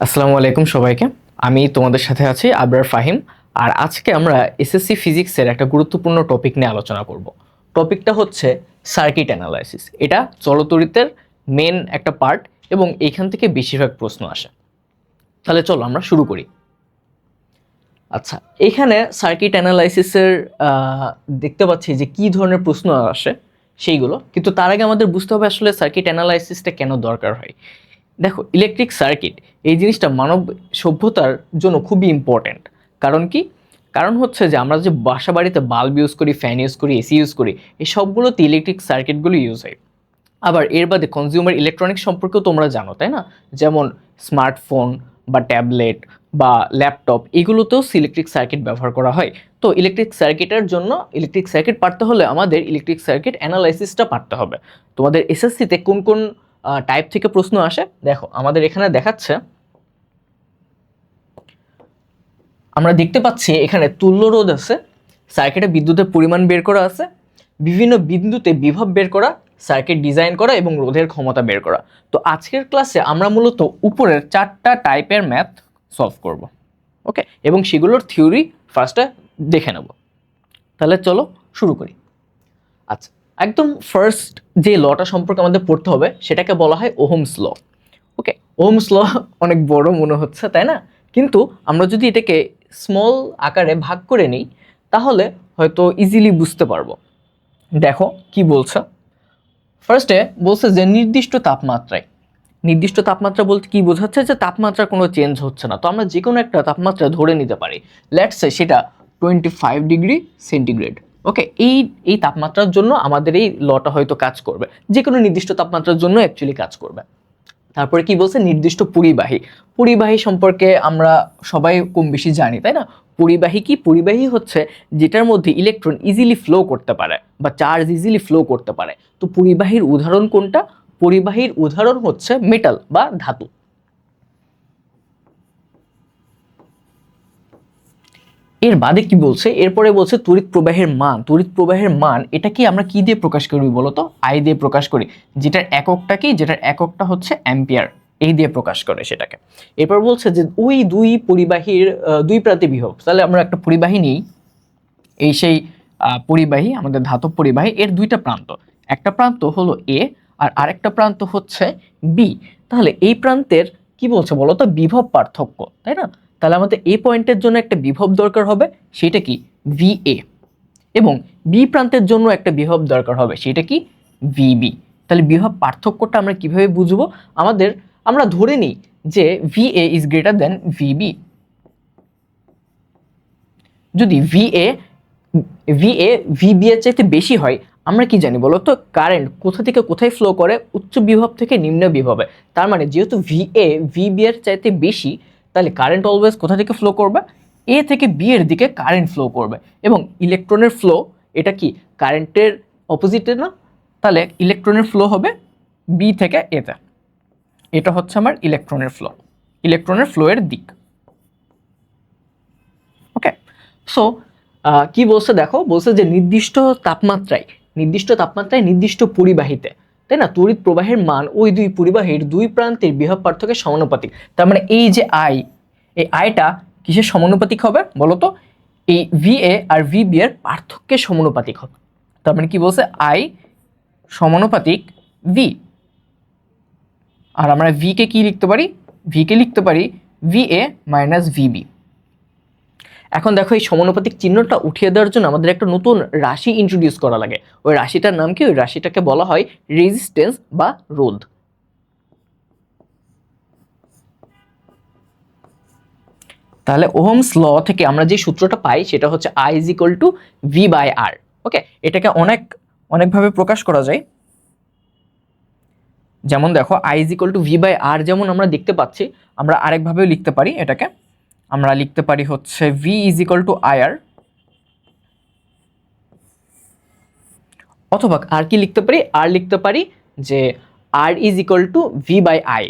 আসসালামু আলাইকুম সবাইকে। আমি তোমাদের সাথে আছি আবরার ফাহিম। আর আজকে আমরা এসএসসি ফিজিক্সের একটা গুরুত্বপূর্ণ টপিক নিয়ে আলোচনা করব। টপিকটা হচ্ছে সার্কিট অ্যানালাইসিস। এটা চলতরিতের মেন একটা পার্ট এবং এইখান থেকে বেশিরভাগ প্রশ্ন আসে। তাহলে চলো আমরা শুরু করি। আচ্ছা, এখানে সার্কিট অ্যানালাইসিসের দেখতে পাচ্ছি যে কি ধরনের প্রশ্ন আসে সেইগুলো, কিন্তু তার আগে আমাদের বুঝতে হবে আসলে সার্কিট অ্যানালাইসিসটা কেন দরকার হয়। দেখো, ইলেকট্রিক সার্কিট এই জিনিসটা মানব সভ্যতার জন্য খুবই ইম্পর্ট্যান্ট। কারণ কি? কারণ হচ্ছে যে আমরা যে বাসা বাড়িতে বাল্ব ইউজ করি, ফ্যান ইউজ করি, এসি ইউজ করি, এই সবগুলোতে ইলেকট্রিক সার্কিটগুলো ইউজ হয়। আবার এর বাদে কনজিউমার ইলেকট্রনিক্স সম্পর্কেও তোমরা জানো, তাই না? যেমন স্মার্টফোন বা ট্যাবলেট বা ল্যাপটপ, এগুলোতেও ইলেকট্রিক সার্কিট ব্যবহার করা হয়। তো ইলেকট্রিক সার্কিটের জন্য ইলেকট্রিক সার্কিট পারতে হলে আমাদের ইলেকট্রিক সার্কিট অ্যানালাইসিসটা পারতে হবে। তোমাদের এসএসসিতে কোন কোন টাইপ থেকে প্রশ্ন আসে দেখো, আমাদের এখানে দেখাচ্ছে। আমরা দেখতে পাচ্ছি এখানে তুল্য রোধ আছে, সার্কিটে বিদ্যুতের পরিমাণ বের করা আছে, বিভিন্ন বিন্দুতে বিভব বের করা, সার্কিট ডিজাইন করা এবং রোধের ক্ষমতা বের করা। তো আজকের ক্লাসে আমরা মূলত উপরের 4টা টাইপের ম্যাথ সলভ করব। ওকে, এবং সেগুলোর থিওরি ফার্স্টে দেখে নেব। তাহলে চলো শুরু করি। আচ্ছা, একদম ফার্স্ট যে লটা সম্পর্কে আমাদের পড়তে হবে সেটাকে বলা হয় ওহমস ল। ওকে, ওহমস ল অনেক বড় মনে হচ্ছে, তাই না? কিন্তু আমরা যদি এটাকে স্মল আকারে ভাগ করে নিই তাহলে হয়তো ইজিলি বুঝতে পারবো। দেখো কি বলছে। ফার্স্টে বলছে যে নির্দিষ্ট তাপমাত্রা বলতে কি বোঝাচ্ছে, যে তাপমাত্রা কোনো চেঞ্জ হচ্ছে না। তো আমরা যে কোনো একটা তাপমাত্রা ধরে নিতে পারি, লেটস সে সেটা 25 ডিগ্রি সেন্টিগ্রেড। ওকে, এই তাপমাত্রার জন্য আমাদের এই লটা হয়তো কাজ করবে, যে কোনো নির্দিষ্ট তাপমাত্রার জন্য অ্যাকচুয়ালি কাজ করবে। তারপরে কি বলছে, নির্দিষ্ট পরিবাহী। পরিবাহী সম্পর্কে আমরা সবাই কম বেশি জানি, তাই না? পরিবাহী কি? পরিবাহী হচ্ছে যেটার মধ্যে ইলেকট্রন ইজিলি ফ্লো করতে পারে বা চার্জ ইজিলি ফ্লো করতে পারে। তো পরিবাহীর উদাহরণ কোনটা? পরিবাহীর উদাহরণ হচ্ছে মেটাল বা ধাতু। এর বাদে কি বলছে, এরপরে বলছে তড়িৎ প্রবাহের মান। তড়িৎ প্রবাহের মান এটা কি আমরা কি দিয়ে প্রকাশ করি বলতো? আই দিয়ে প্রকাশ করি। যেটার এককটা কি? যেটার এককটা হচ্ছে অ্যাম্পিয়ার। এই দিয়ে প্রকাশ করে সেটাকে। এরপর বলছে যে ওই দুই পরিবাহীর দুই প্রান্তে বিভব। তাহলে আমরা একটা পরিবাহী নিই, এই সেই পরিবাহী, আমাদের ধাতব পরিবাহী, এর দুইটা প্রান্ত। একটা প্রান্ত হলো এ আর আরেকটা প্রান্ত হচ্ছে বি। তাহলে এই প্রান্তের কি বলছে বলতো? বিভব পার্থক্য, তাই না? তাহলে আমাদের এ পয়েন্টের জন্য একটা বিভব দরকার হবে, সেটা কি? ভিএ। এবং বি প্রান্তের জন্য একটা বিভব দরকার হবে, সেটা কি? ভিবি। তাহলে বিভব পার্থক্যটা আমরা কিভাবে বুঝবো? আমরা ধরে নিই যে VA is greater than VB. যদি ভিএ ভিবি এর চাইতে বেশি হয়, আমরা কি জানি বলো তো? কারেন্ট কোথা থেকে কোথায় ফ্লো করে? উচ্চ বিভব থেকে নিম্ন বিভবে। তার মানে যেহেতু ভিএ ভিবি এর চাইতে বেশি, তাহলে কারেন্ট অলওয়েজ কোথা থেকে ফ্লো করবে? এ থেকে বি এর দিকে কারেন্ট ফ্লো করবে। এবং ইলেকট্রনের ফ্লো এটা কি কারেন্টের অপোজিটে না? তাহলে ইলেকট্রনের ফ্লো হবে বি থেকে এতে। এটা হচ্ছে আমার ইলেকট্রনের ফ্লো এর দিক। ওকে, সো কি বলছে দেখো, বলছে যে নির্দিষ্ট তাপমাত্রায় নির্দিষ্ট পরিবাহিতে, তাই না, তড়িৎ প্রবাহের মান ওই দুই পরিবাহীর দুই প্রান্তের বিভব পার্থক্যের সমানুপাতিক। তার মানে এই যে আই, এই আইটা কিসের সমানুপাতিক হবে বলতো? এই ভিএ আর ভিবি এর পার্থক্যের সমানুপাতিক হবে। তার মানে কি বলছে? আই সমানুপাতিক ভি। আর আমরা ভি কে কি লিখতে পারি? ভি কে লিখতে পারি ভিএ মাইনাস ভিবি। এখন দেখো, এই সমানুপাতিক চিহ্নটা উঠিয়ে দেওয়ার জন্য আমাদের একটা নতুন রাশি ইন্ট্রোডিউস করা লাগে। ওই রাশিটার নাম কি? ওই রাশিটাকে বলা হয় রেজিস্ট্যান্স বা রোধ। তাহলে ওহমস ল থেকে আমরা যে সূত্রটা পাই সেটা হচ্ছে I is equal to V by R. Okay, এটাকে অনেকভাবে প্রকাশ করা যায়। যেমন দেখো, I is equal to V by R যেমন আমরা দেখতে পাচ্ছি, আমরা আরেকভাবেও লিখতে পারি এটাকে। আমরা লিখতে পারি হচ্ছে V is equal to I R, অথবা আর কি লিখতে পারি? আর লিখতে পারি যে R is equal to V by I.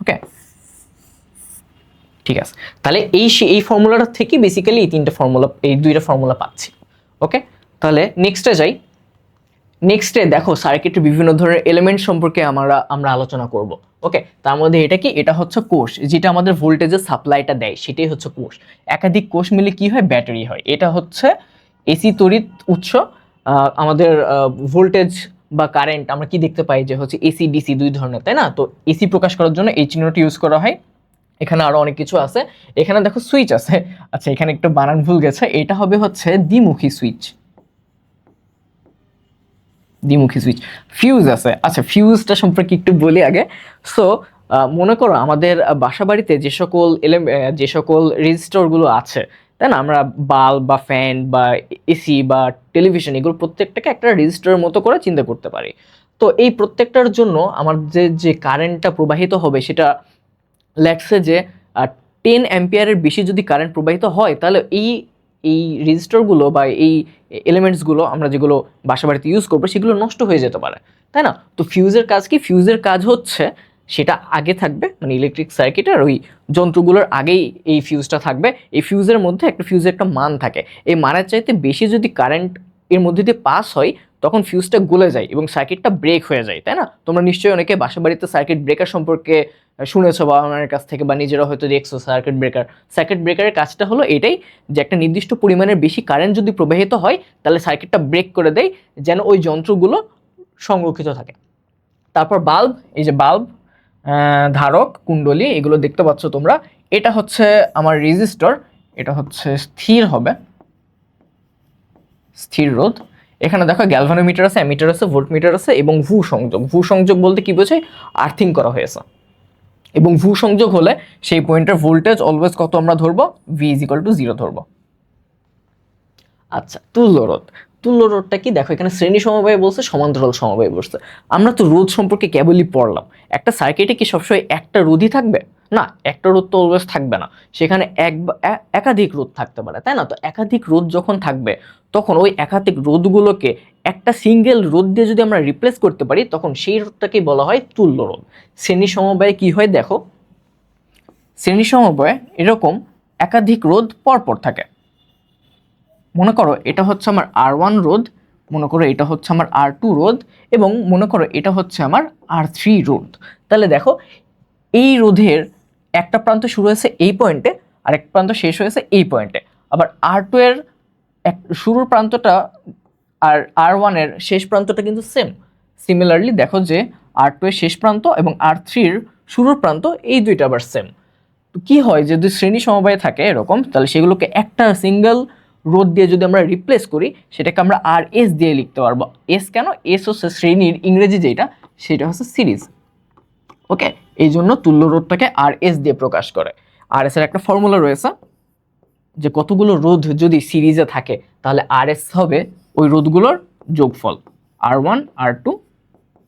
Okay, ঠিক আছে। তাহলে এই ফর্মুলাটা থেকে বেসিক্যালি এই দুইটা ফর্মুলা পাচ্ছি। ওকে, তাহলে নেক্সটে যাই। নেক্সটে দেখো সার্কিটের বিভিন্ন ধরনের এলিমেন্ট সম্পর্কে আমরা আলোচনা করব। ওকে, তার মধ্যে এটা কি, এটা হচ্ছে কোষ, যেটা আমাদের ভোল্টেজের সাপ্লাইটা দেয়, সেটাই হচ্ছে কোষ। একাধিক কোষ মিলে কি হয়, ব্যাটারি হয়। এটা হচ্ছে এসি তড়িৎ উৎস। আমাদের ভোল্টেজ বা কারেন্ট আমরা কি দেখতে পাই যে হচ্ছে এসি ডিসি দুই ধরনের, তাই না? তো এসি প্রকাশ করার জন্য এই চিহ্নটি ইউজ করা হয়। এখানে আরো অনেক কিছু আছে, এখানে দেখো সুইচ আছে। আচ্ছা, এখানে একটু বানান ভুল গেছে, এটা হবে হচ্ছে দ্বিমুখী সুইচ, দ্বিমুখী সুইচ। ফিউজ আছে, আচ্ছা ফিউজটা সম্পর্কে একটু বলি আগে। সো মনে করো আমাদের বাসা বাড়িতে যে সকল রেজিস্টরগুলো আছে, তাই না? আমরা বাল্ব বা ফ্যান বা এসি বা টেলিভিশন, এগুলো প্রত্যেকটাকে একটা রেজিস্টরের মতো করে চিন্তা করতে পারি। তো এই প্রত্যেকটার জন্য আমার যে কারেন্টটা প্রবাহিত হবে সেটা লেটসে যে 10 অ্যাম্পিয়ারের বেশি যদি কারেন্ট প্রবাহিত হয়, তাহলে এই এই রেজিস্টরগুলো বা এই এলিমেন্টসগুলো আমরা যেগুলো বাসা বাড়িতে ইউজ করবো সেগুলো নষ্ট হয়ে যেতে পারে, তাই না? তো ফিউজের কাজ কি? ফিউজের কাজ হচ্ছে সেটা আগে থাকবে, মানে ইলেকট্রিক সার্কিটের ওই যন্ত্রগুলোর আগেই এই ফিউজটা থাকবে। এই ফিউজের মধ্যে ফিউজের একটা মান থাকে, এই মানের চাইতে বেশি যদি কারেন্ট এর মধ্যে দিয়ে পাস হয় তখন ফিউজটা গলে যায় এবং সার্কিটটা ব্রেক হয়ে যায়, তাই না? তোমরা নিশ্চয়ই অনেকে বাসা বাড়িতে সার্কিট ব্রেকার সম্পর্কে শুনেছো বা আমার কাছ থেকে, বা নিজেরা হয়তো দেখছো সার্কিট ব্রেকারের কাজটা হলো এটাই যে একটা নির্দিষ্ট পরিমাণের বেশি কারেন্ট যদি প্রবাহিত হয় তাহলে সার্কিটটা ব্রেক করে দেয় যেন ওই যন্ত্রগুলো সংরক্ষিত থাকে। তারপর বাল্ব, এই যে বাল্ব, ধারক, কুণ্ডলী, এগুলো দেখতে পাচ্ছ তোমরা। এটা হচ্ছে আমার রেজিস্টর, এটা হচ্ছে স্থির হবে, স্থির রোধ। এখানে দেখো গ্যালভানোমিটার আছে, অ্যামিটার আছে, ভোল্টমিটার আছে এবং ভূ সংযোগ বলতে কি বোঝায়, আর্থিং করা হয়েছে। এবং ভূ সংযোগ হলে সেই পয়েন্টের ভোল্টেজ অলওয়েজ কত আমরা ধরবো, ভি ইজ ইকুয়াল টু 0 ধরবো। আচ্ছা, তুল্য রোধটা কি? দেখো এখানে শ্রেণী সমবায় বলছে, সমান্তরাল সমবায় বলছে। আমরা তো রোধ সম্পর্কে কেবলই পড়লাম। একটা সার্কিটে কি সবসময় একটা রোধই থাকবে? না, একটা রোধ তো অলওয়েজ থাকবে না, সেখানে একাধিক রোধ থাকতে পারে, তাই না? তো একাধিক রোধ যখন থাকবে তখন ওই একাধিক রোধগুলোকে একটা সিঙ্গেল রোধ দিয়ে যদি আমরা রিপ্লেস করতে পারি তখন সেই রোধটাকে বলা হয় তুল্য রোধ। শ্রেণী সমবায়ে কি হয় দেখো, শ্রেণী সমবায়ে এরকম একাধিক রোধ পরপর থাকে। মনে করো এটা হচ্ছে আমার R1 রোধ, মনে করো এটা হচ্ছে আমার R2 রোধ, এবং মনে করো এটা হচ্ছে আমার R3 রোধ। তাহলে দেখো এই রোধের একটা প্রান্ত শুরু হয়েছে এই পয়েন্টে আর এক প্রান্ত শেষ হয়েছে এই পয়েন্টে। আবার R2 এর শুরুর প্রান্তটা আর R1 এর শেষ প্রান্তটা কিন্তু সেম। সিমিলারলি দেখো যে R2 এর শেষ প্রান্ত এবং R3 এর শুরুর প্রান্ত এই দুইটা আবার সেম। তো কি হয়, যদি শ্রেণী সমবায় থাকে এরকম, তাহলে সেগুলোকে একটা সিঙ্গেল রোধ দিয়ে যদি আমরা রিপ্লেস করি সেটাকে আমরা আর এস দিয়ে লিখতে পারবো। এস কেন? এস হচ্ছে শ্রেণীর ইংরেজি যেটা, সেটা হচ্ছে সিরিজ। ওকে, এই জন্য তুল্য রোধটাকে আর এস দিয়ে প্রকাশ করে। আর এস এর একটা ফর্মুলা রয়েছে যে কতগুলো রোধ যদি সিরিজে থাকে তাহলে আর এস হবে ওই রোধগুলোর যোগফল, R1 R2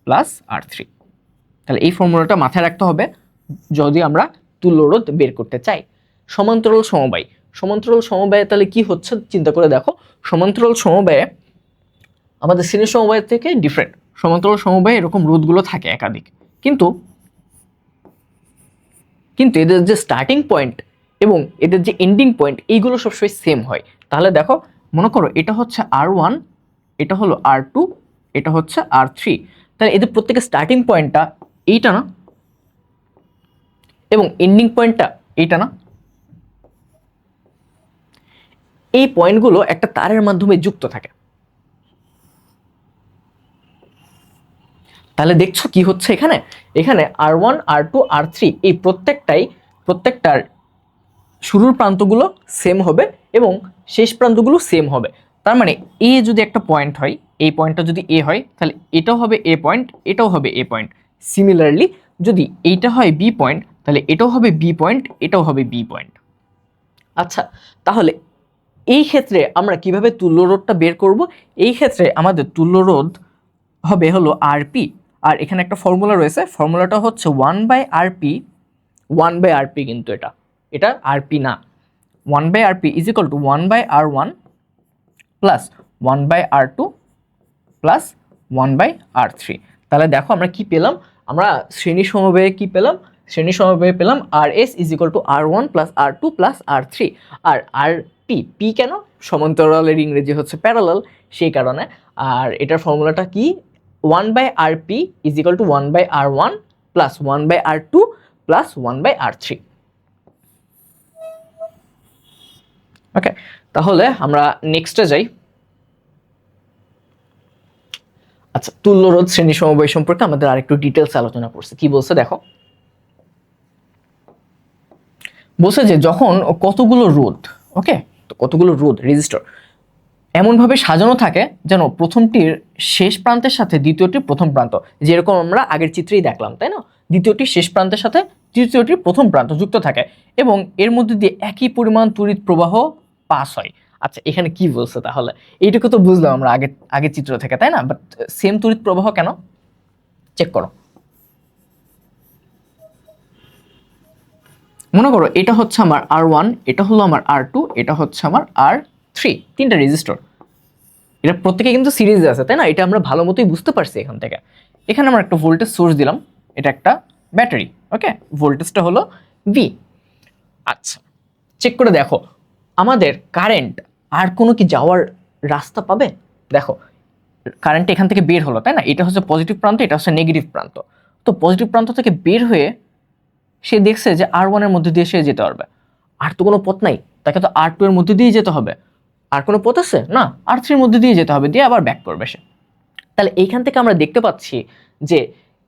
প্লাস R3। তাহলে এই ফর্মুলাটা মাথায় রাখতে হবে যদি আমরা তুল্য রোধ বের করতে চাই। সমান্তরাল সমবায়ে তাহলে কি হচ্ছে চিন্তা করে দেখো। সমান্তরাল সমবায়ে আমাদের শ্রেণী সমবায়ের থেকে ডিফারেন্ট। সমান্তরাল সমবায়ে এরকম রোধগুলো থাকে একাধিক, কিন্তু এদের যে স্টার্টিং পয়েন্ট এবং এদের যে এন্ডিং পয়েন্ট এইগুলো সবসময় সেম হয়। তাহলে দেখো মনে করো এটা হচ্ছে R1, এটা হলো R2, এটা হচ্ছে R3। তাহলে এদের প্রত্যেকের স্টার্টিং পয়েন্টটা এইটা না, এবং এন্ডিং পয়েন্টটা এইটা না। এই পয়েন্টগুলো একটা তারের মাধ্যমে যুক্ত থাকে। তাহলে দেখছো কি হচ্ছে এখানে R1 R2 R3 এই প্রত্যেকটার শুরুর প্রান্তগুলো সেম হবে এবং শেষ প্রান্তগুলো সেম হবে। তার মানে এ যদি একটা পয়েন্ট হয়, এই পয়েন্টটা যদি এ হয় তাহলে এটাও হবে এ পয়েন্ট, এটাও হবে এ পয়েন্ট। সিমিলারলি যদি এইটা হয় বি পয়েন্ট তাহলে এটাও হবে বি পয়েন্ট, এটাও হবে বি পয়েন্ট। আচ্ছা, তাহলে এই ক্ষেত্রে আমরা কিভাবে তুল্য রোধটা বের করব? এই ক্ষেত্রে আমাদের তুল্য রোধ হবে হলো আরপি, আর এখানে একটা ফর্মুলা রয়েছে, ফর্মুলাটা হচ্ছে 1/RP। 1/RP কিন্তু এটা আরপি না। 1/RP is equal two 1/R1 plus 1/R2 plus 1/R3। তাহলে দেখো আমরা কি পেলাম, আমরা শ্রেণী সমবায়ে কি পেলাম? শ্রেণী সমবায়ে পেলাম R S is equal to R1 plus R2 plus R3। R P, P কেন? সমান্তরালের ইংরেজি হচ্ছে প্যারালাল, সেই কারণে। আর এটার ফর্মুলাটা কি? 1/rp is equal two 1/r1 plus 1/r2 plus 1/r3। ওকে, তাহলে আমরা নেক্সটে যাই। আচ্ছা, তুল্য রোধ শ্রেণী সমবায় সম্পর্কে আমাদের আরেকটু ডিটেলস আলোচনা করছে। কি বলছে দেখো, বলছে যে যখন কতগুলো রোধ, ওকে, তো কতগুলো রোধ রেজিস্টর এমনভাবে সাজানো থাকে যেন প্রথমটির শেষ প্রান্তের সাথে দ্বিতীয়টির প্রথম প্রান্ত, যেরকম আমরা আগের চিত্রেই দেখলাম, তাই না? দ্বিতীয়টির শেষ প্রান্তের সাথে তৃতীয়টির প্রথম প্রান্ত যুক্ত থাকে এবং এর মধ্যে দিয়ে একই পরিমাণ তড়িৎ প্রবাহ পাস হয়। আচ্ছা, এখানে কি বলছে তাহলে? এইটুকু তো বুঝলাম আমরা আগের চিত্র থেকে, তাই না? বাট সেম তড়িৎ প্রবাহ কেন? চেক করো। মনে করো এটা হচ্ছে আমার R1, এটা হলো আমার R2, এটা হচ্ছে আমার R3, তিনটা রেজিস্টর। এটা প্রত্যেকে কিন্তু সিরিজে আছে, তাই না? এটা আমরা ভালো মতোই বুঝতে পারছি এখান থেকে। এখানে আমরা একটা ভোল্টেজ সোর্স দিলাম, এটা একটা ব্যাটারি, ওকে, ভোল্টেজটা হলো V। আচ্ছা, চেক করে দেখো আমাদের কারেন্ট আর কোনো কি যাওয়ার রাস্তা পাবে? দেখো কারেন্ট এখান থেকে বের হলো, তাই না? এটা হচ্ছে পজিটিভ প্রান্ত, এটা হচ্ছে নেগেটিভ প্রান্ত। তো পজিটিভ প্রান্ত থেকে বের হয়ে সে দেখছে যে R1 এর মধ্যে দিয়ে সে যেতে পারবে। আর তো কোনো পথ নাই, তাকে তো R2 এর মধ্যে দিয়ে যেতে হবে। আর কোনো পথ আছে না, R3 এর মধ্যে দিয়ে যেতে হবে, দিয়ে আবার ব্যাক করবে সে। তাহলে এইখান থেকে আমরা দেখতে পাচ্ছি যে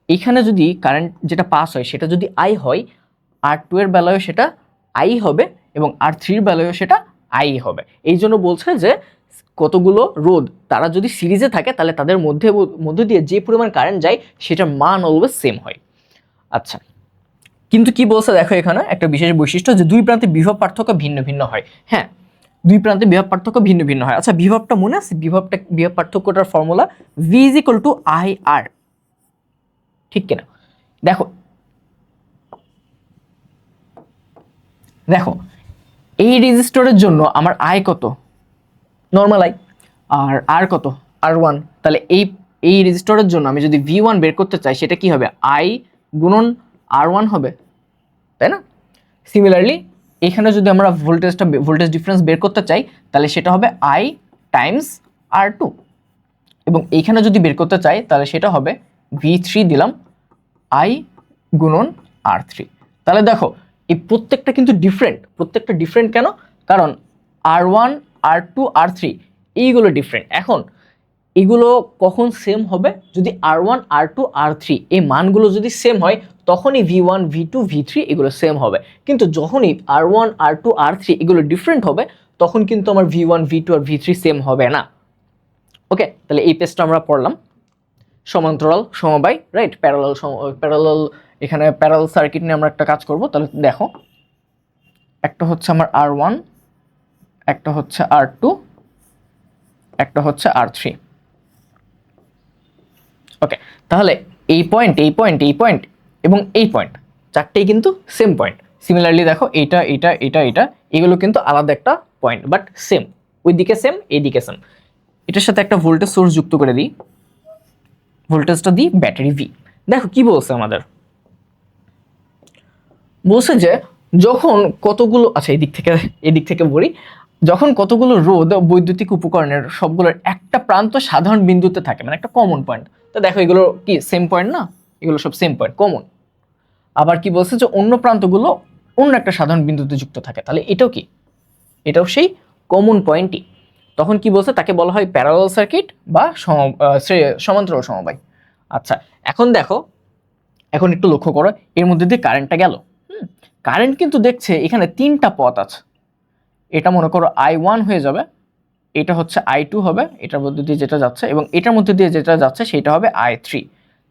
এইখানে যদি কারেন্ট যেটা পাস হয় সেটা যদি I হয়, R2 এর বেলায়ও সেটা I হবে এবং R3 এর বেলায়ও সেটা I হবে। এই জন্য বলছে যে কতগুলো রোধ তারা যদি সিরিজে থাকে তাহলে তাদের মধ্যে দিয়ে যে পরিমাণ কারেন্ট যায় সেটার মান অলওয়েজ সেম হয়। আচ্ছা, কিন্তু কি বলছে দেখো, এখানে একটা বিশেষ বৈশিষ্ট্য যে দুই প্রান্তে বিভব পার্থক্য ভিন্ন ভিন্ন হয়। হ্যাঁ, দুই প্রান্তে বিভব পার্থক্য ভিন্ন ভিন্ন হয়। আচ্ছা, বিভবটা মনে আছে? বিভব পার্থক্যটার ফর্মুলা V = IR, ঠিক কিনা? দেখো দেখো এই রেজিস্টরের জন্য আমার I কত? Normal I। আর R কত? R1। তাহলে এই রেজিস্টরের জন্য আমি যদি V1 বের করতে চাই সেটা কি হবে? I গুণন R1 হবে, তাই না? সিমিলারলি এখানে যদি আমরা ভোল্টেজ ডিফারেন্স বের করতে চাই তাহলে সেটা হবে I টাইমস R2, এবং এইখানে যদি বের করতে চাই তাহলে সেটা হবে V3 দিলাম I গুণন R3। তাহলে দেখো এই প্রত্যেকটা কিন্তু প্রত্যেকটা ডিফারেন্ট কেন? কারণ R1, R2, R3 এইগুলো ডিফারেন্ট। এখন এগুলো কখন সেম হবে? যদি R1, R2, R3 এই মানগুলো যদি সেম হয় তখনই V1, V2, V3 এগুলো সেম হবে। কিন্তু যখনই R1, R2, R3 এগুলো ডিফারেন্ট হবে তখন কিন্তু আমার V1, V2 আর V3 সেম হবে না। ওকে, তাহলে এই পেজটা আমরা পড়লাম। সমান্তরাল সমবায়, রাইট, প্যারালাল। এখানে প্যারালাল সার্কিট নিয়ে আমরা একটা কাজ করব। তাহলে দেখো একটা হচ্ছে আমার R1, একটা হচ্ছে R2, একটা হচ্ছে R3। ওকে, তাহলে এই পয়েন্ট এবং এই পয়েন্ট চারটেই কিন্তু সেম পয়েন্ট। সিমিলারলি দেখো এটা এগুলো কিন্তু আলাদা একটা পয়েন্ট বাট সেম, ওইদিকে সেম এইদিকে সেম। এটার সাথে একটা ভোল্টেজ সোর্স যুক্ত করে দিই, ভোল্টেজটা দিই ব্যাটারি V। দেখো কি বলছে আমাদের, বলছে যে যখন কতগুলো, আচ্ছা এদিক থেকে বলি, যখন কতগুলো রোধ বৈদ্যুতিক উপকরণের সবগুলোর একটা প্রান্ত সাধারণ বিন্দুতে থাকে, মানে একটা কমন পয়েন্ট। তো দেখো এগুলো কি সেম পয়েন্ট না? এগুলো সব সেম পয়েন্ট, কমন। আবার কি বলছে যে অন্য প্রান্তগুলো অন্য একটা সাধারণ বিন্দুতে যুক্ত থাকে, তাহলে এটাও কি? এটাও সেই কমন পয়েন্টই। তখন কি বলছে? তাকে বলা হয় প্যারালাল সার্কিট বা সমান্তরাল সমবায়। আচ্ছা, এখন দেখো, এখন একটু লক্ষ্য করো এর মধ্যে দিয়ে কারেন্টটা গেল। কারেন্ট কিন্তু দেখছে এখানে তিনটা পথ আছে। এটা মনে করো I1 হয়ে যাবে, এটা হচ্ছে I2 হবে, এটার মধ্যে দিয়ে যেটা যাচ্ছে, এবং এটার মধ্যে দিয়ে যেটা যাচ্ছে সেটা হবে I3।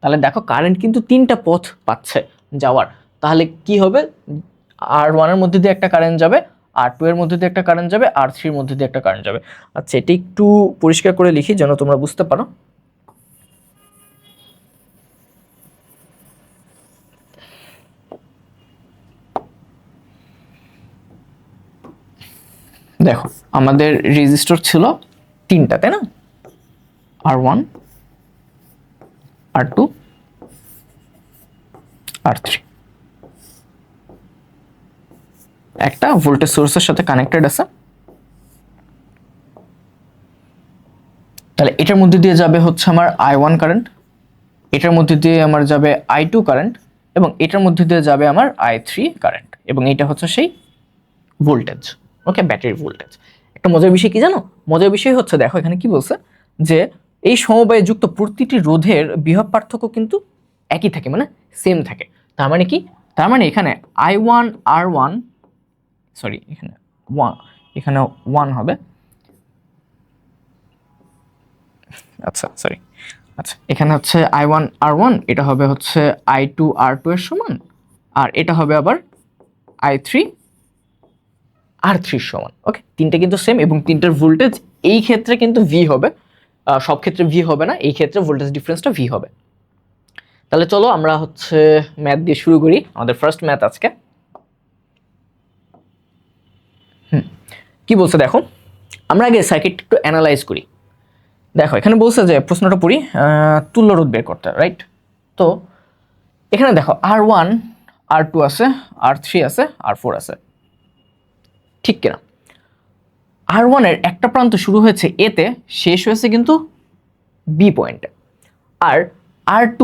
তাহলে দেখো কারেন্ট কিন্তু তিনটা পথ পাচ্ছে যাওয়ার। তাহলে কি হবে? R1 এর মধ্যে দিয়ে একটা কারেন্ট যাবে, R2 এর মধ্যে দিয়ে একটা কারেন্ট যাবে, R3 এর মধ্যে দিয়ে একটা কারেন্ট যাবে। আচ্ছা, এটা একটু পরিষ্কার করে লিখি যেন তোমরা বুঝতে পারো। দেখো আমাদের রেজিস্টর ছিল তিনটা, তাই না? R1, R2, R3। একটা ভোল্টেজ সোর্সের সাথে কানেক্টেড আছে, এটার মধ্যে দিয়ে যাবে হচ্ছে আমার I1 কারেন্ট, এটার মধ্যে দিয়ে আমার যাবে I2 কারেন্ট, এবং এটার মধ্যে দিয়ে যাবে আমার I3 কারেন্ট, এবং এটা হচ্ছে সেই ভোল্টেজ। ওকে, ব্যাটারি ভোল্টেজ। একটা মজার বিষয় কি জানো? মজার বিষয় হচ্ছে, দেখো এখানে কি বলছে, যে এই সমবায়ে যুক্ত প্রতিটি রোধের বিভব পার্থক্য কিন্তু একই থাকে, মানে সেম থাকে। তার মানে কি? তার মানে এখানে I1 R1, সরি এখানে 1 হবে, আচ্ছা সরি, আচ্ছা এখানে হচ্ছে I1 R1, এটা হবে হচ্ছে I2 R2 এর সমান, আর এটা হবে আবার I3 R3 এর সমান। ওকে, তিনটে কিন্তু সেম, এবং তিনটার ভোল্টেজ এই ক্ষেত্রে কিন্তু V হবে, সব ক্ষেত্রে V হবে না, এই ক্ষেত্রে ভোল্টেজ ডিফারেন্সটা V হবে। তাহলে চলো আমরা হচ্ছে ম্যাথ দিয়ে শুরু করি, আমাদের ফার্স্ট ম্যাথ আজকে। কি বলছে দেখো, আমরা আগে সার্কিট একটু অ্যানালাইজ করি। দেখো এখানে বলছে যে, প্রশ্নটা পড়ি, তুল্য রোধ বের করতে, রাইট? তো এখানে দেখো R1 R2 আছে, R3 আছে, R4 আছে, ঠিক কিনা? R1 এর একটা প্রান্ত শুরু হয়েছে A তে, শেষ হয়েছে কিন্তু B পয়েন্টে, আর R2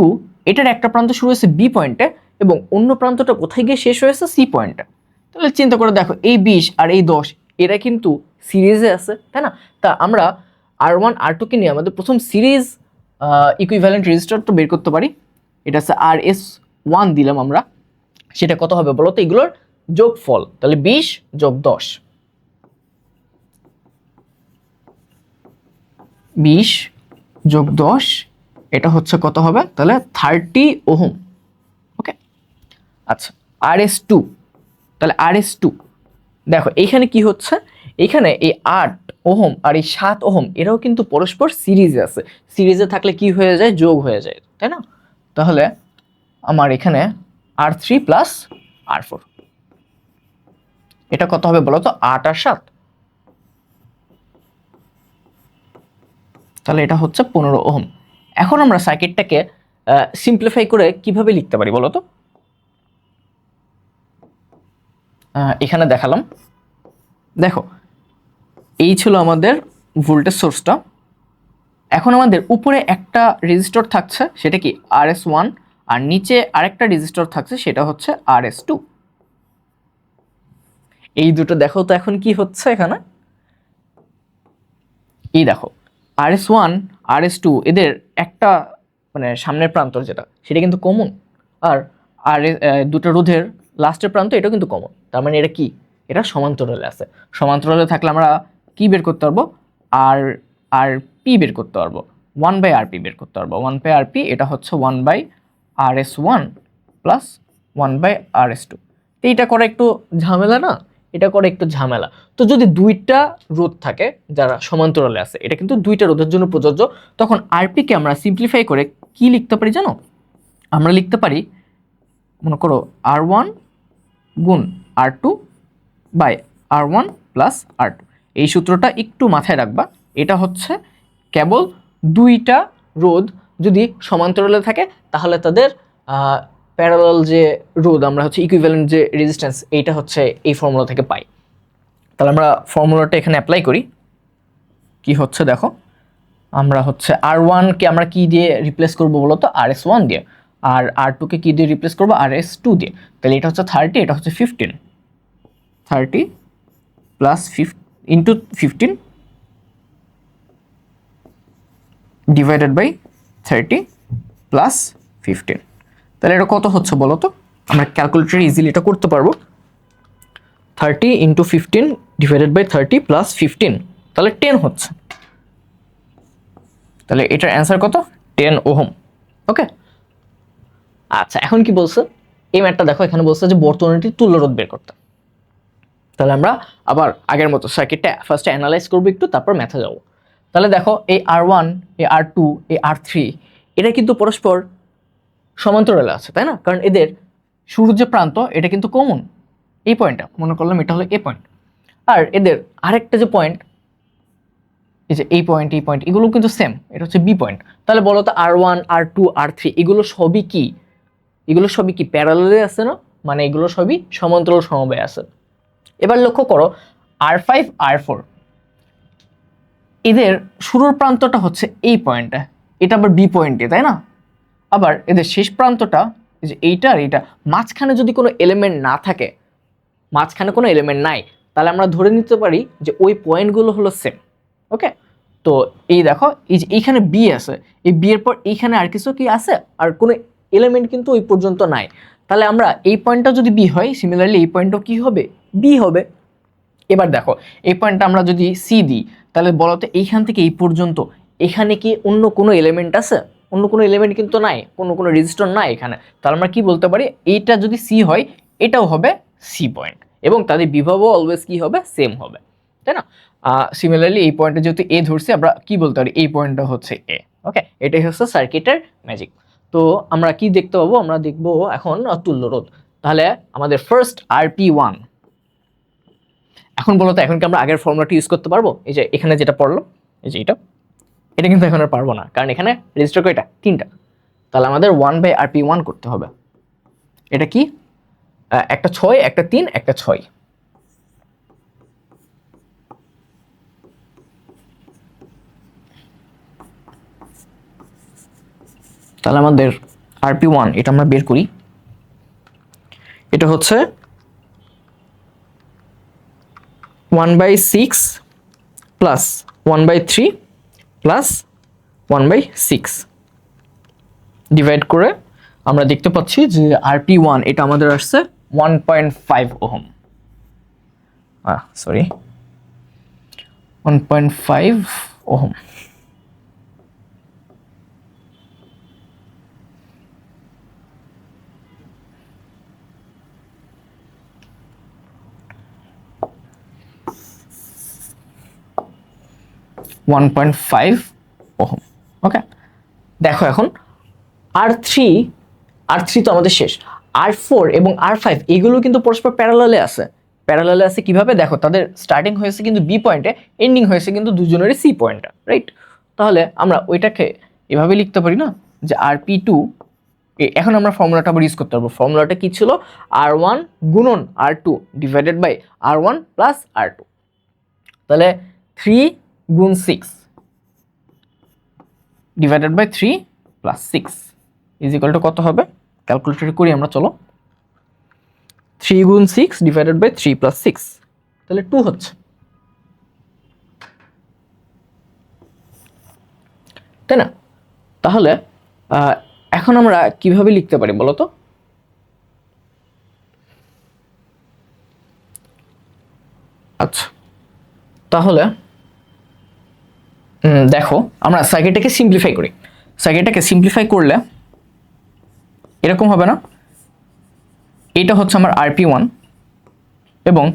এটার একটা প্রান্ত শুরু হয়েছে B পয়েন্টে, এবং অন্য প্রান্তটা কোথায় গিয়ে শেষ হয়েছে? C পয়েন্টে। তাহলে চিন্তা করে দেখো, এই 20 আর এই 10 এরা কিন্তু সিরিজে আছে, তাই না? তা আমরা R1 R2 কে নিয়ে আমাদের প্রথম সিরিজ ইকুইভ্যালেন্ট রেজিস্টার তো বের করতে পারি। এটা আছে RS1 দিলাম আমরা, সেটা কত হবে বলো তো? এগুলোর যোগফল, তাহলে 20 যোগ 10, 20 যোগ 10, এটা হচ্ছে কত হবে? তাহলে 30 ওহম। ওকে, আচ্ছা RS2, তাহলে RS2 দেখো এইখানে কি হচ্ছে, এইখানে এই 8 ওহম আর এই 7 ওহম এরাও কিন্তু পরস্পর সিরিজে আছে। সিরিজে থাকলে কি হয়ে যায়? যোগ হয়ে যায়, তাই না? তাহলে আমার এখানে R3 প্লাস R4, এটা কত হবে বলো তো? 8 আর 7, তাহলে এটা হচ্ছে 15 ওহম। এখন আমরা সার্কিটটাকে সিম্পলিফাই করে কিভাবে লিখতে পারি বলো তো? এখানে দেখালাম, দেখো এই ছিল আমাদের ভোল্টেজ সোর্সটা। এখন আমাদের উপরে একটা রেজিস্টর থাকছে, সেটা কি? RS1, আর নিচে আরেকটা রেজিস্টর থাকছে, সেটা হচ্ছে RS2। এই দুটো দেখো তো এখন কি হচ্ছে এখানে। এই দেখো RS1 RS2 এদের একটা মানে সামনের প্রান্ত যেটা, সেটা কিন্তু কমন, আর আর দুটো রোধের লাস্টের প্রান্ত এটাও কিন্তু কমন। তার মানে এটা কি? এটা সমান্তরালে আছে। সমান্তরালে থাকলে আমরা কি বের করতে পারবো? আর আর পি বের করতে পারবো, 1/RP বের করতে পারবো। 1/RP এটা হচ্ছে 1/RS1 প্লাস 1/RS2। তো এইটা করা একটু ঝামেলা না? এটা করে একটু ঝামেলা। তো যদি দুইটা রোধ থাকে যারা সমান্তরালে আছে, এটা কিন্তু দুইটা রোধের জন্য প্রযোজ্য, তখন আরপি কে আমরা সিম্পলিফাই করে কি লিখতে পারি জানো? আমরা লিখতে পারি, মনে করো R1 গুণ R2 by R1 plus R2। এই সূত্রটা একটু মাথায় রাখবা। এটা হচ্ছে কেবল দুইটা রোধ যদি সমান্তরালে থাকে, তাহলে তাদের প্যারালাল যে রোধ আমরা হচ্ছে ইকুইভ্যালেন্ট যে রেজিস্ট্যান্স, এইটা হচ্ছে এই ফর্মুলা থেকে পাই। তাহলে আমরা ফর্মুলাটা এখানে অ্যাপ্লাই করি। কি হচ্ছে দেখো, আমরা হচ্ছে R1 কে আমরা কি দিয়ে রিপ্লেস করব বলো তো? RS1 দিয়ে। আর R2 কে কি দিয়ে রিপ্লেস করব? RS2 দিয়ে। তাহলে এটা হচ্ছে 30, এটা হচ্ছে 15, 30 প্লাস 15 ডিভাইডেড বাই 30 প্লাস 15। তাহলে এটা কত হচ্ছে বলো তো? আমরা ক্যালকুলেটরে ইজিলি এটা করতে পারবো। 30 ইন্টু 15 ডিভাইডেড বাই 30 প্লাস 15, তাহলে 10 হচ্ছে। তাহলে এটার অ্যান্সার কত? 10 ওহম। ওকে, আচ্ছা এখন কি বলছে এই ম্যাথটা দেখো, এখানে বলছে যে বর্তনীটির তুল্য রোধ বের করতে। তাহলে আমরা আবার আগের মতো সার্কিটটা ফার্স্টে অ্যানালাইজ করবো একটু, তারপর ম্যাথে যাবো। তাহলে দেখো এই R1, এই R2, এই R3 এটা কিন্তু পরস্পর সমান্তরালে আছে, তাই না? কারণ এদের শুরুর যে প্রান্ত এটা কিন্তু কমন, এই পয়েন্টটা মনে করলাম এটা হলো এ পয়েন্ট, আর এদের আরেকটা যে পয়েন্ট, এই যে এই পয়েন্ট এগুলো কিন্তু সেম, এটা হচ্ছে বি পয়েন্ট। তাহলে বলো তো R1 R2 R3 এগুলো সবই কি? এগুলো সবই কি প্যারালালে আছে না? মানে এগুলো সবই সমান্তরাল সমবায়ে আছে। এবার লক্ষ্য করো R5 R4, এদের শুরুর প্রান্তটা হচ্ছে এই পয়েন্টটা, এটা আবার বি পয়েন্টে, তাই না? আবার এদের শেষ প্রান্তটা যে এইটা আর এইটা, মাঝখানে যদি কোনো এলিমেন্ট না থাকে, মাঝখানে কোনো এলিমেন্ট নাই, তাহলে আমরা ধরে নিতে পারি যে ওই পয়েন্টগুলো হলো সেম। ওকে, তো এই দেখো এই যে এইখানে বি আছে, এই বি এর পর এইখানে আর কিছু কি আছে, আর কোনো এলিমেন্ট কিন্তু ওই পর্যন্ত নাই, তাহলে আমরা এই পয়েন্টটা যদি বি হয়, সিমিলারলি এই পয়েন্টটাও কি হবে, বি হবে। এবার দেখো এই পয়েন্টটা আমরা যদি সি দিই, তাহলে বলো তো এইখান থেকে এই পর্যন্ত এখানে কি অন্য কোনো এলিমেন্ট আছে? অন্য কোনো এলিমেন্ট কিন্তু নাই, কোনো রেজিস্টর নাই এখানে, তাহলে আমরা কি বলতে পারি, এইটা যদি সি হয় এটাও হবে সি পয়েন্ট, এবং তাদের বিভবও অলওয়েজ কি হবে, সেম হবে, তাই না? সিমিলারলি এই পয়েন্টে যেহেতু এ ধরছি, আমরা কি বলতে পারি, এই পয়েন্টটা হচ্ছে এ। ওকে, এটাই হচ্ছে সার্কিটের ম্যাজিক। তো আমরা কি দেখতে পাবো, আমরা দেখবো এখন তুল্য রোধ। তাহলে আমাদের ফার্স্ট RP1, এখন বলো তো এখন কি আমরা আগের ফর্মুলাটি ইউজ করতে পারবো? এই যে এখানে যেটা পড়লো, এই যে এটা কিন্তু এখন আর পারবো না, কারণ এখানে রেজিস্টার কয়টা, 3টা। তাহলে আমাদের 1/RP1 করতে হবে। এটা কি, একটা 6, একটা 3, একটা 6। তাহলে আমাদের RP1 এটা আমরা বের করি, এটা হচ্ছে 1/6 প্লাস 1/3 প্লাস 1/6 ডিভাইড করে আমরা দেখতে পাচ্ছি যে RP1 এটা আমাদের আসছে 1.5 ওহম, সরি 1.5 ওহম। ওহম। ওকে, দেখো এখন R3 তো আমাদের শেষ, R4 এবং R5 এগুলো কিন্তু পরস্পর প্যারালালে আছে। প্যারালালে আছে কিভাবে, দেখো তাদের স্টার্টিং হয়েছে কিন্তু বি পয়েন্টে, এন্ডিং হয়েছে কিন্তু দুজনেরই সি পয়েন্টে, রাইট? তাহলে আমরা ওইটাকে এভাবে লিখতে পারি না, যে RP2, এখন আমরা ফর্মুলাটা আবার ইউজ করতে পারবো। ফর্মুলাটা কি ছিল, R1 গুণন R2 divided by R1 plus R2। তাহলে 3 গুণ 6 divided by 3 plus 6 is equal to কত হবে, ক্যালকুলেটর করি আমরা, চলো। 3 গুণ 6 ডিভাইডেড বাই 3 প্লাস 6, তাহলে 2 হচ্ছে, তাই না? তাহলে এখন আমরা কিভাবে লিখতে পারি বলো তো? আচ্ছা, তাহলে দেখো আমরা সার্কিটটাকে সিম্পলিফাই করি। সার্কিটটাকে সিম্পলিফাই করলে এরকম হবে না, এটা হচ্ছে আমার RP1 এবং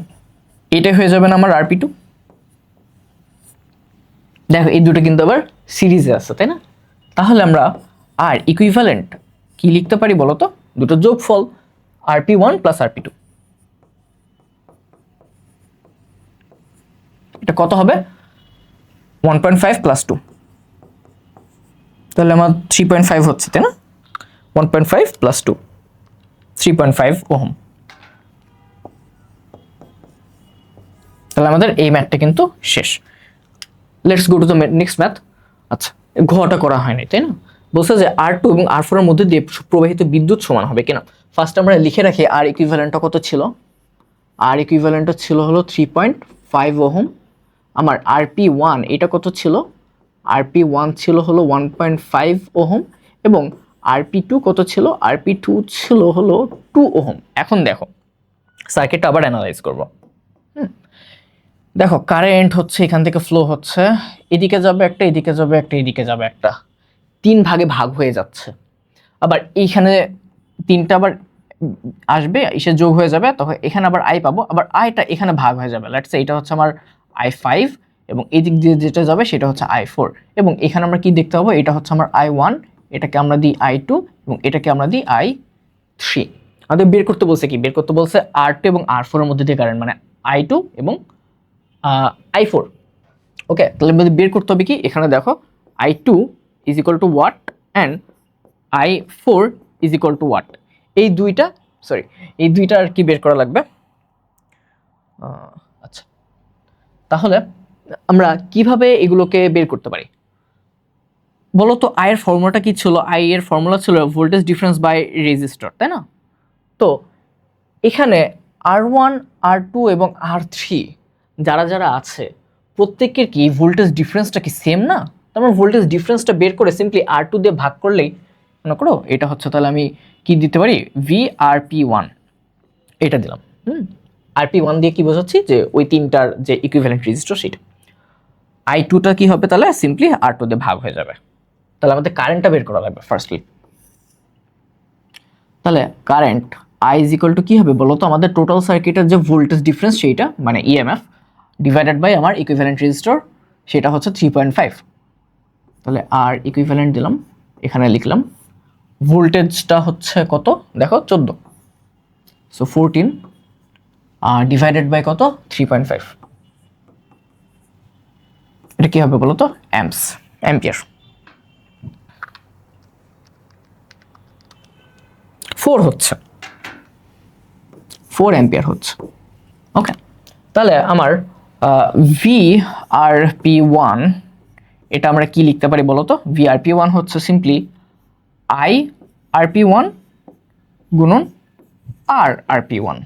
এটা হয়ে যাবে না আমার RP2। দেখো এই দুটো কিন্তু আবার সিরিজে আছে, তাই না? তাহলে আমরা আর ইকুইভ্যালেন্ট কি লিখতে পারি বলো তো, দুটো যোগফল RP1 প্লাস RP2। এটা কত হবে, 1.5 প্লাস 2, তাহলে আমার 3.5 হচ্ছে, তাই না? 1.5 প্লাস 2 3.5 ওহম। তাহলে আমাদের এই ম্যাথটা কিন্তু শেষ। Let's go to the next math. আচ্ছা, ঘটা করা হয়নি, তাই না? বলছে যে R2 এবং R4 এর মধ্যে দিয়ে প্রবাহিত বিদ্যুৎ সমান হবে কিনা। ফার্স্ট আমরা লিখে রাখি আর ইকুইভ্যালেন্টটা কত ছিল। আর ইকুইভ্যালেন্টটা ছিল হলো 3.5 ওহম। আমার RP1 এটা কত ছিল, RP1 ছিল হলো 1.5 ওহম এবং RP2 কত ছিল, RP2 ছিল হলো 2 ওহম। এখন দেখো সার্কিটটা আবার অ্যানালাইজ করব। দেখো কারেন্ট হচ্ছে এখান থেকে ফ্লো হচ্ছে, এদিকে যাবে একটা, এদিকে যাবে একটা, এদিকে যাবে একটা, 3 ভাগে ভাগ হয়ে যাচ্ছে। আবার এইখানে 3টা আবার আসবে, এসে যোগ হয়ে যাবে, তখন এখানে আবার আই পাবো, আবার আইটা এখানে ভাগ হয়ে যাবে। লেটস সে এটা হচ্ছে আমার I5 এবং এই দিক দিয়ে যেটা যাবে সেটা হচ্ছে I4 এবং এখানে আমরা কি দেখতে পাবো, এটা হচ্ছে আমার I1, এটাকে আমরা দিই I2 এবং এটাকে আমরা দিই I3। আমাদের বের করতে বলছে কি, বের করতে বলছে R2 এবং R4 এর মধ্যে দিয়ে কারেন্ট, মানে I2 এবং I4। ওকে, তাহলে বের করতে হবে কি, এখানে দেখো I2 is equal to what and I4 is equal to what. এই দুইটা আর কি বের করা লাগবে। আচ্ছা, তাহলে আমরা কিভাবে এগুলোকে বের করতে পারি বলো তো? আই এর ফর্মুলাটা কি ছিল? আই এর ফর্মুলা ছিল ভোল্টেজ ডিফারেন্স বাই রেজিস্টর, তাই না? তো এখানে R1 R2 এবং R3 যারা যারা আছে প্রত্যেকের কি ভোল্টেজ ডিফারেন্সটা কি সেম না? তারপর ভোল্টেজ ডিফারেন্সটা বের করে সিম্পলি R2 দিয়ে ভাগ করলেই মনে করো এটা হচ্ছে, তাহলে আমি কি দিতে পারি, VRP1 এটা দিলাম। RP1 দিয়ে কি বোঝাচ্ছি, যে ওই তিনটার যে ইকুইভ্যালেন্ট রেজিস্টর সেটা। I2টা কি হবে, তাহলে সিম্পলি R2 দিয়ে ভাগ হয়ে যাবে। তাহলে আমাদের কারেন্টটা বের করা লাগবে ফার্স্টলি। তাহলে current I is equal two কি হবে বলো তো? আমাদের টোটাল সার্কিটের যে ভোল্টেজ ডিফারেন্স সেইটা মানে ইএমএফ ডিভাইডেড বাই আমার ইকুইভ্যালেন্ট রেজিস্টর, সেটা হচ্ছে 3.5। তাহলে আর ইকুইভ্যালেন্ট দিলাম, এখানে লিখলাম ভোল্টেজটা হচ্ছে কত দেখো 14, সো 14 ডিভাইডেড বাই কত 3.5, এটা কি হবে বলো তো? অ্যাম্পিয়ার। 4 হচ্ছে 4 অ্যাম্পিয়ার হচ্ছে। ওকে, তাহলে আমার VRP1 এটা আমরা কি লিখতে পারি বলো তো? VRP1 হচ্ছে সিম্পলি IRP1 গুণন RRP1,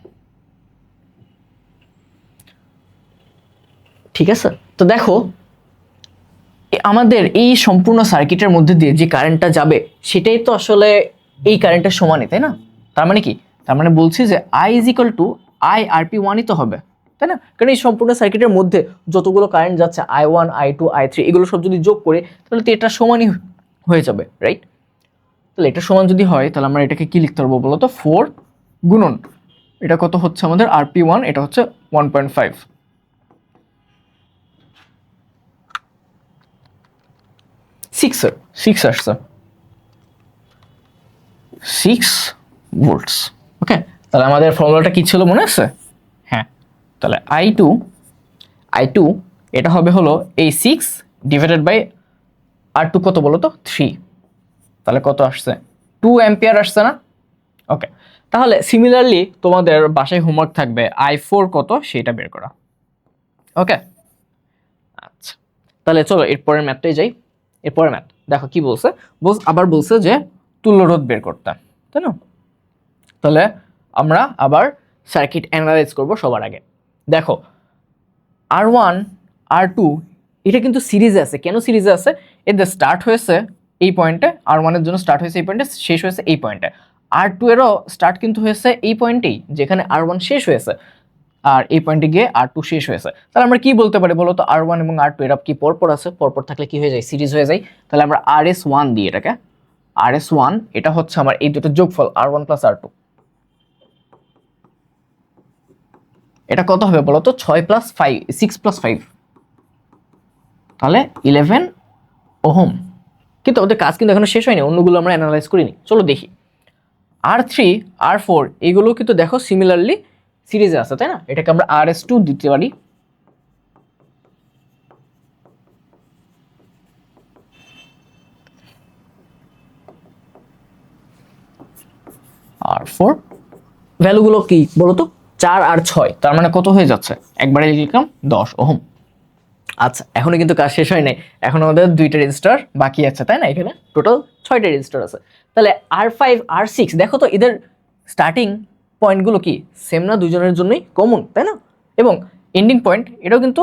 ঠিক আছে? তো দেখো আমাদের এই সম্পূর্ণ সার্কিটের মধ্যে দিয়ে যে কারেন্টটা যাবে সেটাই তো আসলে এই কারেন্টের সমানই, তাই না? তার মানে কি? তার মানে বলছি যে I ইজ ইকুয়াল টু IRP1ই তো হবে, তাই না? কারণ এই সম্পূর্ণ সার্কিটের মধ্যে যতগুলো কারেন্ট যাচ্ছে I1 I2 I3 এগুলো সব যদি যোগ করে তাহলে তো এটা সমানই হয়ে যাবে, রাইট? তাহলে এটা সমান যদি হয় তাহলে আমরা এটাকে কি লিখতে পারবো বলো তো? 4 গুণন এটা কত হচ্ছে আমাদের RP1, এটা হচ্ছে 1.5, 6 আসছে 6 ভোল্টস। ওকে, তাহলে আমাদের ফর্মুলাটা কি ছিল মনে আছে? হ্যাঁ, তাহলে I2 এটা হবে হলো এই 6 ডিভাইডেড বাই R2 কত বলো তো? 3, তাহলে কত আসছে? 2 অ্যাম্পিয়ার আসছে না? ওকে, তাহলে সিমিলারলি তোমাদের বাসায় হোমওয়ার্ক থাকবে I4 কত সেটা বের করা। ওকে, আচ্ছা, তাহলে চলো এরপরের ম্যাথটাই যাই। এরপরের ম্যাথ দেখো কি বলছে, আবার বলছে যে তুল্যরোধ বের করতে, তাই না? তাহলে আমরা আবার সার্কিট অ্যানালাইজ করব। সবার আগে দেখো R1 R2 এটা কিন্তু সিরিজে আছে। কেন সিরিজে আছে? এদের স্টার্ট হয়েছে এই পয়েন্টে, R1 এর জন্য স্টার্ট হয়েছে এই পয়েন্টে, শেষ হয়েছে এই পয়েন্টে। R2 এরও স্টার্ট কিন্তু হয়েছে এই পয়েন্টেই যেখানে R1 শেষ হয়েছে, আর এই পয়েন্টে গিয়ে R2 শেষ হয়েছে। তাহলে আমরা কি বলতে পারি বলো তো? R1 এবং R2 এরা কি পরপর আছে? পরপর থাকলে কি হয়ে যায়? সিরিজ হয়ে যায়। তাহলে আমরা RS1 দিই এটাকে, RS1 এটা হচ্ছে আমার এই দুটো যোগফল R1 প্লাস R2, এটা কত হবে বলো তো? 6 প্লাস 5 6 প্লাস 5, তাহলে 11 ওহম। কিন্তু আমাদের কাজ কিন্তু এখনো শেষ হয়নি, অন্যগুলো আমরা অ্যানালাইজ করিনি। চলো দেখি। R3 R4 এগুলো কিন্তু দেখো সিমিলারলি সিরিজে আছে, তাই না? এটাকে আমরা RS2 দিতে পারি। R4 ভ্যালুগুলো কি বলতো? 4 আর 6, তার মানে কত হয়ে যাচ্ছে? একবারে লিখলাম 10 ওহম। আচ্ছা, এখনো কিন্তু কাজ শেষ হয় নাই, এখন আমাদের 2টা রেজিস্টার বাকি আছে, তাই না? এখানে টোটাল 6টা রেজিস্টার আছে। তাহলে R5 R6 দেখো তো এদের স্টার্টিং পয়েন্টগুলো কি সেম না? দুজনের জন্যই কমন, তাই না? এবং এন্ডিং পয়েন্ট এটাও কিন্তু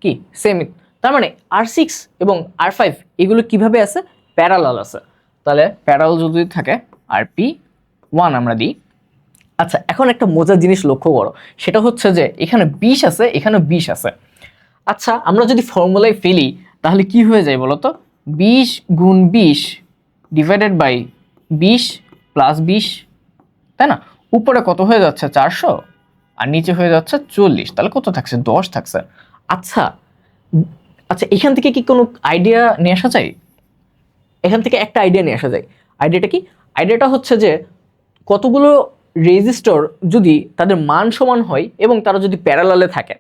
কি সেমই। তার মানে R6 এবং R5 এগুলো কিভাবে আছে? প্যারালাল আছে। তাহলে প্যারালাল যদি থাকে RP1 আমরা দিই। আচ্ছা, এখন একটা মজার জিনিস লক্ষ্য করো, সেটা হচ্ছে যে এখানে 20 আছে, এখানে 20 আছে। আচ্ছা, আমরা যদি ফর্মুলায় ফেলি তাহলে কি হয়ে যায় বলো তো? 20 গুণ 20 ডিভাইডেড বাই 20 প্লাস 20, তাই না? উপরে কত হয়ে যাচ্ছে? 400, আর নিচে হয়ে যাচ্ছে 40, তাহলে কত থাকছে? 10 থাকছে। আচ্ছা আচ্ছা, এখান থেকে কি কোনো আইডিয়া নিয়ে আসা যায়? এখান থেকে একটা আইডিয়া নিয়ে আসা যায়। আইডিয়াটা কি? আইডিয়াটা হচ্ছে যে কতগুলো রেজিস্টর যদি তাদের মান সমান হয় এবং তারা যদি প্যারালালে থাকে,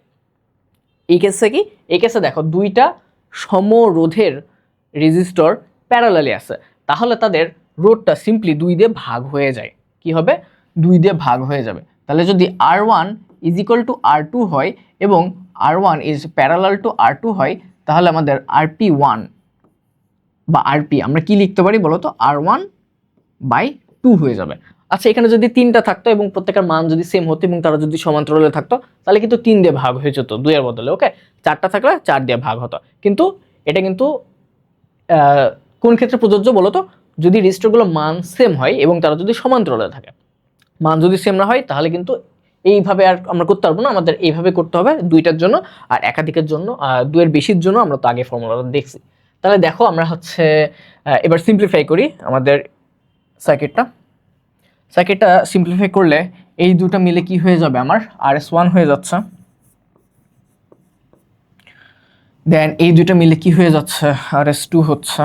এই কেসে কি? এই কেসে দেখো 2টা সমরোধের রেজিস্টর প্যারালালে আছে, তাহলে তাদের রোধটা সিম্পলি 2 দিয়ে ভাগ হয়ে যায়। কি হবে? 2 দিয়ে ভাগ হয়ে যাবে। তাহলে যদি R1 is equal two R2 হয় এবং R1 is parallel to R2 হয়, তাহলে আমাদের RP1 বা RP আমরা কি লিখতে পারি বলো তো? R1/2 হয়ে যাবে। আচ্ছা, এখানে যদি 3টা থাকতো এবং প্রত্যেকের মান যদি সেম হতো এবং তারা যদি সমান্তরালে থাকতো, তাহলে কিন্তু 3 দিয়ে ভাগ হয়ে যেত 2 এর বদলে। ওকে, 4টা থাকলে 4 দিয়ে ভাগ হতো। কিন্তু এটা কিন্তু কোন ক্ষেত্রে প্রযোজ্য বলো তো? যদি রেজিস্টারগুলো মান সেম হয় এবং তারা যদি সমান্তরালে থাকে। মান যদি সেম না হয় তাহলে কিন্তু এইভাবে আর আমরা করতে পারবো না, আমাদের এইভাবে করতে হবে 2টার জন্য। আর একাধিকের জন্য 2 এর বেশির জন্য আমরা তো আগে ফর্মুলাটা দেখছি। তাহলে দেখো আমরা হচ্ছে এবার সিম্পলিফাই করি আমাদের সার্কিটটা সিম্পলিফাই করলে এই দুটো মিলে কি হয়ে যাবে? আমার RS1 হয়ে যাচ্ছে, দেন এই দুটো মিলে কি হয়ে যাচ্ছে? RS2 হচ্ছে,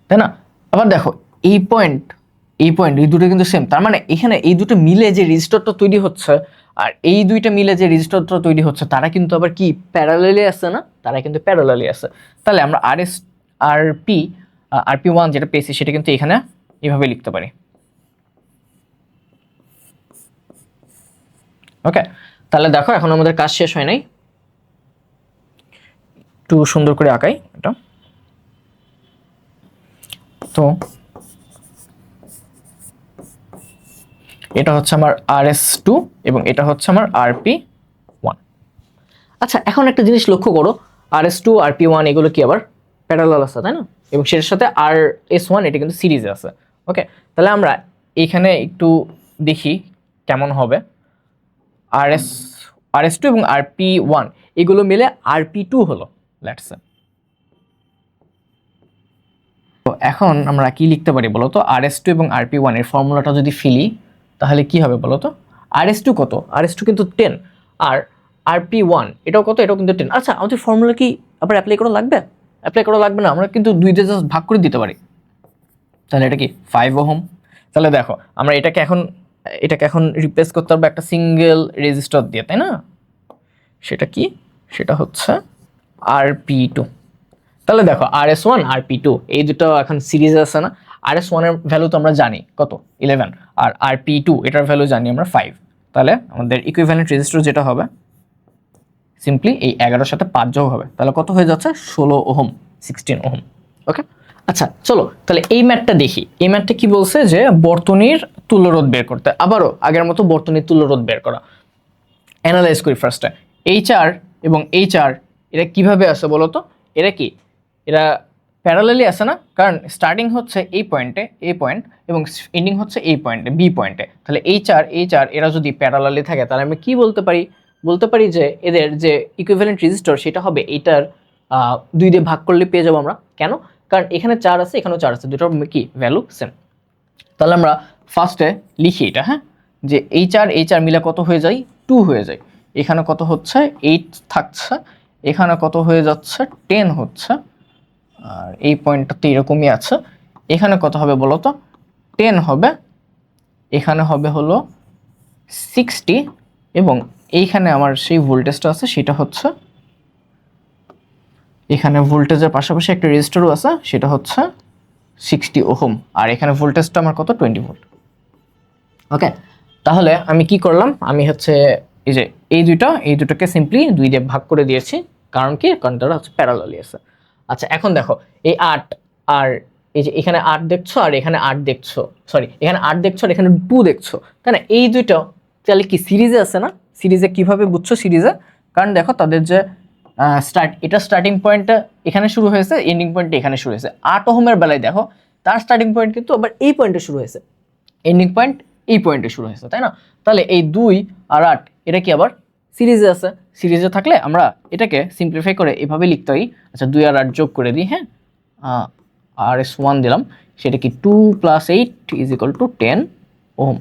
তাই না? আবার দেখো এই পয়েন্ট এই দুটো কিন্তু সেম, তার মানে এখানে এই দুটো মিলে যে রেজিস্টারটা তৈরি হচ্ছে আর এই দুইটা মিলে যে রেজিস্টারটা তৈরি হচ্ছে তারা কিন্তু আবার কি প্যারালালি আছে না? তারা কিন্তু প্যারালালি আছে। তাহলে আমরা RP1 যেটা পেয়েছি সেটা কিন্তু এখানে এভাবে লিখতে পারি। ওকে, তাহলে দেখো এখন আমাদের কাজ শেষ হয় নাই, একটু সুন্দর করে আঁকাই এটা। তো এটা হচ্ছে আমার RS2 এবং এটা হচ্ছে আমার RP1। আচ্ছা, এখন একটা জিনিস লক্ষ্য করো, RS2 RP1 এগুলো কি আবার প্যারালাল আছে, তাই না? এবং সেটার সাথে RS1 এটা কিন্তু সিরিজে আছে। ওকে, তাহলে আমরা এখানে একটু দেখি কেমন হবে। RS2 এবং RP1 এগুলো মিলে RP2 হলো, লেটস সে। তো এখন আমরা কি লিখতে পারি বলতো? RS2 এবং RP1 এর ফর্মুলাটা যদি ফেলি তাহলে কি হবে বলতো? RS2 কত? RS2 কিন্তু 10, আর RP1 এটাও কত? এটাও কিন্তু 10। আচ্ছা, আমাদের ফর্মুলা কি আবার অ্যাপ্লাই করা লাগবে? অ্যাপ্লাই করা লাগবে না, আমরা কিন্তু 2 দিয়ে জাস্ট ভাগ করে দিতে পারি। তাহলে এটা কি 5 ওহম। তাহলে দেখো আমরা এটাকে এখন রিপ্লেস করতে পারবো একটা সিঙ্গেল রেজিস্টার দিয়ে, তাই না? সেটা কি? সেটা হচ্ছে RP2। তাহলে দেখো RS1 RP2 এই দুটো এখন সিরিজে আছে না? RS1 এর ভ্যালু তো আমরা জানি কত, 11, আর RP2 এটার ভ্যালু জানি আমরা 5। তাহলে আমাদের ইকুইভ্যালেন্ট রেজিস্টার যেটা হবে সিম্পলি এই 11 সাথে 5 যোগ হবে, তাহলে কত হয়ে যাচ্ছে? 16 ওহম, 16 ওহম। ওকে, আচ্ছা চলো তাহলে এই ম্যাথটা দেখি। এই ম্যাথটা কি বলছে? যে বর্তনীর তুল্যরোধ বের করতে। আবারও আগের মতো বর্তনীর তুল্যরোধ বের করা। অ্যানালাইজ করি ফার্স্টে। HR এবং HR এরা কিভাবে আছে বলো তো? এরা কি এরা প্যারালালি আছে না? কারণ স্টার্টিং হচ্ছে এই পয়েন্টে, এই পয়েন্ট, এবং এন্ডিং হচ্ছে এই পয়েন্টে, বি পয়েন্টে। তাহলে HR এরা যদি প্যারালালি থাকে তাহলে আমি কি বলতে পারি? বলতে পারি যে এদের যে ইকুইভ্যালেন্ট রেজিস্টার সেটা হবে এইটার 2 দিয়ে ভাগ করলে পেয়ে যাবো আমরা। কেন? কারণ এখানে 4 আছে, এখানেও 4 আছে, দুটোর কি ভ্যালু সেম। তাহলে আমরা ফার্স্টে লিখি এটা, হ্যাঁ, যে HR মিলে কত হয়ে যায়? 2 হয়ে যায়। এখানে কত হচ্ছে? 8 থাকছে, এখানে কত হয়ে যাচ্ছে? 10 হচ্ছে, আর এই পয়েন্টটাতে এরকমই আছে। এখানে কত হবে বলো তো? 10 হবে, এখানে হবে হলো 60, এবং এইখানে আমার সেই ভোল্টেজটা আছে সেটা হচ্ছে, এখানে ভোল্টেজের পাশাপাশি একটা রেজিস্টারও আছে সেটা হচ্ছে 60 ওহম, আর এখানে ভোল্টেজটা আমার কত? 20 ভোল্ট। ওকে, তাহলে আমি কি করলাম? আমি হচ্ছে এই যে এই দুটোকে সিম্পলি 2 দিয়ে ভাগ করে দিয়েছি। কারণ কি? কারণ তারা হচ্ছে প্যারালালি আছে। আচ্ছা, এখন দেখো এই 8 আর এই যে এখানে 8 দেখছো আর এখানে 8 দেখছো, সরি এখানে 8 দেখছো আর এখানে 2 দেখছো, তাই না? এই দুটো তাহলে কি সিরিজে আছে না? সিরিজে কিভাবে বুঝছো সিরিজে? কারণ দেখো তাদের যে এটা স্টার্টিং পয়েন্টটা এখানে শুরু হয়েছে, এন্ডিং পয়েন্টটা এখানে শুরু হয়েছে। 8 ওহমের বেলায় দেখো তার স্টার্টিং পয়েন্ট কিন্তু আবার এই পয়েন্টে শুরু হয়েছে, এন্ডিং পয়েন্ট এই পয়েন্টে শুরু হয়েছে, তাই না? তাহলে এই 2 আর 8 এটা কি আবার সিরিজে আছে। সিরিজে থাকলে আমরা এটাকে সিম্পলিফাই করে এভাবে লিখতে পারি। আচ্ছা, 2 আর 8 যোগ করে দিই, হ্যাঁ, RS1 দিলাম, সেটা কি 2 + 8 = 10 ওহম।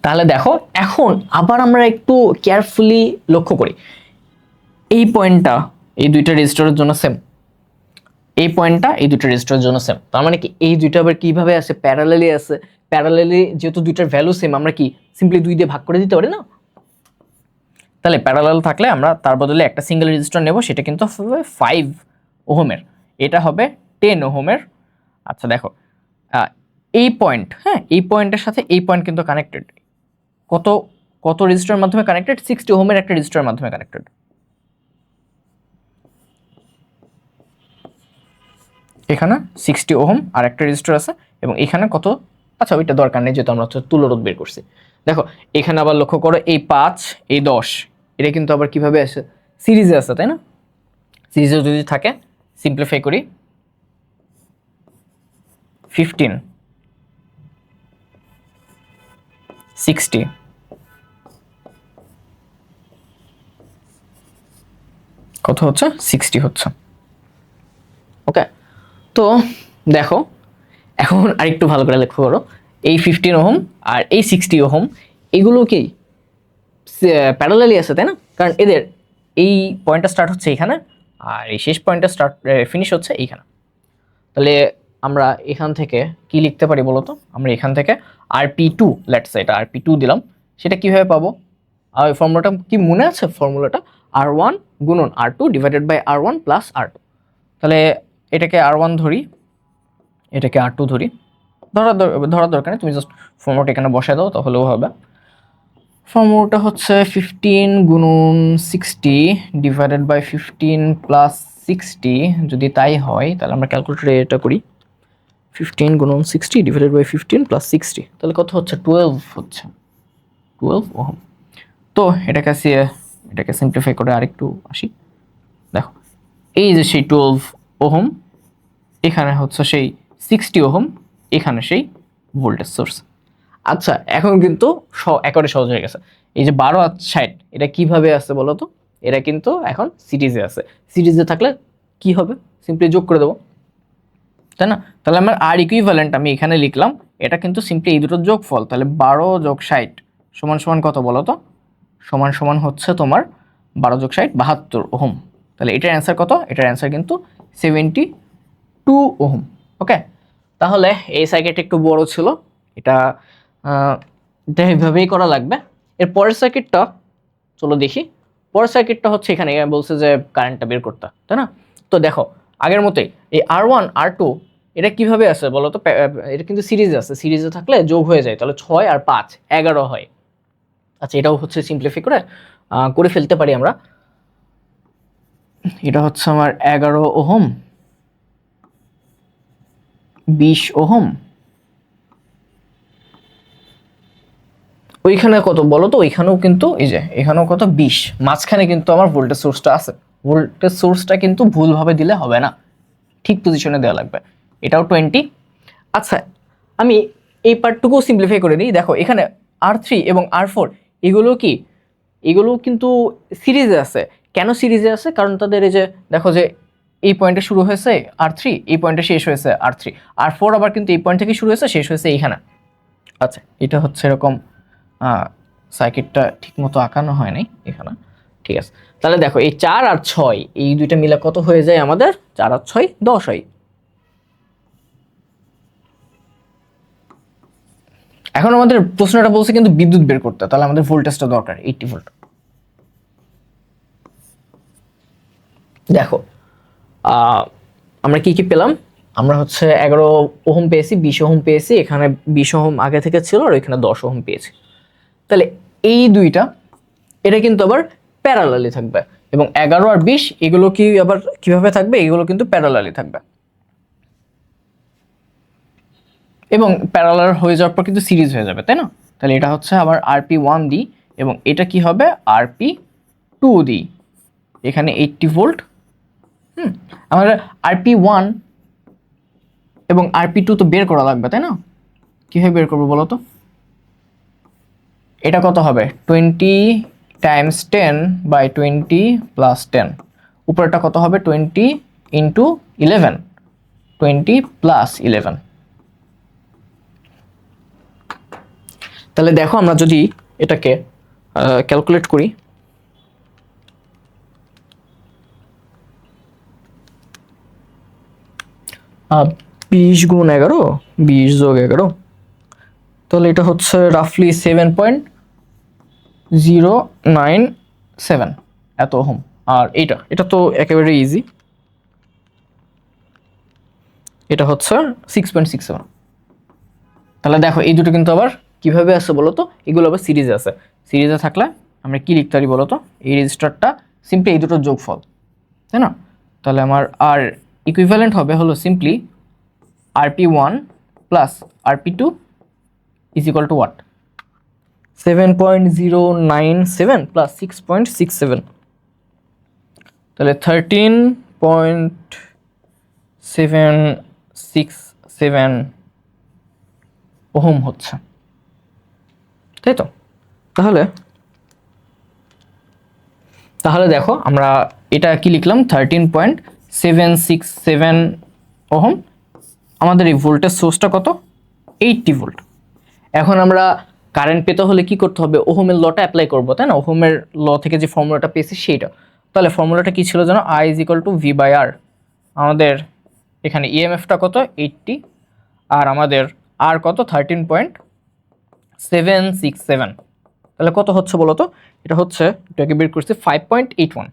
তাহলে দেখো এখন আবার আমরা একটু কেয়ারফুলি লক্ষ্য করি। এই পয়েন্টটা এই দুইটা রেজিস্টারের জন্য সেম, এই পয়েন্টটা এই দুইটা রেজিস্টারের জন্য সেম। তার মানে কি এই দুইটা আবার কিভাবে আছে? প্যারালালি আছে। প্যারালালি যেহেতু দুইটার ভ্যালু সেম, আমরা কি সিম্পলি 2 দিয়ে ভাগ করে দিতে পারি না? তাহলে প্যারালাল থাকলে আমরা তার বদলে একটা সিঙ্গেল রেজিস্টার নেব, সেটা কিন্তু হবে 5 ওহমের, এটা হবে 10 ওহমের। আচ্ছা দেখো এই পয়েন্ট, হ্যাঁ এই পয়েন্টের সাথে এই পয়েন্ট কিন্তু কানেক্টেড, কত কত রেজিস্টারের মাধ্যমে কানেক্টেড? 60 ওহমের একটা রেজিস্টারের মাধ্যমে কানেক্টেড। এখানে 60 ওহম আর একটা রেজিস্টার আছে, এবং এখানে কত? আচ্ছা ওইটা দরকার নেই, যেহেতু আমরা হচ্ছে তুল্যরোধ বের করছি। দেখো এখানে আবার লক্ষ্য করো, এই 5 এই 10 এটা কিন্তু আবার কিভাবে আছে? সিরিজে আছে, তাই না? সিরিজে যদি থাকে, সিম্পলিফাই করি, 15 60 কত হচ্ছে? 60 হচ্ছে। ওকে, তো দেখো এখন আরেকটু ভালো করে লক্ষ্য করো, এই 15 ওহম আর এই 60 ওহম এগুলো কি প্যারালালি আছে, তাই না? কারণ এদের এই পয়েন্টটা স্টার্ট হচ্ছে এখানে, আর এই শেষ পয়েন্টটা ফিনিশ হচ্ছে এইখানে। তাহলে আমরা এখান থেকে কি লিখতে পারি বলো তো? আমরা এখান থেকে RP2, লেটস সে এটা RP2 দিলাম, সেটা কিভাবে পাবো? আর ফর্মুলাটা কি মনে আছে? ফর্মুলাটা R1 গুণন R2 divided by R1 plus R2। তাহলে এটাকে R1 ধরি, এটাকে R2 ধরি, ধরার দরকার নেই, তুমি জাস্ট ফর্মুলাটা এখানে বসায় দাও তাহলেও হবে। ফর্মুলাটা হচ্ছে 15 গুণন 60 ডিভাইডেড বাই 15 প্লাস 60। যদি তাই হয় তাহলে আমরা ক্যালকুলেটরে এটা করি, 15 গুণন 60 ডিভাইডেড বাই 15 প্লাস 60, তাহলে কত হচ্ছে? 12 হচ্ছে, 12 ওহম। তো এটাকে সিম্পলিফাই করে আরেকটু আসি, দেখো এই যে সেই 12 ওহম, এখানে হচ্ছে সেই 60 ওহম, এখানে সেই ভোল্টেজ সোর্স। আচ্ছা এখন কিন্তু একেবারে সহজ হয়ে গেছে। এই যে 12 আর 60 এটা কিভাবে আছে বলো তো? এটা কিন্তু এখন সিরিজে আছে, সিরিজে থাকলে কি হবে? সিম্পলি যোগ করে দেবো, তাই না? তাহলে আমার আর ইকুইভ্যালেন্ট আমি এখানে লিখলাম, এটা কিন্তু সিম্পলি এই দুটোর যোগফল। তাহলে 12 যোগ 60 সমান সমান কত বলো তো? সমান সমান হচ্ছে তোমার 12 যোগ 60 72 ওহম। তাহলে এটার অ্যান্সার কত? এটার অ্যান্সার কিন্তু 72 ওহম। ওকে, তাহলে এই সার্কিটটা একটু বড় ছিল, এটা এইভাবেই করা লাগবে। এর পরের সার্কিটটা চলো দেখি। পরের সার্কিটটা হচ্ছে এখানে বলছে যে কারেন্টটা বের করতে, তাই না? তো দেখো আগের মতোই এই R1 R2 এটা কিভাবে আছে বলো তো? এটা কিন্তু সিরিজে আছে, সিরিজে থাকলে যোগ হয়ে যায়, তাহলে 6 আর 5 11 হয়। আচ্ছা এটাও হচ্ছে সিম্পলিফাই করে ফেলতে পারি আমরা। এটা হচ্ছে আমার 11 ওহম, 20 ওহম, ওইখানে কত বলো তো? ওইখানেও কিন্তু এই যে এখানেও কত? 20, মাঝখানে কিন্তু আমার ভোল্টেজ সোর্সটা আছে। ভোল্টেজ সোর্সটা কিন্তু ভুলভাবে দিলে হবে না, ঠিক পজিশনে দেওয়া লাগবে। এটাও 20। আচ্ছা আমি এই পার্টটুকু সিম্পলিফাই করে দিই। দেখো এখানে R3 এবং R4 এগুলো কি, এগুলো কিন্তু সিরিজে আছে। কেন সিরিজে আছে? কারণ তাদের এই যে দেখো যে এই পয়েন্টে শুরু হয়েছে R3, এই পয়েন্টে শেষ হয়েছে R3, R4 আবার কিন্তু এই পয়েন্ট থেকে শুরু হয়েছে, শেষ হয়েছে এইখানে। আচ্ছা এটা হচ্ছে এরকম, সার্কিটটা ঠিক মতো আঁকানো হয় নাই এখানে, ঠিক আছে। তাহলে দেখো এই 4 আর 6 এই দুইটা মিলে কত হয়ে যায় আমাদের? 4 আর 6 10 হয়। এখন আমাদের প্রশ্নটা বলছে কিন্তু বিদ্যুৎ বের করতে, তাহলে আমাদের ভোল্টেজটা দরকার 80 ভোল্ট। দেখো আমরা কি কি পেলাম? আমরা হচ্ছে 11 ওহম পেয়েছি, 20 ওহম পেয়েছি, এখানে 20 ওহম আগে থেকে ছিল, আর এখানে 10 ওহম পেয়েছি। তাহলে এই দুইটা এটা কিন্তু আবার প্যারালালি থাকবে, এবং 11 আর 20 এগুলো কি আবার কিভাবে থাকবে? এগুলো কিন্তু প্যারালালি থাকবে, এবং প্যারালাল হয়ে যাওয়ার পর কিন্তু সিরিজ হয়ে যাবে, তাই না? তাহলে এটা হচ্ছে আবার RP1 দিই, এবং এটা কি হবে? RP2 দিই, এখানে 80 ভোল্ট। আমাদের RP1 এবং RP2 তো বের করা লাগবে, তাই না? কিভাবে বের করবো বলো তো? এটা কত হবে? 20 টাইমস 10 বাই 20 প্লাস 10, উপরেরটা কত হবে? 20 ইন্টু 11, 20 প্লাস 11। তাহলে দেখো আমরা যদি এটাকে ক্যালকুলেট করি, 20 গুণ 11, 20 যোগ 11, তাহলে এটা হচ্ছে রাফলি 7.097 এত ওহম। আর এটা তো একেবারে ইজি, এটা হচ্ছে 6.67। তাহলে দেখো এই দুটো কিন্তু আবার কিভাবে আছে বলো তো, এগুলো আবার সিরিজে আছে। সিরিজে থাকলে আমরা কি লিখতে পারি বলো তো, এই রেজিস্টারটা সিম্পলি এই দুটোর যোগফল, তাই না? তাহলে আমার আর ইকুইভ্যালেন্ট হবে হলো simply rp1 plus rp2 is equal to what, 7.097 plus 6.67, তাহলে 13.767 ওহম হচ্ছে, তাই তো? তাহলে দেখো আমরা এটা কি লিখলাম, 13.767 ওহম। আমাদের এই ভোল্টেজ সোর্সটা কত, 80 ভোল্ট। এখন আমরা কারেন্ট পেতে হলে কি করতে হবে, ওহমের লটা অ্যাপ্লাই করবো, তাই না? ওহমের ল থেকে যে ফর্মুলাটা পেয়েছি সেইটা। তাহলে ফর্মুলাটা কি ছিল যেন, I is equal to V by R. আমাদের এখানে ইএমএফটা কত, 80, আর আমাদের আর কত, 13.767। তাহলে কত হচ্ছে বলো তো, এটা হচ্ছে, এটাকে বের করছি 5.81।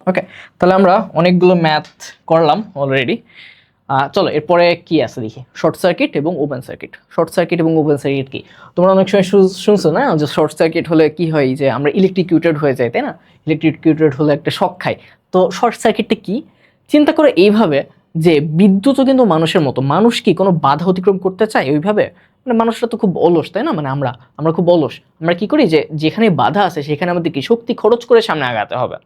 ওকে, তাহলে আমরা অনেকগুলো ম্যাথ করলাম অলরেডি। চলো এরপরে কি আছে দেখি, শর্ট সার্কিট এবং ওপেন সার্কিট। শর্ট সার্কিট এবং ওপেন সার্কিট কি, তোমরা অনেক সময় শুনছো না যে শর্ট সার্কিট হলে কি হয়, যে আমরা ইলেকট্রিকিউটেড হয়ে যাই, তাই না? ইলেকট্রিকিউটেড হলে একটা শক খাই। তো শর্ট সার্কিটটা কি, চিন্তা করে এইভাবে যে বিদ্যুৎও কিন্তু মানুষের মতো, মানুষ কি কোনো বাধা অতিক্রম করতে চায় ওইভাবে? মানে মানুষরা তো খুব অলস, তাই না? মানে আমরা খুব অলস। আমরা কি করি, যে যেখানে বাধা আছে সেখানে আমাদের কি শক্তি খরচ করে সামনে আগাতে হবে,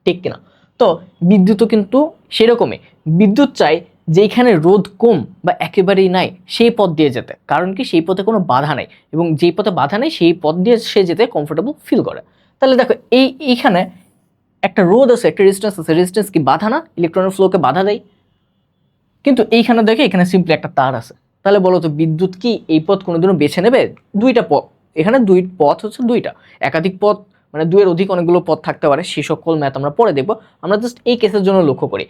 ঠিক কিনা? তো বিদ্যুৎও কিন্তু সেরকমই, বিদ্যুৎ চাই যেখানে রোধ কম বা একেবারেই নাই সেই পথ দিয়ে যেতে, কারণ কি সেই পথে কোনো বাধা নাই, এবং যেই পথে বাধা নেই সেই পথ দিয়ে সে যেতে কমফোর্টেবল ফিল করে। তাহলে দেখো এইখানে একটা রোধ আছে, একটা রেজিস্ট্যান্স আছে, রেজিস্ট্যান্স কি বাধা না, ইলেকট্রনের ফ্লোকে বাধা দেয়। কিন্তু এইখানে দেখে এখানে সিম্পলি একটা তার আছে। তাহলে বলো তো বিদ্যুৎ কি এই পথ কোনোদিনও বেছে নেবে? দুইটা পথ, এখানে দুই পথ হচ্ছে দুইটা, একাধিক পথ মানে দুইয়ের অধিক অনেকগুলো পথ থাকতে পারে, সে সকল ম্যাথ আমরা পরে দেখবো। আমরা জাস্ট এই কেসের জন্য লক্ষ্য করি,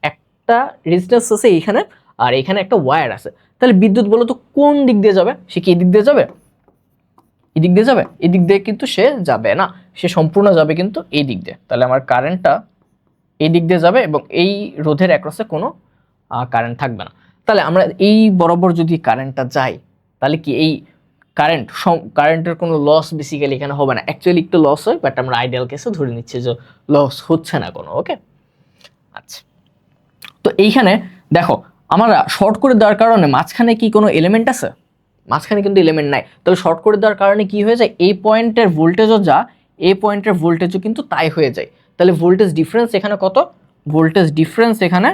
একটা রেজিস্ট্যান্স আছে এইখানে, আর এখানে একটা ওয়্যার আছে। তাহলে বিদ্যুৎ বলো তো কোন দিক দিয়ে যাবে, সে কি এদিক দিয়ে যাবে, এদিক দিয়ে যাবে? এদিক দিয়ে কিন্তু সে যাবে না, সে সম্পূর্ণ যাবে কিন্তু এই দিক দিয়ে। তাহলে আমার কারেন্টটা এই দিক দিয়ে যাবে এবং এই রোধের অ্যাক্রসে কোনো কারেন্ট থাকবে না। তাহলে আমরা এই বরাবর যদি কারেন্টটা যাই, তাহলে কি এই কারেন্টের কোনো লস বেসিক্যালি এখানে হবে না। অ্যাকচুয়ালি একটু লস হয়, বাট আমরা আইডিয়াল কেসে ধরে নিচ্ছি যে লস হচ্ছে না কোনো। ওকে, আচ্ছা। তো এইখানে দেখো আমরা শর্ট করে দেওয়ার কারণে মাঝখানে কি কোনো এলিমেন্ট আছে? মাঝখানে কিন্তু এলিমেন্ট নাই। তাহলে শর্ট করে দেওয়ার কারণে কি হয়ে যায়, এই পয়েন্টের ভোল্টেজও যা, এই পয়েন্টের ভোল্টেজও কিন্তু তাই হয়ে যায়। তাহলে ভোল্টেজ ডিফারেন্স এখানে কত, ভোল্টেজ ডিফারেন্স এখানে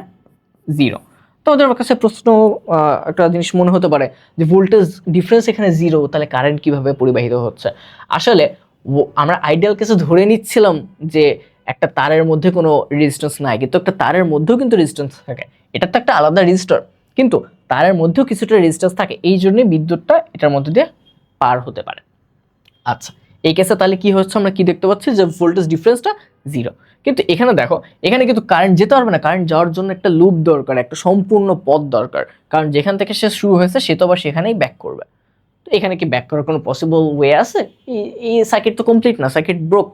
0। তো ওদের কাছে প্রশ্ন একটা জিনিস মনে হতে পারে যে ভোল্টেজ ডিফারেন্স এখানে 0, তাহলে কারেন্ট কিভাবে পরিবাহিত হচ্ছে? আসলে আমরা আইডিয়াল কেসে ধরে নিচ্ছিলাম যে একটা তারের মধ্যে কোনো রেজিস্ট্যান্স নাই, কিন্তু একটা তারের মধ্যেও কিন্তু রেজিস্ট্যান্স থাকে। এটা তো একটা আলাদা রেজিস্টার, কিন্তু তারের মধ্যেও কিছুটা রেজিস্ট্যান্স থাকে, এই জন্যই বিদ্যুৎটা এটার মধ্যে দিয়ে পার হতে পারে। আচ্ছা, এই কেসে তাহলে কি হচ্ছে, আমরা কি দেখতে পাচ্ছি যে ভোল্টেজ ডিফারেন্সটা 0। কিন্তু এখানে দেখো, এখানে কিন্তু কারেন্ট যেতে পারবে না, কারেন্ট যাওয়ার জন্য একটা লুপ দরকার, একটা সম্পূর্ণ পথ দরকার, কারণ যেখান থেকে সে শুরু হয়েছে সে তো আবার সেখানেই ব্যাক করবে। তো এখানে কি ব্যাক করার কোনো পসিবল ওয়ে আছে? এই সার্কিট তো কমপ্লিট না, সার্কিট ব্রোক।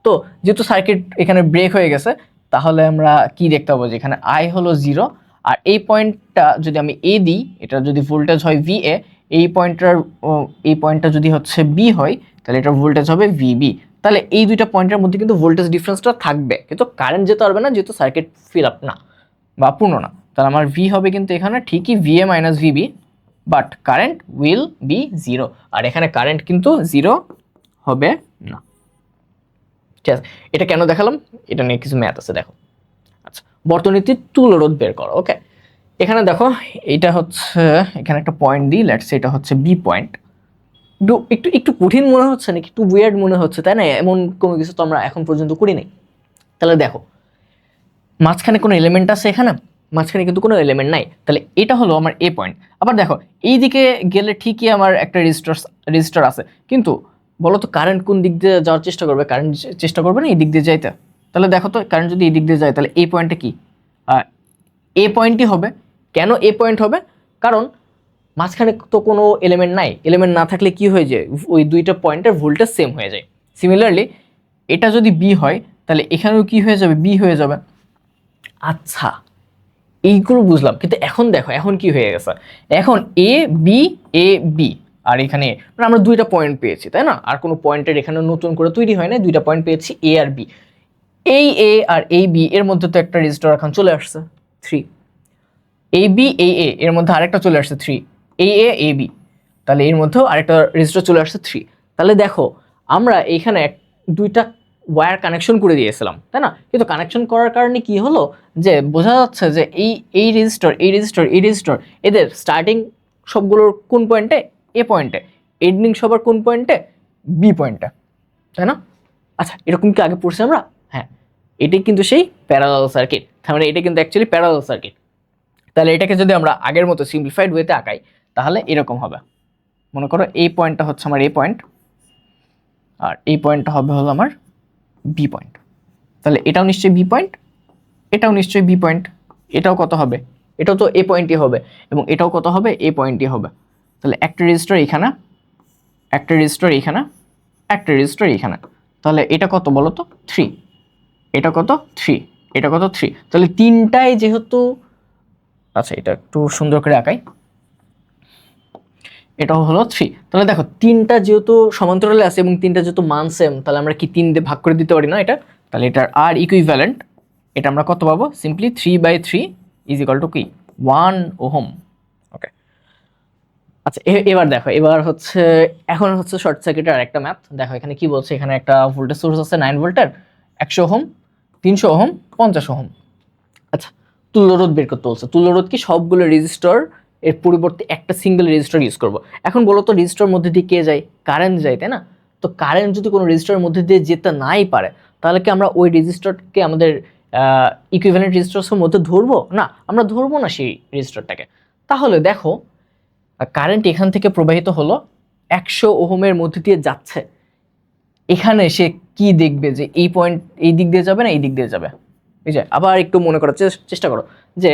তো যেহেতু সার্কিট এখানে ব্রেক হয়ে গেছে, তাহলে আমরা কি দেখতে পাবো, যে এখানে আই হলো 0, আর এই পয়েন্টটা যদি আমি এ দিই, এটা যদি ভোল্টেজ হয় VA, এই পয়েন্টটা যদি হচ্ছে বি হয়, তাহলে এটার ভোল্টেজ হবে VB। তাহলে এই দুইটা পয়েন্টের মধ্যে কিন্তু ভোল্টেজ ডিফারেন্সটা থাকবে, কিন্তু কারেন্ট যেতে পারবে না, যেহেতু সার্কিট ফিল আপ না বা পূর্ণ না। তাহলে আমার ভি হবে কিন্তু এখানে ঠিকই VA minus VB, but current will be 0, আর এখানে কারেন্ট কিন্তু 0 হবে না। ঠিক আছে, এটা কেন দেখালাম, এটা নিয়ে কিছু ম্যাথ আছে, দেখো। আচ্ছা, বর্তনীতে তুল্যরোধ বের করো। ওকে, এখানে দেখো এটা হচ্ছে, এখানে একটা পয়েন্ট দিই, লেটস এটা হচ্ছে বি পয়েন্ট। একটু একটু কঠিন মনে হচ্ছে নাকি, একটু উইয়ার্ড মনে হচ্ছে, তাই না? এমন কোনো কিছু তো আমরা এখন পর্যন্ত করি নাই। তাহলে দেখো মাঝখানে কোনো এলিমেন্ট আছে, এখানে মাঝখানে কিন্তু কোনো এলিমেন্ট নাই, তাহলে এটা হলো আমার এ পয়েন্ট। আবার দেখো এই দিকে গেলে ঠিকই আমার একটা রেজিস্টার আছে, কিন্তু বলো তো কারেন্ট কোন দিক দিয়ে যাওয়ার চেষ্টা করবে? কারেন্ট চেষ্টা করবে না এই দিক দিয়ে যাইতে। তাহলে দেখো তো কারেন্ট যদি এই দিক দিয়ে যায়, তাহলে এই পয়েন্টে কি এ পয়েন্টই হবে। কেন এ পয়েন্ট হবে? কারণ মাঝখানে তো কোনো এলিমেন্ট নাই, এলিমেন্ট না থাকলে কি হয়ে যায়, ওই দুইটা পয়েন্টের ভোল্টেজ সেম হয়ে যায়। সিমিলারলি এটা যদি বি হয় তাহলে এখানেও কি হয়ে যাবে, বি হয়ে যাবে। আচ্ছা, এইগুলো বুঝলাম, কিন্তু এখন দেখো এখন কি হয়ে গেছে, এখন এ বি আর এখানে মানে আমরা দুইটা পয়েন্ট পেয়েছি তাই না, আর কোনো পয়েন্টের এখানে নতুন করে তৈরি হয় না, দুইটা পয়েন্ট পেয়েছি এ আর বি। এই এ আর এই বি এর মধ্যে তো একটা রেজিস্টার এখন চলে আসছে 3, এ বি এ এর মধ্যে আরেকটা চলে আসছে 3, এ বি, তাহলে এর মধ্যেও আরেকটা রেজিস্টার চলে আসছে 3। তাহলে দেখো আমরা এইখানে দুইটা ওয়্যার কানেকশন করে দিয়েছিলাম তাই না, কিন্তু কানেকশন করার কারণে কি হলো যে বোঝা যাচ্ছে যে এই রেজিস্টার এদের স্টার্টিং সবগুলোর কোন পয়েন্টে, এ পয়েন্টে, এন্ডিং সবার কোন পয়েন্টে, বি পয়েন্টে, তাই না? আচ্ছা, এরকম কি আগে পড়ছি আমরা? হ্যাঁ, এটাই কিন্তু সেই প্যারালাল সার্কিট, তার মানে এটা কিন্তু অ্যাকচুয়ালি প্যারালাল সার্কিট। তাহলে এটাকে যদি আমরা আগের মতো সিম্পলিফাইড ওয়েতে আঁকাই তাহলে এরকম হবে। মনে করো এই পয়েন্টটা হচ্ছে আমার এ পয়েন্ট, আর এই পয়েন্টটা হবে হলো আমার বি পয়েন্ট। তাহলে এটাও নিশ্চয়ই বি পয়েন্ট, এটাও নিশ্চয়ই বি পয়েন্ট, এটাও কত হবে, এটাও তো এ পয়েন্টই হবে, এবং এটাও কত হবে, এ পয়েন্টই হবে। তাহলে একটা রেজিস্টার এখানে, একটা রেজিস্টার এখানে, একটা রেজিস্টার এখানে, তাহলে এটা কত বলো তো, 3, এটা কত 3, এটা কত 3, তাহলে তিনটাই যেহেতু, আচ্ছা এটা একটু সুন্দর করে আঁকাই, এটাও হলো 3। তাহলে দেখো তিনটা যেহেতু সমান্তরালে আছে এবং তিনটা যেহেতু মান সেম, তাহলে আমরা কি 3 দিয়ে ভাগ করে দিতে পারি না এটা, তাহলে এটার আর ইকুইভ্যালেন্ট এটা আমরা কত পাবো, সিম্পলি 3/3 ইজ ইকুয়াল টু কি 1 ওহম। ওকে, আচ্ছা এবার দেখো, এবার হচ্ছে এখন হচ্ছে শর্ট সার্কিটের আরেকটা ম্যাথ। দেখো এখানে কি বলছে, এখানে একটা ভোল্টেজ সোর্স আছে 9 ভোল্টের, 100 ওহম, 300 ওহম, 50 ওহম। আচ্ছা, তুল্যরোধ বের করতে বলছে। তুল্যরোধ কি সবগুলো রেজিস্টর এর পরিবর্তে একটা সিঙ্গেল রেজিস্টর ইউজ করব। এখন বলো তো রেজিস্টর মধ্যে দিয়ে কে যায়, কারেন্ট যায় তাই না, তো কারেন্ট যদি কোনো রেজিস্টরের মধ্যে দিয়ে যেতে নাই পারে তাহলে কি আমরা ওই রেজিস্টরকে আমাদের ইকুইভ্যালেন্ট রেজিস্টরের মধ্যে ধরবো না, আমরা ধরবো না সেই রেজিস্টরটাকে। তাহলে দেখো কারেন্ট এখান থেকে প্রবাহিত হলো 100 ওহমের মধ্যে দিয়ে যাচ্ছে, এখানে সে কি দেখবে যে এই পয়েন্ট এই দিক দিয়ে যাবে না এই দিক দিয়ে যাবে, এই যে আবার একটু মনে করার চেষ্টা করো যে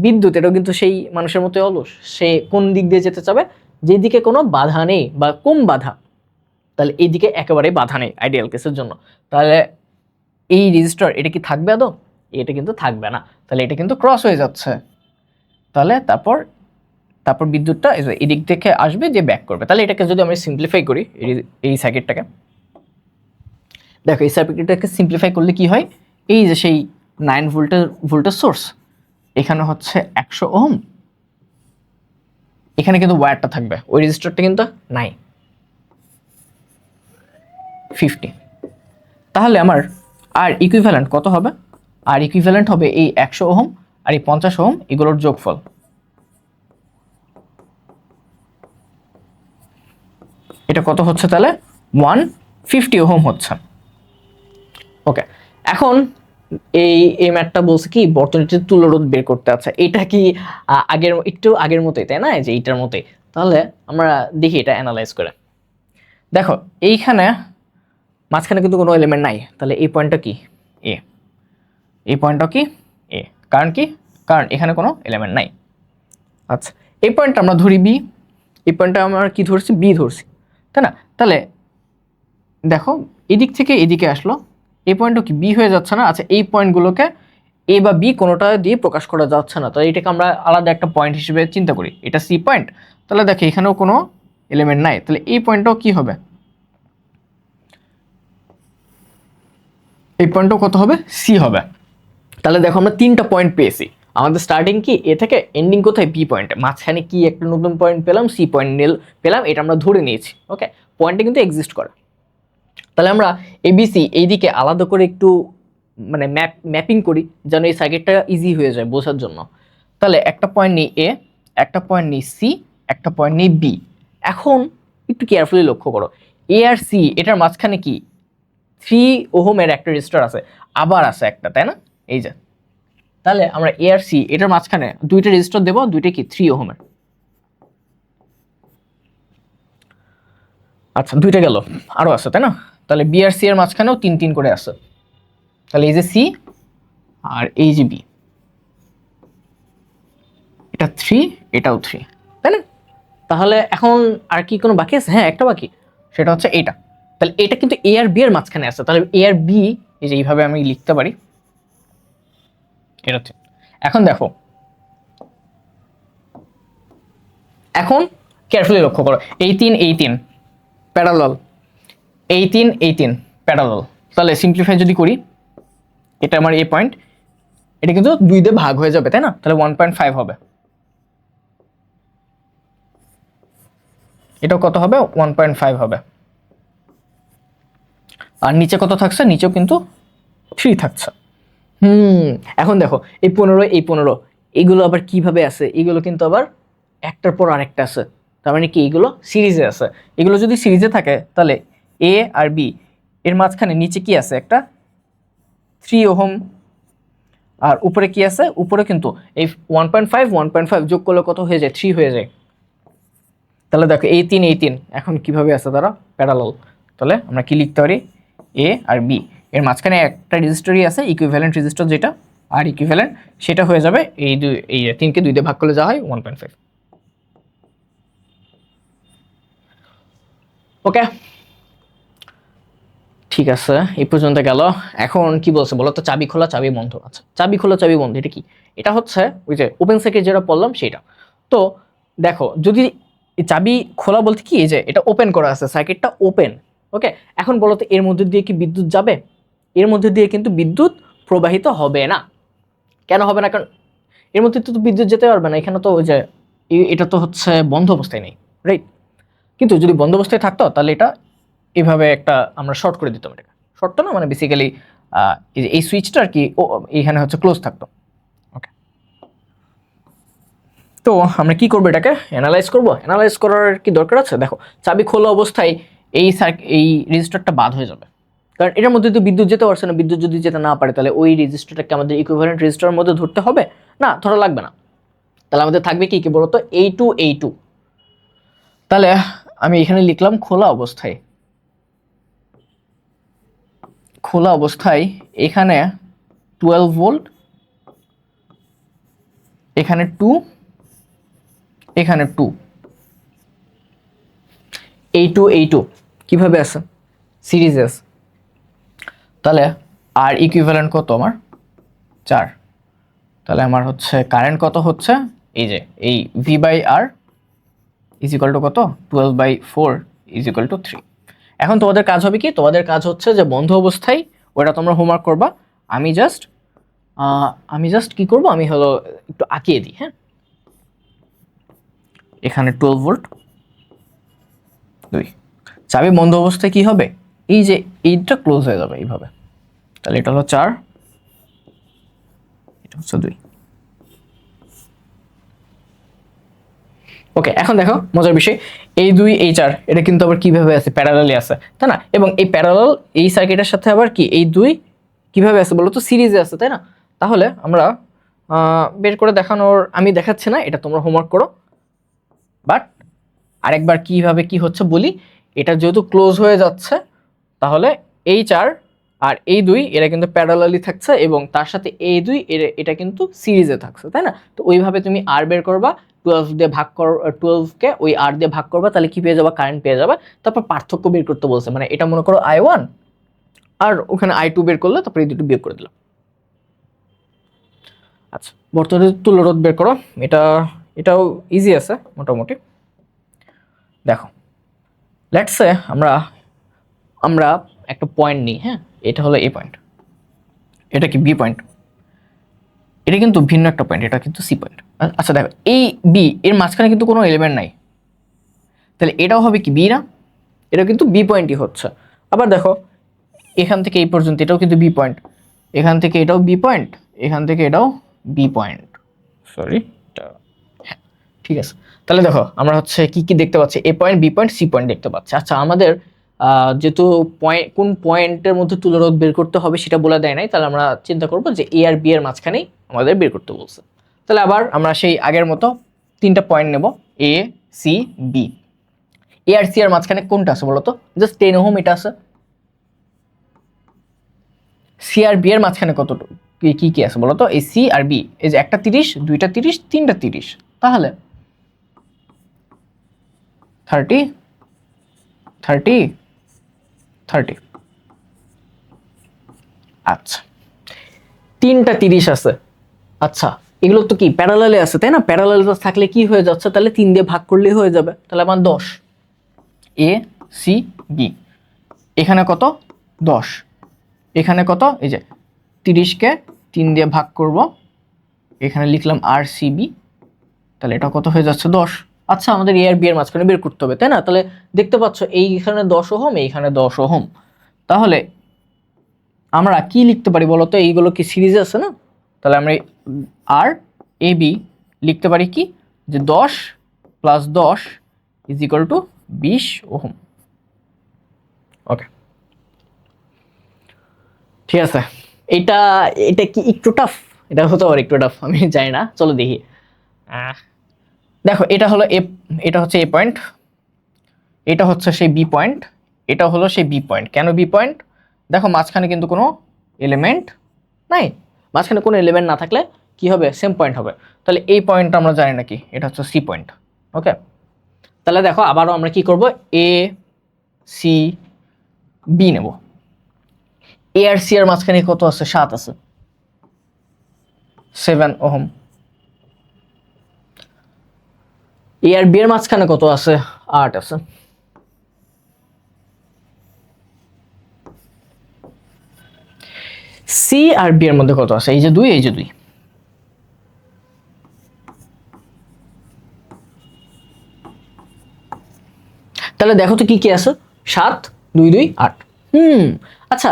বিদ্যুৎ এটাও কিন্তু সেই মানুষের মতোই অলস, সে কোন দিক দিয়ে যেতে চাবে, যেদিকে কোনো বাধা নেই বা কম বাধা, তাহলে এই দিকে একেবারে বাধা নেই আইডিয়াল কেসের জন্য। তাহলে এই রেজিস্টার এটা কি থাকবে আদৌ, এটা কিন্তু থাকবে না, তাহলে এটা কিন্তু ক্রস হয়ে যাচ্ছে। তাহলে তারপর বিদ্যুৎটা এদিক থেকে আসবে যে ব্যাক করবে। তাহলে এটাকে যদি আমি সিম্পলিফাই করি এই সার্কিটটাকে, দেখো এই সার্কিটটাকে সিম্পলিফাই করলে কি হয়, এই যে সেই 9 ভোল্টেজ সোর্স, এখানে হচ্ছে 100 ওহম, এখানে কিন্তু ওয়্যারটা থাকবে, ওই রেজিস্টারটা কিন্তু নাই 50। তাহলে আমার আর ইকুইভ্যালেন্ট কত হবে, আর ইকুইভ্যালেন্ট হবে এই 100 ওহম আর এই 50 ওহম এগুলোর যোগফল। এটা কত হচ্ছে তাহলে 150 ওহম হচ্ছে। ওকে, এখন এই ম্যাথটা বলছে কি বর্তনীটির তুল্যরোধ বের করতে। আছে এটা কি একটু আগের মতোই তাই না, যে এইটার মতোই। তাহলে আমরা দেখি এটা অ্যানালাইজ করে। দেখো এইখানে মাঝখানে কিন্তু কোনো এলিমেন্ট নাই, তাহলে এই পয়েন্টটা কি এ, এই পয়েন্টটা কি এ, কারণ কি, কারণ এখানে কোনো এলিমেন্ট নাই। আচ্ছা, এই পয়েন্টটা আমরা ধরি বি, এই পয়েন্টটা আমরা কি ধরছি, বি ধরছি তাই না। তাহলে দেখো এদিক থেকে এদিকে আসলো, এই পয়েন্টও কি বি হয়ে যাচ্ছে না। আচ্ছা, এই পয়েন্টগুলোকে এ বা বি কোনোটা দিয়ে প্রকাশ করা যাচ্ছে না, তাহলে এটাকে আমরা আলাদা একটা পয়েন্ট হিসেবে চিন্তা করি, এটা সি পয়েন্ট। তাহলে দেখো এখানেও কোনো এলিমেন্ট নাই, তাহলে এই পয়েন্টটাও কি হবে, এই পয়েন্টটাও কত হবে, সি হবে। তাহলে দেখো আমরা 3টা পয়েন্ট পেয়েছি, আমাদের স্টার্টিং কি এ থেকে, এন্ডিং কোথায় বি পয়েন্টে, মাঝখানে কি একটা নতুন পয়েন্ট পেলাম, সি পয়েন্ট পেলাম, এটা আমরা ধরে নিয়েছি। ওকে, পয়েন্টটা কিন্তু এক্সিস্ট করে। তাহলে আমরা এবিসি এইদিকে আলাদা করে একটু মানে ম্যাপিং করি যেন এই সার্কিটটা ইজি হয়ে যায় বোঝার জন্য। তাহলে একটা পয়েন্ট নিই এ, একটা পয়েন্ট নিই সি, একটা পয়েন্ট নিই বি। এখন একটু কেয়ারফুলি লক্ষ্য করো, এ আর সি এটার মাঝখানে কি 3 ওহমের একটা রেজিস্টার আছে, আবার আছে একটা তাই না, এই যে। তাহলে আমরা এ আর সি এটার মাঝখানে দুইটা রেজিস্টার দেবো, দুইটা কি 3 ওহমের। আচ্ছা, দুইটা গেল, আরও আছে তাই না। তাহলে বি আর সি এর মাঝখানেও 3 করে আছে, তাহলে এই যে সি আর এই যে বি, এটা 3, এটাও 3, তাই না? তাহলে এখন আর কি কোনো বাকি আছে? হ্যাঁ, একটা বাকি, সেটা হচ্ছে এটা। তাহলে এটা কিন্তু এ আর বি এর মাঝখানে আছে, তাহলে এ আর বি এই যে এইভাবে আমি লিখতে পারি, এটা হচ্ছে। এখন দেখো, এখন কেয়ারফুলি লক্ষ্য করো, এই 3 প্যারালাল, এই তিন প্যারালাল। তাহলে সিম্পলিফাই যদি করি, এটা আমার এ পয়েন্ট, এটা কিন্তু 2 দিয়ে ভাগ হয়ে যাবে, তাই না? তাহলে 1.5 হবে, এটাও কত হবে? 1.5 হবে। আর নিচে কত থাকছে? নিচেও কিন্তু 3 থাকছে। এখন দেখো, এই 15 এগুলো আবার কিভাবে আছে? এগুলো কিন্তু আবার একটার পর আরেকটা আছে, তার মানে কি এগুলো সিরিজে আছে। এগুলো যদি সিরিজে থাকে তাহলে এ আর বি এর মাঝখানে নিচে কি আছে? একটা 3 ওহম, আর উপরে কি আছে? উপরে কিন্তু এই 1.5 যোগ করলে কত হয়ে যায়? 3 হয়ে যায়। তাহলে দেখো এই তিন এখন কিভাবে আছে তারা? প্যারালাল। তাহলে আমরা কি লিখতে পারি? এ আর বি এর মাঝখানে একটা রেজিস্টারই আছে, ইকুইভ্যালেন্ট রেজিস্টার যেটা, আর ইকুইভ্যালেন্ট সেটা হয়ে যাবে এই 3কে 2 দিয়ে ভাগ করলে যা হয় 1.5। ওকে, ঠিক আছে, এই পর্যন্ত গেল। এখন কি বলছে বলো তো? চাবি খোলা চাবি বন্ধ। আচ্ছা, চাবি খোলা চাবি বন্ধ এটা কি? এটা হচ্ছে ওই যে ওপেন সার্কিট যেটা বললাম সেটা। তো দেখো, যদি চাবি খোলা বলতে কি, এই যে এটা ওপেন করা আছে, সার্কিটটা ওপেন। ওকে, এখন বলো তো এর মধ্যে দিয়ে কি বিদ্যুৎ যাবে? এর মধ্যে দিয়ে কিন্তু বিদ্যুৎ প্রবাহিত হবে না। কেন হবে না? কারণ এর মধ্যে তো বিদ্যুৎ যেতে পারবে না, এখানে তো ওই যে এটা তো হচ্ছে বন্ধ অবস্থায় নেই, রাইট? কিন্তু যদি বন্ধ অবস্থায় থাকতো তাহলে এটা এইভাবে একটা আমরা শর্ট করে দিতাম। এটাকে শর্ট তো না, মানে বেসিক্যালি এই সুইচটা আর কি এইখানে হচ্ছে ক্লোজ থাকতো। ওকে, তো আমরা কি করবো? এটাকে অ্যানালাইজ করবো। অ্যানালাইজ করার কি দরকার আছে? দেখো, চাবি খোলা অবস্থায় এই রেজিস্টারটা বাদ হয়ে যাবে, কারণ এটার মধ্যে তো বিদ্যুৎ যেতে পারছে না। বিদ্যুৎ যদি যেতে না পারে তাহলে ওই রেজিস্টারটাকে আমাদের ইকুইভ্যালেন্ট রেজিস্টারের মধ্যে ধরতে হবে না? ধরা লাগবে না। তাহলে আমাদের থাকবে কি কি বলতো? এই টু। তাহলে আমি এখানে লিখলাম খোলা অবস্থায় এখানে 12 ভোল্ট, এখানে 2, এখানে 2, এই টু কিভাবে আছে? সিরিজে আছে। তাহলে আর ইকুইভ্যালেন্ট কত আমার? 4। তাহলে আমার হচ্ছে কারেন্ট কত হচ্ছে? এই যে এই V by R is equal to কত? 12/4 ইজ ইকুয়াল টু 3। এখন তোমাদের কাজ হবে কি? তোমাদের কাজ হচ্ছে যে বন্ধ অবস্থায়, ওটা তোমরা হোমওয়ার্ক করবা। আমি জাস্ট কি করব? আমি হলো একটু আঁকিয়ে দিই। হ্যাঁ, এখানে 12 ভোল্ট 2। চাবি বন্ধ অবস্থায় কি হবে? এই যে এইটা ক্লোজ হয়ে যাবে এইভাবে। তাহলে এটা হলো 4, এটা হচ্ছে 2। ওকে, এখন দেখো মজার বিষয়, এই 2 এই 4 এটা কিন্তু আবার কিভাবে আছে? প্যারালালি আছে, তাই না? এবং এই প্যারালাল এই সার্কিটের সাথে আবার কি এই 2 কিভাবে আছে বলো তো? সিরিজে আছে, তাই না? তাহলে আমরা বের করে দেখানোর, আমি দেখাচ্ছি না, এটা তোমরা হোমওয়ার্ক করো। বাট আরেকবার কিভাবে কি হচ্ছে বলি। এটা যেহেতু ক্লোজ হয়ে যাচ্ছে, তাহলে এই 4 আর এই 2 এরা কিন্তু প্যারালালি থাকছে, এবং তার সাথে এই 2 এটা কিন্তু সিরিজে থাকছে, তাই না? তো ওইভাবে তুমি আর বের করবা, 12 দিয়ে ভাগ কর, 12 কে ওই আর দিয়ে ভাগ করবা, তাহলে কি পেয়ে যাবা? কারেন্ট পেয়ে যাবে। তারপর পার্থক্য বের করতে বলছে, মানে এটা মনে করো I1 আর ওখানে I2 বের করলে, তারপরে এই দুটো বিয়োগ করে দিলাম। আচ্ছা, বর্তনীর তুল্যরোধ বের করো। এটাও ইজি আছে মোটামুটি। দেখো, লেটস সে আমরা একটা পয়েন্ট নিই। হ্যাঁ, এটা হলো এ পয়েন্ট, এটা কি বি পয়েন্ট। এটা কিন্তু ভিন্ন একটা পয়েন্ট, এটা কিন্তু সি পয়েন্ট। আচ্ছা দেখো, এই বি এর মাঝখানে কিন্তু কোনো এলিমেন্ট নাই, তাহলে এটাও হবে কি বি না? এটা কিন্তু বি পয়েন্টই হচ্ছে। আবার দেখো, এখান থেকে এই পর্যন্ত এটাও কিন্তু বি পয়েন্ট, এখান থেকে এটাও বি পয়েন্ট, এখান থেকে এটাও বি পয়েন্ট। সরি, হ্যাঁ, ঠিক আছে। তাহলে দেখো আমরা হচ্ছে কি কি দেখতে পাচ্ছি? A point, B point, C point দেখতে পাচ্ছি। আচ্ছা, আমাদের যেহেতু কোন পয়েন্টের মধ্যে তুল্যরোধ বের করতে হবে সেটা বলে দেয় নাই, তাহলে আমরা চিন্তা করবো যে এ আর বি এর মাঝখানেই আমাদের বের করতে বলছে। তাহলে আবার আমরা সেই আগের মতো 3টা পয়েন্ট নেব, এ, সি, বি। এ আর সি এর মাঝখানে কোনটা আছে বলতো? জাস্ট 10 ওহম এটা আছে। সি আর বি এর মাঝখানে কত কি কি আছে বলতো? এই সি আর বি, এই যে একটা 30, দুইটা 30, তিনটা 30, তাহলে 30 30 30। আচ্ছা, 3টা 30 আছে। আচ্ছা, এগুলো তো কি প্যারালালে আছে, তাই না? প্যারালাল থাকলে কি হয়ে যাচ্ছে, তাহলে 3 দিয়ে ভাগ করলেই হয়ে যাবে। তাহলে আমার 10 এ সি বি, এখানে কত 10, এখানে কত, এই যে 30কে 3 দিয়ে ভাগ করব, এখানে লিখলাম আর সি বি, তাহলে এটা কত হয়ে যাচ্ছে 10। আচ্ছা, আমাদের এ আর বি এর মাঝখানে বের করতে হবে, তাই না? তাহলে দেখতে পাচ্ছ এইখানে 10 ওহম, এইখানে 10 ওহম। তাহলে আমরা কি লিখতে পারি বলো তো? এইগুলো কি সিরিজে আছে না? তাহলে আমরা আর এ বি লিখতে পারি কি, যে 10 plus 10 is equal to 20 ohm. Okay, ঠিক আছে। এটা এটা কি একটু টাফ? এটা হতে পারে একটু টাফ, আমি জানি না, চলো দেখি। দেখো, এটা হলো এ, এটা হচ্ছে এ পয়েন্ট, এটা হচ্ছে সেই বি পয়েন্ট, এটা হলো সেই বি পয়েন্ট। কেন বি পয়েন্ট? দেখো, মাঝখানে কিন্তু কোনো এলিমেন্ট নাই। মাঝখানে কোনো এলিমেন্ট না থাকলে কি হবে, সেম পয়েন্ট হবে। তাহলে এই পয়েন্টটা আমরা জানি নাকি, এটা হচ্ছে সি পয়েন্ট। ওকে, তাহলে দেখো আবারও আমরা কি করব, এ সি বি নেব। এ আর সি এর মাঝখানে কত আছে, 7 আছে, 7 ওহম। এ আর বি এর মাঝখানে কত আছে, 8 আছে। সি আর বি এর মধ্যে কত আছে, এই যে 2, এই যে 2। তাহলে দেখো তো কি কি আছে, 7 2 2 8। আচ্ছা,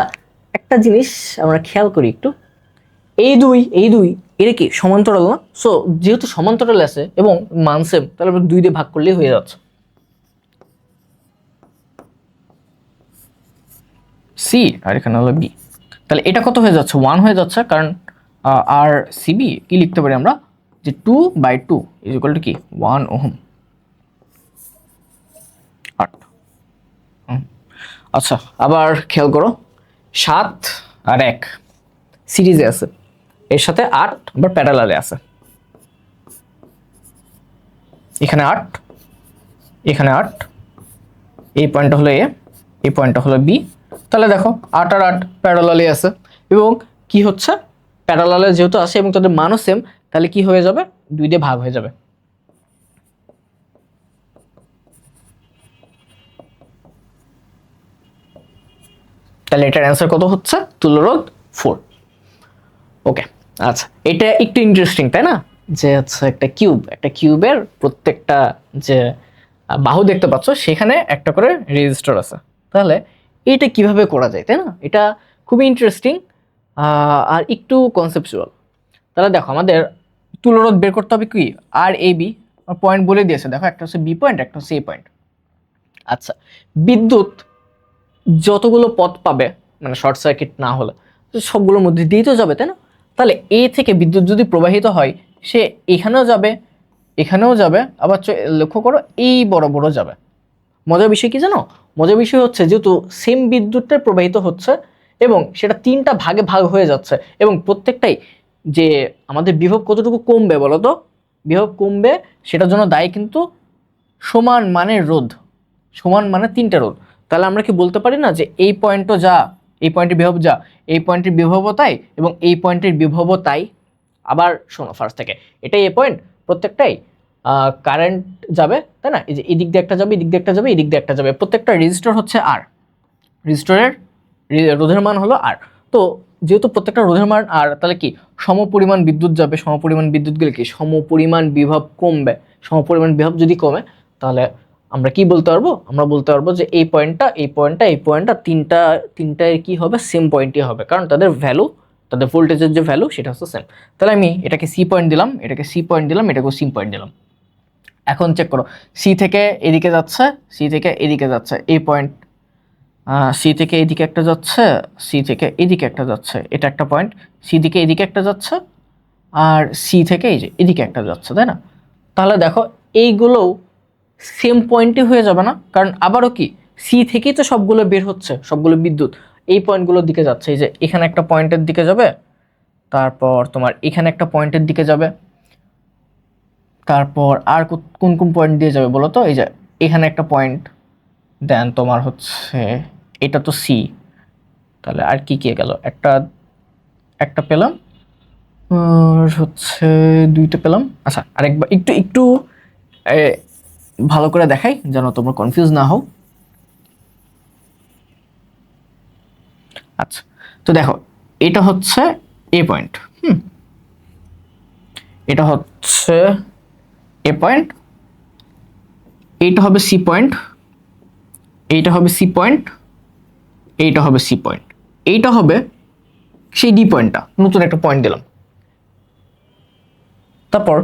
একটা জিনিস আমরা খেয়াল করি একটু, এই 2 এই 2 এর কি সমান্তরাল না? সো যেহেতু সমান্তরাল আছে এবং মান সেম, তাহলে আমরা 2 দিয়ে ভাগ করলেই হয়ে যাচ্ছে। সি আর এখানে হলো বি, তাহলে এটা কত হয়ে যাচ্ছে, 1 হয়ে যাচ্ছে। কারণ আর সিবি কি লিখতে পারি আমরা, যে 2/2 ইজ ইকুয়াল টু কি 1 ওহম। 8। আচ্ছা, আবার খেয়াল করো, 7 আর 1 সিরিজে আছে, এর সাথে 8 আবার প্যারালালে আছে। এখানে 8, এখানে 8, এই পয়েন্টটা হলো এ, এই পয়েন্টটা হলো বি। তাহলে দেখো 8 আর 8 প্যারালালে আছে, এবং কি হচ্ছে, প্যারালালে যেহেতু আছে এবং তাদের মানও সেম, তাহলে কি হয়ে যাবে, 2 দিয়ে ভাগ হয়ে যাবে। তাহলে এটার অ্যান্সার কত হচ্ছে, তুল্যরোধ 4। ওকে, আচ্ছা, এটা একটু ইন্টারেস্টিং, তাই না? যে হচ্ছে একটা কিউব, একটা কিউবের প্রত্যেকটা যে বাহু দেখতে পাচ্ছ সেখানে একটা করে রেজিস্টার আছে। তাহলে এটা কিভাবে করা যায়, তাই না? এটা খুবই ইন্টারেস্টিং আর একটু কনসেপচুয়াল। তাহলে দেখো, আমাদের তুলরোধ বের করতে হবে কি, আর এ বি পয়েন্ট বলে দিয়েছে। দেখো, একটা হচ্ছে বি পয়েন্ট, একটা হচ্ছে এ পয়েন্ট। আচ্ছা, বিদ্যুৎ যতগুলো পথ পাবে, মানে শর্ট সার্কিট না হলে, সবগুলোর মধ্যে দিয়েই তো যাবে, তাই না? তাহলে এ থেকে বিদ্যুৎ যদি প্রবাহিত হয়, সে এখানেও যাবে, এখানেও যাবে, আবার লক্ষ্য করো এই বড় বড় যাবে। মজার বিষয় কি জানো? মজার বিষয় হচ্ছে, যেহেতু সেম বিদ্যুৎটা প্রবাহিত হচ্ছে এবং সেটা 3টা ভাগে ভাগ হয়ে যাচ্ছে, এবং প্রত্যেকটাই যে আমাদের বিভব কতটুকু কমবে বলো তো, বিভব কমবে, সেটার জন্য দায়ী কিন্তু সমান মানের রোধ, সমান মানে 3টা রোধ। তাহলে আমরা কি বলতে পারি না যে এই পয়েন্টও যা, এই পয়েন্টের বিভব যা, এই পয়েন্টের বিভবও তাই, এবং এই পয়েন্টের বিভবও তাই। আবার শোনো ফার্স্ট থেকে, এটাই এ পয়েন্ট, প্রত্যেকটাই কারেন্ট যাবে, তাই না? এই যে এদিক দিয়ে একটা যাবে, এদিক দিয়ে একটা যাবে, এদিক দিয়ে একটা যাবে, প্রত্যেকটা রেজিস্টার হচ্ছে আর, রেজিস্টরের রোধের মান হলো আর। তো যেহেতু প্রত্যেকটা রোধের মান আর, তাহলে কি সমপরিমাণ বিদ্যুৎ যাবে, সমপরিমাণ বিদ্যুৎ গেলে কি সমপরিমাণ বিভব কমবে। সমপরিমাণ বিভব যদি কমে, তাহলে আমরা কি বলতে পারবো, আমরা বলতে পারবো যে এই পয়েন্টটা, এই পয়েন্টটা, এই পয়েন্টটা, তিনটায় কি হবে, সেম পয়েন্টই হবে, কারণ তাদের ভ্যালু, তাদের ভোল্টেজের যে ভ্যালু সেটা হচ্ছে সেম। তাহলে আমি এটাকে সি পয়েন্ট দিলাম, এটাকে সি পয়েন্ট দিলাম, এটাকে সি পয়েন্ট দিলাম। এখন চেক করো, সি থেকে এদিকে যাচ্ছে, সি থেকে এদিকে যাচ্ছে, এই পয়েন্ট, সি থেকে এদিকে একটা যাচ্ছে, সি থেকে এদিকে একটা যাচ্ছে, এটা একটা পয়েন্ট, সি দিকে এদিকে একটা যাচ্ছে, আর সি থেকে এই যে এদিকে একটা যাচ্ছে, তাই না? তাহলে দেখো, এইগুলোও সেম পয়েন্টই হয়ে যাবে না? কারণ আবারও কি, সি থেকেই তো সবগুলো বের হচ্ছে, সবগুলো বিদ্যুৎ এই পয়েন্টগুলোর দিকে যাচ্ছে। এই যে এখানে একটা পয়েন্টের দিকে যাবে, তারপর তোমার এখানে একটা পয়েন্টের দিকে যাবে, তারপর আর কোন কোন পয়েন্ট দিয়ে যাবে বলো তো? এই যে এখানে একটা পয়েন্ট, দেন তোমার হচ্ছে এটা তো সি, তাহলে আর কি কি গেল? একটা একটা পেলাম, আর হচ্ছে দুইটা পেলাম। আচ্ছা আরেকবার একটু একটু এ, ভালো করে দেখাই যেন তোমরা কনফিউজ না হও। আচ্ছা, তো দেখো এটা হচ্ছে এ পয়েন্ট, এটা হচ্ছে এ পয়েন্ট, এইটা হবে সি পয়েন্ট, এইটা হবে সি পয়েন্ট, এইটা হবে সি পয়েন্ট, এইটা হবে সেই ডি পয়েন্টটা, নতুন একটা পয়েন্ট দিলাম। তারপর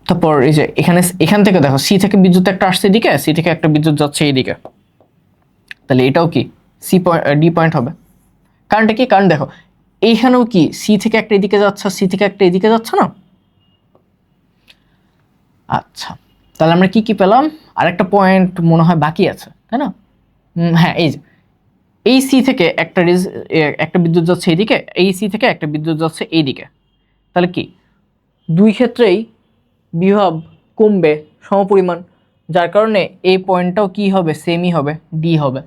তারপর এই যে এখান থেকে দেখো সি থেকে বিদ্যুৎ একটা আসছে এদিকে, সি থেকে একটা বিদ্যুৎ যাচ্ছে এইদিকে, তাহলে এটাও কি সি পয়েন্ট, ডি পয়েন্ট হবে। কারণটা কি? কারণ দেখো এইখানেও কি সি থেকে একটা এদিকে যাচ্ছে, সি থেকে একটা এদিকে যাচ্ছে না? আচ্ছা, তাহলে আমরা কি কি পেলাম? আরেকটা পয়েন্ট মনে হয় বাকি আছে, তাই না? হ্যাঁ, এই যে এই সি থেকে একটা বিদ্যুৎ যাচ্ছে এইদিকে, এই সি থেকে একটা বিদ্যুৎ যাচ্ছে এইদিকে, তাহলে কি দুই ক্ষেত্রেই বিভব কমবে সমপরিমাণ, যার কারণে এই পয়েন্টটাও কি হবে? সেমই হবে, ডি হবে।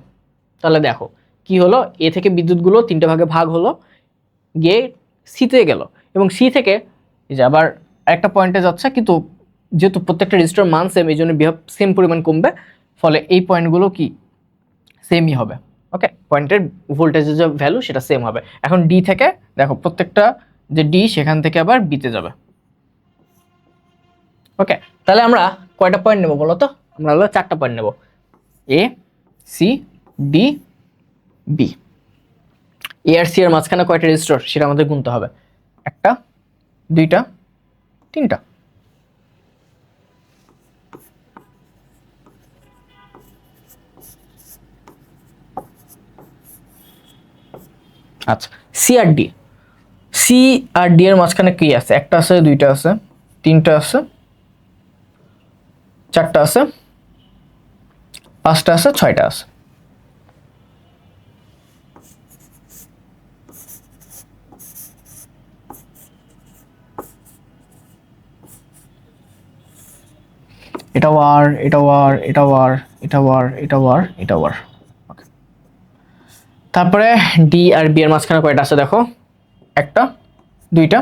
তাহলে দেখো কি হলো, এ থেকে বিদ্যুৎগুলো তিনটে ভাগে ভাগ হলো, গিয়ে সিতে গেল, এবং সি থেকে এই যে আবার একটা পয়েন্টে যাচ্ছে, কিন্তু যেহেতু প্রত্যেকটা রেজিস্টার মান সেম, এই জন্য বিভব সেম পরিমাণ কমবে, ফলে এই পয়েন্টগুলো কি সেমই হবে। ওকে, পয়েন্টের ভোল্টেজের যে ভ্যালু সেটা সেম হবে। এখন ডি থেকে দেখো প্রত্যেকটা যে ডি সেখান থেকে আবার বিতে যাবে। ওকে, তাহলে আমরা কয়টা পয়েন্ট নেব বলো তো? আমরা হলো 4টা পয়েন্ট নেব, এ, সি, ডি, বি। এ আর সি এর মাঝখানে কয়টা রেজিস্টর সেটা আমাদের গুনতে হবে। একটা, দুইটা, তিনটা। আচ্ছা, সি আর ডি, সি আর ডি এর মাঝখানে কি আছে? একটা আছে, দুইটা আছে, তিনটা আছে, চারটা আছে, পাঁচটা আছে, ছয়টা আছে। এটা ওয়ার, এটা ওয়ার, এটা ওয়ার, এটা ওয়ার, এটা ওয়ার, এটা ওয়ার। তারপরে ডি আর বি এর মাঝখানে কয়টা আছে দেখো? একটা, দুইটা,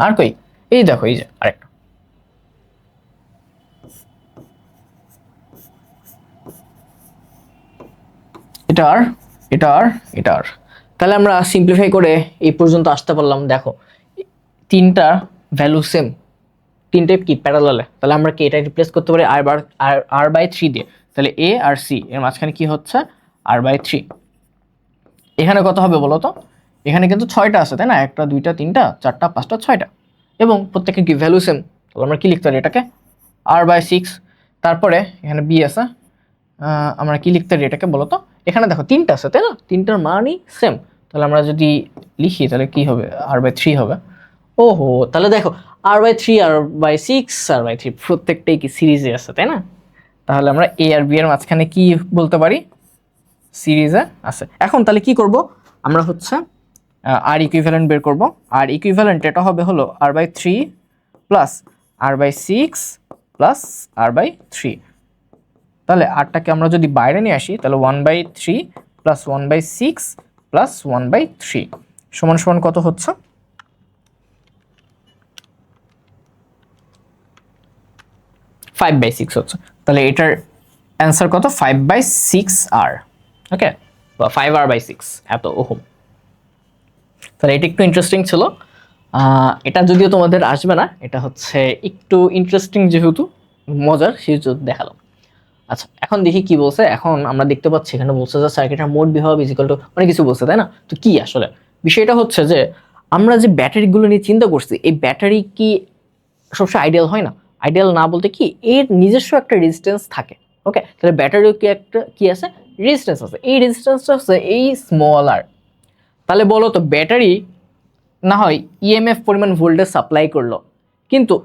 আর কই? এই দেখো, এই যে আরেকটা। এটা আর, এটা আর, এটা আর। তাহলে আমরা সিম্পলিফাই করে এই পর্যন্ত আসতে পারলাম। দেখো তিনটা ভ্যালু সেম, তিনটে কি প্যারালালে, তাহলে আমরা কি এটা রিপ্লেস করতে পারি আর বাই 3 দিয়ে। তাহলে এ আর সি এর মাঝখানে কি হচ্ছে? আর বাই 3। এখানে কত হবে বলো তো? এখানে কিন্তু 6টা আছে, তাই না? একটা, দুইটা, তিনটা, চারটা, পাঁচটা, 6টা, এবং প্রত্যেকের কি ভ্যালু সেম, তাহলে আমরা কি লিখতে পারি এটাকে? আর বাই 6। তারপরে এখানে বি আছে, আমরা কি লিখতে পারি এটাকে বলো তো? এখানে দেখো 3টা আছে, তাই না? তিনটার মানই সেম, তাহলে আমরা যদি লিখি তাহলে কি হবে? আর বাই 3 হবে। ওহো, তাহলে দেখো R by 3, R by 6, R by 3 প্রত্যেকটাই কি সিরিজে আছে, তাই না? তাহলে আমরা এ আর বি এর মাঝখানে কি বলতে পারি? সিরিজে আছে। এখন তাহলে কি করব? আমরা হচ্ছে আর ইকুইভ্যালেন্ট বের করব। আর ইকুইভ্যালেন্ট এটা হবে হলো R by 3 plus R by 6 plus R by 3। তাহলে আরটাকে আমরা যদি বাইরে নিয়ে আসি, তাহলে 1/3 প্লাস 1/6 প্লাস 1/3 সমান সমান কত হচ্ছে? 5/6 হচ্ছে। তাহলে এটার অ্যান্সার কত? 5/6 আর। ওকে, বা 5R/6 এত ওহম। তাহলে এটা একটু ইন্টারেস্টিং ছিল। এটা যদিও তোমাদের আসবে না, এটা হচ্ছে একটু ইন্টারেস্টিং যেহেতু মজার সেহেতু দেখালাম। আচ্ছা, এখন দেখি কি বলছে। এখন আমরা দেখতে পাচ্ছি এখানে বলছে যে সার্কিটের মোট বিভব ইজ ইকুয়াল টু অনেক কিছু বলছে, তাই না? তো কি আসলে বিষয়টা হচ্ছে যে আমরা যে ব্যাটারিগুলো নিয়ে চিন্তা করছি, এই ব্যাটারি কি সবসময় আইডিয়াল হয় না? আইডিয়াল না বলতে কি, এর নিজস্ব একটা রেজিস্ট্যান্স থাকে। ওকে, তাহলে ব্যাটারিও কি একটা কি আছে? রেজিস্ট্যান্স আছে। এই রেজিস্ট্যান্সটা হচ্ছে এই স্মল আর। তাহলে বলো তো, ব্যাটারি না হয় ইএমএফ পরিমাণ ভোল্টেজ সাপ্লাই করলো, কিন্তু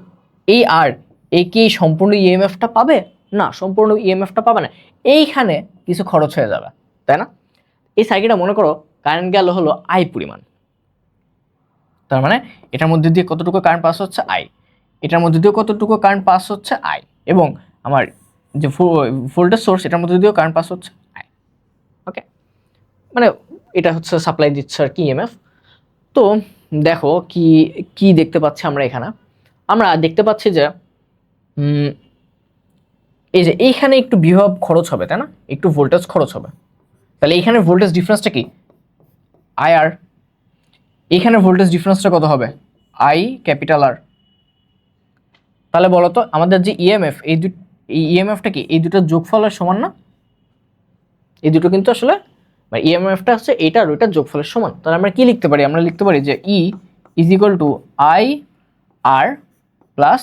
এই আর এই কি সম্পূর্ণ ইএমএফটা পাবে? না, সম্পূর্ণ ইএমএফটা পাবে না। এইখানে কিছু খরচ হয়ে যাবে, তাই না? এই সার্কিটটা মনে করো কারেন্ট গেল হলো আই পরিমাণ, তার মানে এটার মধ্যে দিয়ে কতটুকু কারেন্ট পাস হচ্ছে আই, এটার মধ্যে দিয়ে কতটুকু কারেন্ট পাস হচ্ছে আই, এবং আমার যে ভোল্টেজ সোর্স এটার মধ্যে দিয়েও কারেন্ট পাস হচ্ছে আই। ওকে, মানে এটা হচ্ছে সাপ্লাই দিচ্ছে আর কি ইএমএফ। তো দেখো কি কি দেখতে পাচ্ছি আমরা এখানে, আমরা দেখতে পাচ্ছি যে এই যে এইখানে একটু বিভব খরচ হবে, তাই না, একটু ভোল্টেজ খরচ হবে। তাহলে এইখানে ভোল্টেজ ডিফারেন্সটা কি, আই আর, এইখানে ভোল্টেজ ডিফারেন্সটা কত হবে, আই ক্যাপিটাল আর। তাহলে বলো তো আমাদের যে ইএমএফ, এই ইএমএফটা কি এই দুটোর যোগফলের সমান না? এই দুটো কিন্তু আসলে ইএমএফটা হচ্ছে এইটা আর ওইটার যোগফলের সমান। তাহলে আমরা কি লিখতে পারি, আমরা লিখতে পারি যে E is equal to I R plus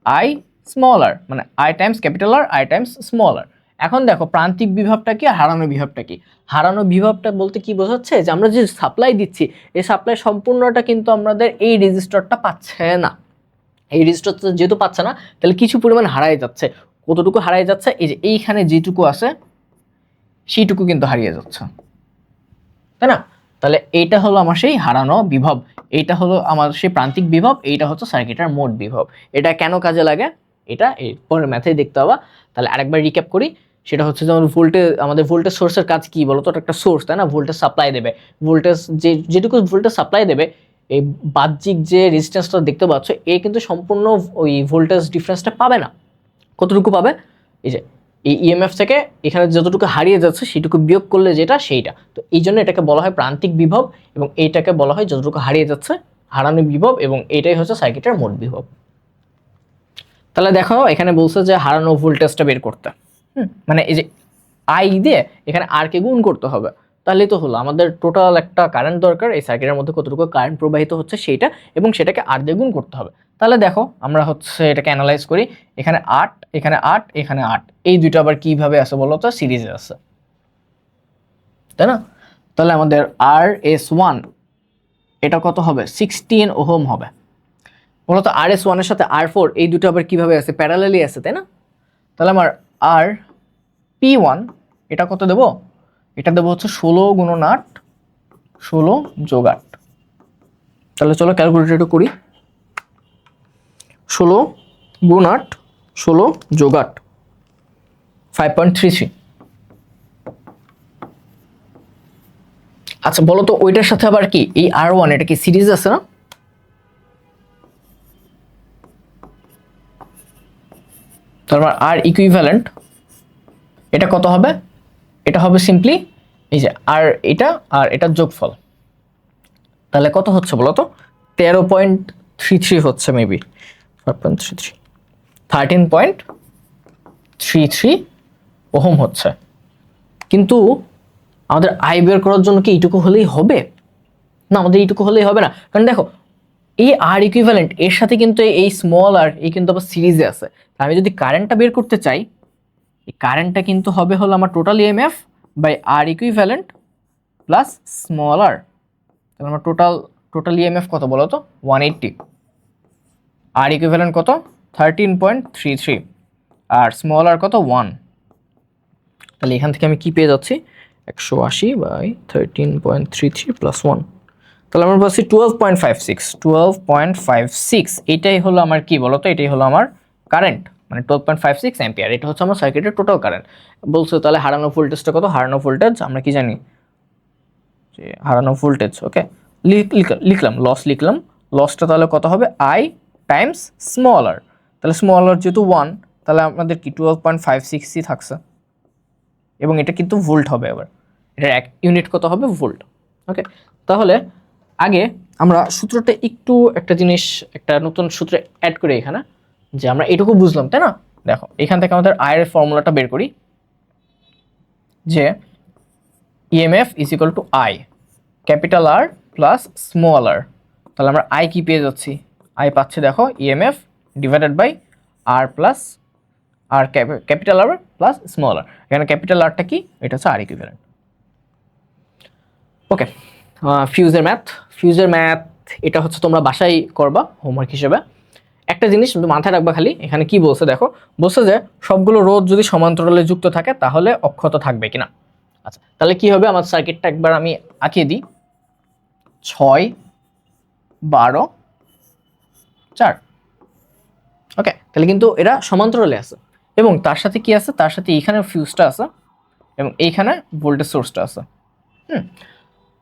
I small R, মানে I times capital R I times small R. এখন দেখো প্রান্তিক বিভবটা কি আর হারানো বিভবটা কি। হারানো বিভবটা বলতে কি বোঝাচ্ছে, যে আমরা যে সাপ্লাই দিচ্ছি এই সাপ্লাই সম্পূর্ণটা কিন্তু আমাদের এই রেজিস্টরটা পাচ্ছে না। এই রেজিস্টরটা যেহেতু পাচ্ছে না তাহলে কিছু পরিমাণ হারাই যাচ্ছে। কতটুকু হারাই যাচ্ছে, এই যে এইখানে যেটুকু আছে সেইটুকু কিন্তু হারিয়ে যাচ্ছে, তাই না? তাহলে এইটা হলো আমার সেই হারানো বিভব, এইটা হলো আমার সেই প্রান্তিক বিভব, এইটা হচ্ছে সার্কিটের মোট বিভব। এটা কেন কাজে লাগে এটা এই পরের ম্যাথেই দেখতে পাবা। তাহলে আরেকবার রিক্যাপ করি, সেটা হচ্ছে যেমন আমাদের ভোল্টেজ সোর্সের কাজ কি বলতো, একটা সোর্স, তাই না, ভোল্টেজ সাপ্লাই দেবে। ভোল্টেজ যেটুকু ভোল্টেজ সাপ্লাই দেবে, এই বাহ্যিক যে রেজিস্ট্যান্সটা দেখতে পাচ্ছ এ কিন্তু সম্পূর্ণ ওই ভোল্টেজ ডিফারেন্সটা পাবে না। কতটুকু পাবে, এই যে এই ইএমএফ থেকে এখানে যতটুকু হারিয়ে যাচ্ছে সেটুকু বিয়োগ করলে যেটা সেইটা। তো এই জন্য এটাকে বলা হয় প্রান্তিক বিভব, এবং এইটাকে বলা হয় যতটুকু হারিয়ে যাচ্ছে হারানো বিভব, এবং এইটাই হচ্ছে সার্কিটের মোট বিভব। তাহলে দেখো এখানে বলছে যে হারানো ভোল্টেজটা বের করতে, মানে এই যে আই দিয়ে এখানে আর কে গুণ করতে হবে, তাহলেই তো হলো। আমাদের টোটাল একটা কারেন্ট দরকার, এই সার্কিটের মধ্যে কতটুকু কারেন্ট প্রবাহিত হচ্ছে সেইটা, এবং সেটাকে আর দিয়ে গুণ করতে হবে। তাহলে দেখো আমরা হচ্ছে এটাকে অ্যানালাইজ করি, এখানে 8, এখানে 8, এখানে 8, এই দুটো আবার কিভাবে আছে বলো তো, সিরিজে আছে, তাই না? তাহলে আমাদের RS1 এটা কত হবে, 16 ওহম হবে। বলতো RS1 এর সাথে R4 এই দুটো আবার কিভাবে আছে, প্যারালালি আছে, তাই না? তাহলে আমার P1 এটা কত দেবো, এটা দেবো হচ্ছে 16 গুণন 8, 16 যোগ 8। তাহলে চলো ক্যালকুলেটর একটু করি, 16 গুণ 8, 16 যোগ 8, 5.33। আচ্ছা বলো তো ওইটার সাথে আবার কি এই R1 এটা কি সিরিজ আছে না? তারপর আর ইকুইভ্যালেন্ট এটা কত হবে, এটা হবে সিম্পলি এই যে আর এটার যোগফল। তাহলে কত হচ্ছে বলো তো, 13.33 হচ্ছে, মেবি 5.33, 13.33 ওহম হচ্ছে। কিন্তু আমাদের আই বের করার জন্য কি এইটুকু হলেই হবে না, আমাদের এইটুকু হলেই হবে না। কারণ দেখো এই আর ইকুইভ্যালেন্ট এর সাথে কিন্তু এই স্মল আর এই কিন্তু আবার সিরিজে আছে। আমি যদি কারেন্টটা বের করতে চাই, এই কারেন্টটা কিন্তু হবে হলো আমার total EMF by R equivalent plus small R. তাহলে আমার টোটাল ইএমএফ কত বলো তো, 180, আর ইকুইভ্যালেন্ট কত 13.33, আর স্মল আর কত 1। তাহলে এখান থেকে আমি কি পেয়ে যাচ্ছি, 180 বাই 13.33 প্লাস 1। তাহলে আমরা পাচ্ছি 12.56, এটাই হলো আমার কি বলতো, এটাই হলো আমার কারেন্ট, মানে 12.56 অ্যাম্পিয়ার। এটা হচ্ছে আমার সার্কিটের টোটাল কারেন্ট বলছো। তাহলে হারানো ভোল্টেজটা কত, হারানো ভোল্টেজ আমরা কি জানি যে হারানো ভোল্টেজ, ওকে লিখলাম, লিখলাম, লসটা তাহলে কত হবে, আই টাইমস স্মল আর। তাহলে স্মল আর যেহেতু 1, তাহলে আমাদের কি 12.56ই থাকছে, এবং এটা কিন্তু ভোল্ট হবে। আবার এটার এক ইউনিট কত হবে, ভোল্ট। ওকে, তাহলে আগে আমরা সূত্রটা একটু একটা জিনিস, একটা নতুন সূত্র অ্যাড করি এখানে, যে আমরা এটুকু বুঝলাম, তাই না? দেখো এখান থেকে আমাদের আই এর ফর্মুলাটা বের করি, যে EMF is equal to I capital R plus small R. তাহলে আমরা আই কি পেয়ে যাচ্ছি, আই পাচ্ছি দেখো EMF divided by R plus R capital R plus small R. এখানে ক্যাপিটাল আরটা কি, এটা হচ্ছে আর ইকুইভ্যালেন্ট। ওকে, ফিউজের ম্যাথ এটা হচ্ছে তোমরা বাসায় করবা হোমওয়ার্ক হিসেবে। একটা জিনিস মাথায় রাখবা খালি, এখানে কি বলছে দেখো, বলছে যে সবগুলো রোধ যদি সমান্তরালে যুক্ত থাকে তাহলে অক্ষত থাকবে কিনা। আচ্ছা তাহলে কি হবে, আমার সার্কিটটা একবার আমি আঁকিয়ে দিই। 6 12 4। ওকে, তাহলে কিন্তু এরা সমান্তরালে আছে এবং তার সাথে কি আছে, তার সাথে এইখানে ফিউজটা আছে এবং এইখানে ভোল্টেজ সোর্সটা আছে।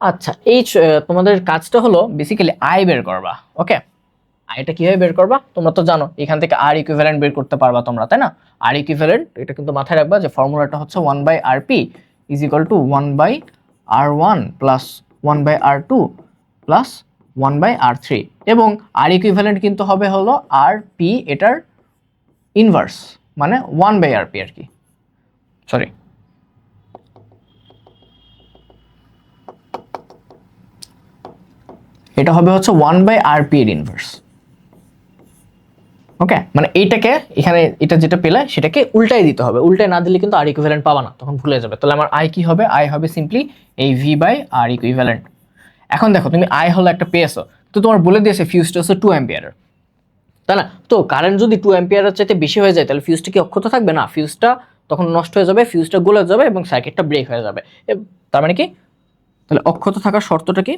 আচ্ছা, এই তোমাদের কাজটা হলো বেসিক্যালি আই বের করবা। ওকে, আইটা কিভাবে বের করবা তোমরা তো জানো, এখান থেকে আর ইকুইভ্যালেন্ট বের করতে পারবা তোমরা, তাই না? আর ইকুইভ্যালেন্ট এটা কিন্তু মাথায় রাখবা যে ফর্মুলাটা হচ্ছে 1/rp is equal two 1/r1 plus 1/r2 plus 1/r3 এবং আর ইকুইভ্যালেন্ট কিন্তু হবে হলো rp এটার ইনভার্স মানে 1/rp আর কি, সরি এটা হবে হচ্ছে 1/rp এর ইনভার্স। ওকে, মানে এইটাকে এখানে এটা যেটা পেলে সেটাকে উল্টাই দিতে হবে, উল্টাই না দিলে কিন্তু আর ইকুইভ্যালেন্ট পাবা না, তখন ভুলে যাবে। তাহলে আমার আই কি হবে, আই হবে সিম্পলি এই ভি বাই আর ইকুইভ্যালেন্ট। এখন দেখো তুমি আই হলো একটা পেয়েছো, তো তোমার বলে দিয়েছে ফিউজটা হচ্ছে 2 অ্যাম্পিয়ারের, তাই না? তো কারেন্ট যদি 2 অ্যাম্পিয়ারের চাইতে বেশি হয়ে যায় তাহলে ফিউজটা কি অক্ষত থাকবে না, ফিউজটা তখন নষ্ট হয়ে যাবে, ফিউজটা গলে যাবে এবং সার্কিটটা ব্রেক হয়ে যাবে। তার মানে কি, তাহলে অক্ষত থাকার শর্তটা কি,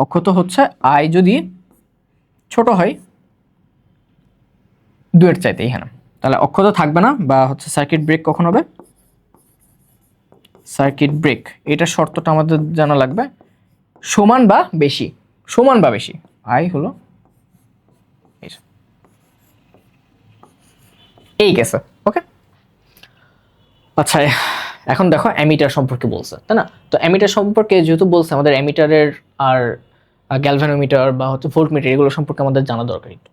অক্ষত হচ্ছে আই যদি ছোট হয় 2 এর চাইতে এখানে, তাহলে অক্ষত থাকবে না বা হচ্ছে সার্কিট ব্রেক কখন হবে, সার্কিট ব্রেক এটা শর্তটা আমাদের জানা লাগবে, সমান বা বেশি, সমান বা বেশি, আই হলো এই কেসে। ওকে, আচ্ছা এখন দেখো অ্যামিটার সম্পর্কে বলছে, তাই না? তো অ্যামিটার সম্পর্কে যেহেতু বলছে, আমাদের অ্যামিটারের আর গ্যালভানোমিটার বা হচ্ছে ভোল্টমিটার এগুলো সম্পর্কে আমাদের জানা দরকার, একটু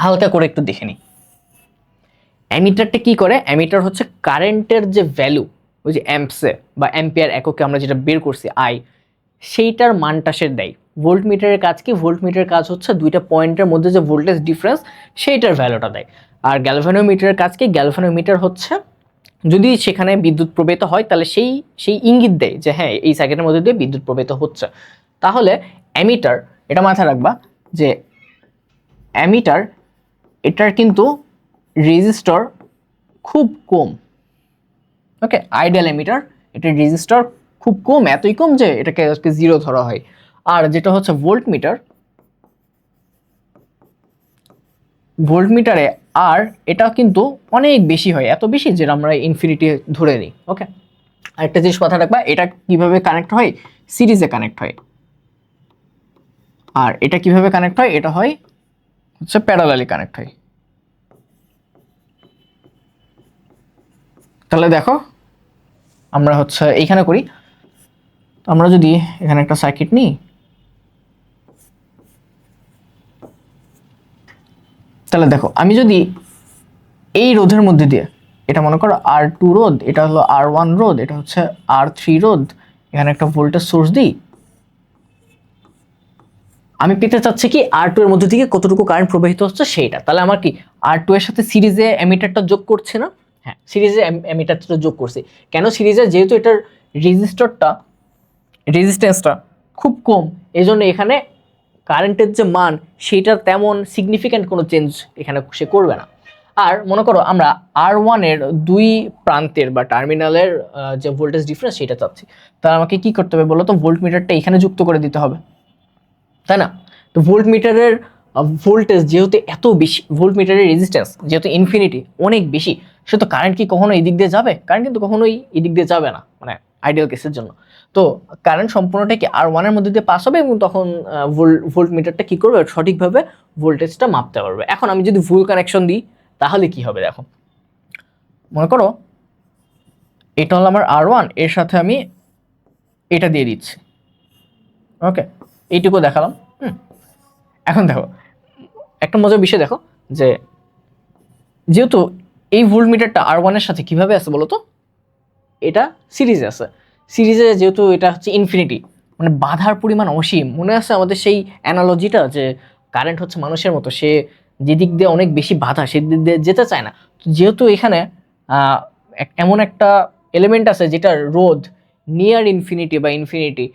হালকা করে একটু দেখে নিই। অ্যামিটারটা কি করে, অ্যামিটার হচ্ছে কারেন্টের যে ভ্যালু, ওই যে অ্যাম্পসে বা অ্যাম্পিয়ার এককে আমরা যেটা বের করছি আই, সেইটার মানটা সে দেয়। ভোল্টমিটারের কাজ কি, ভোল্টমিটারের কাজ হচ্ছে দুইটা পয়েন্টের মধ্যে যে ভোল্টেজ ডিফারেন্স সেইটার ভ্যালুটা দেয়। আর গ্যালভানোমিটারের কাজ কি, গ্যালভানোমিটার হচ্ছে যদি সেখানে বিদ্যুৎ প্রবাহিত হয় তাহলে সেই সেই ইঙ্গিত দেয় যে হ্যাঁ এই সার্কিটের মধ্যে দিয়ে বিদ্যুৎ প্রবাহিত হচ্ছে। তাহলে অ্যামিটার, এটা মাথায় রাখবা যে অ্যামিটার এটার কিন্তু রেজিস্টর খুব কম। ওকে, আইডিয়াল অ্যামিটার এটার রেজিস্টর খুব কম, এতই কম যে এটাকে আজকে 0 ধরা হয়। আর যেটা হচ্ছে ভোল্টমিটার, ভোল্টমিটারে আর এটা কিন্তু অনেক বেশি হয়, এত বেশি যেটা আমরা ইনফিনিটি ধরে নিই। ওকে, আরেকটা জিনিস কথা রাখবা, এটা কিভাবে কানেক্ট হয়, সিরিজে কানেক্ট হয়। আর এটা কিভাবে কানেক্ট হয়, এটা হয় হচ্ছে প্যারালালি কানেক্ট হয়। তাহলে দেখো আমরা হচ্ছে এইখানে করি, আমরা যদি এখানে একটা সার্কিট নিই, তাহলে দেখো আমি যদি এই রোধের মধ্যে দিয়ে, এটা মনে করো R2 রোধ, এটা হলো R1 রোধ, এটা হচ্ছে R3 রোধ, এখানে একটা ভোল্টেজ সোর্স দিই, আমি পেতে চাচ্ছি কি R2 এর মধ্যে থেকে কতটুকু কারেন্ট প্রবাহিত হচ্ছে সেইটা। তাহলে আমার কি R2 এর সাথে সিরিজে অ্যামিটারটা যোগ করছে না, হ্যাঁ সিরিজে অ্যামিটারটা যোগ করছি। কেন সিরিজে, যেহেতু এটার রেজিস্ট্যান্সটা খুব কম, এই জন্য এখানে কারেন্টের যে মান সেইটার তেমন সিগনিফিক্যান্ট কোনো চেঞ্জ এখানে সে করবে না। আর মনে করো আমরা R1 এর দুই প্রান্তের বা টার্মিনালের যে ভোল্টেজ ডিফারেন্স সেটা চাচ্ছি, তাহলে আমাকে কি করতে হবে বলো তো, ভোল্টমিটারটা এখানে যুক্ত করে দিতে হবে, তাই না? তো ভোল্টমিটারের ভোল্টেজ যেহেতু এত বেশি, ভোল্টমিটারের রেজিস্ট্যান্স যেহেতু ইনফিনিটি অনেক বেশি, সে তো কারেন্ট কি কখনো এদিক দিয়ে যাবে, কারেন্ট কিন্তু কখনোই এদিক দিয়ে যাবে না, মানে আইডিয়াল কেসের জন্য। তো কারেন্ট সম্পূর্ণটা কি R1 এর মধ্যে দিয়ে পাস হবে এবং তখন ভোল্টমিটারটা কি করবে, সঠিকভাবে ভোল্টেজটা মাপতে পারবে। এখন আমি যদি ভুল কানেকশন দিই তাহলে কি হবে দেখো, মনে করো এটা হলো আমার R1, এর সাথে আমি এটা দিয়ে দিচ্ছি। ওকে, এইটুকু দেখালাম। এখন দেখো একটা মজার বিষয় দেখো, যে যেহেতু এই ভোল্টমিটারটা R1 এর সাথে কিভাবে আছে বলো তো, এটা সিরিজে আছে, সিরিজে যেহেতু এটা হচ্ছে ইনফিনিটি, মানে বাধার পরিমাণ অসীম। মনে আছে আমাদের সেই অ্যানালজিটা যে কারেন্ট হচ্ছে মানুষের মতো, সে যেদিক দিয়ে অনেক বেশি বাধা সেদিক দিয়ে যেতে চায় না। যেহেতু এখানে এমন একটা এলিমেন্ট আছে যেটার রোধ নিয়ার ইনফিনিটি বা ইনফিনিটি,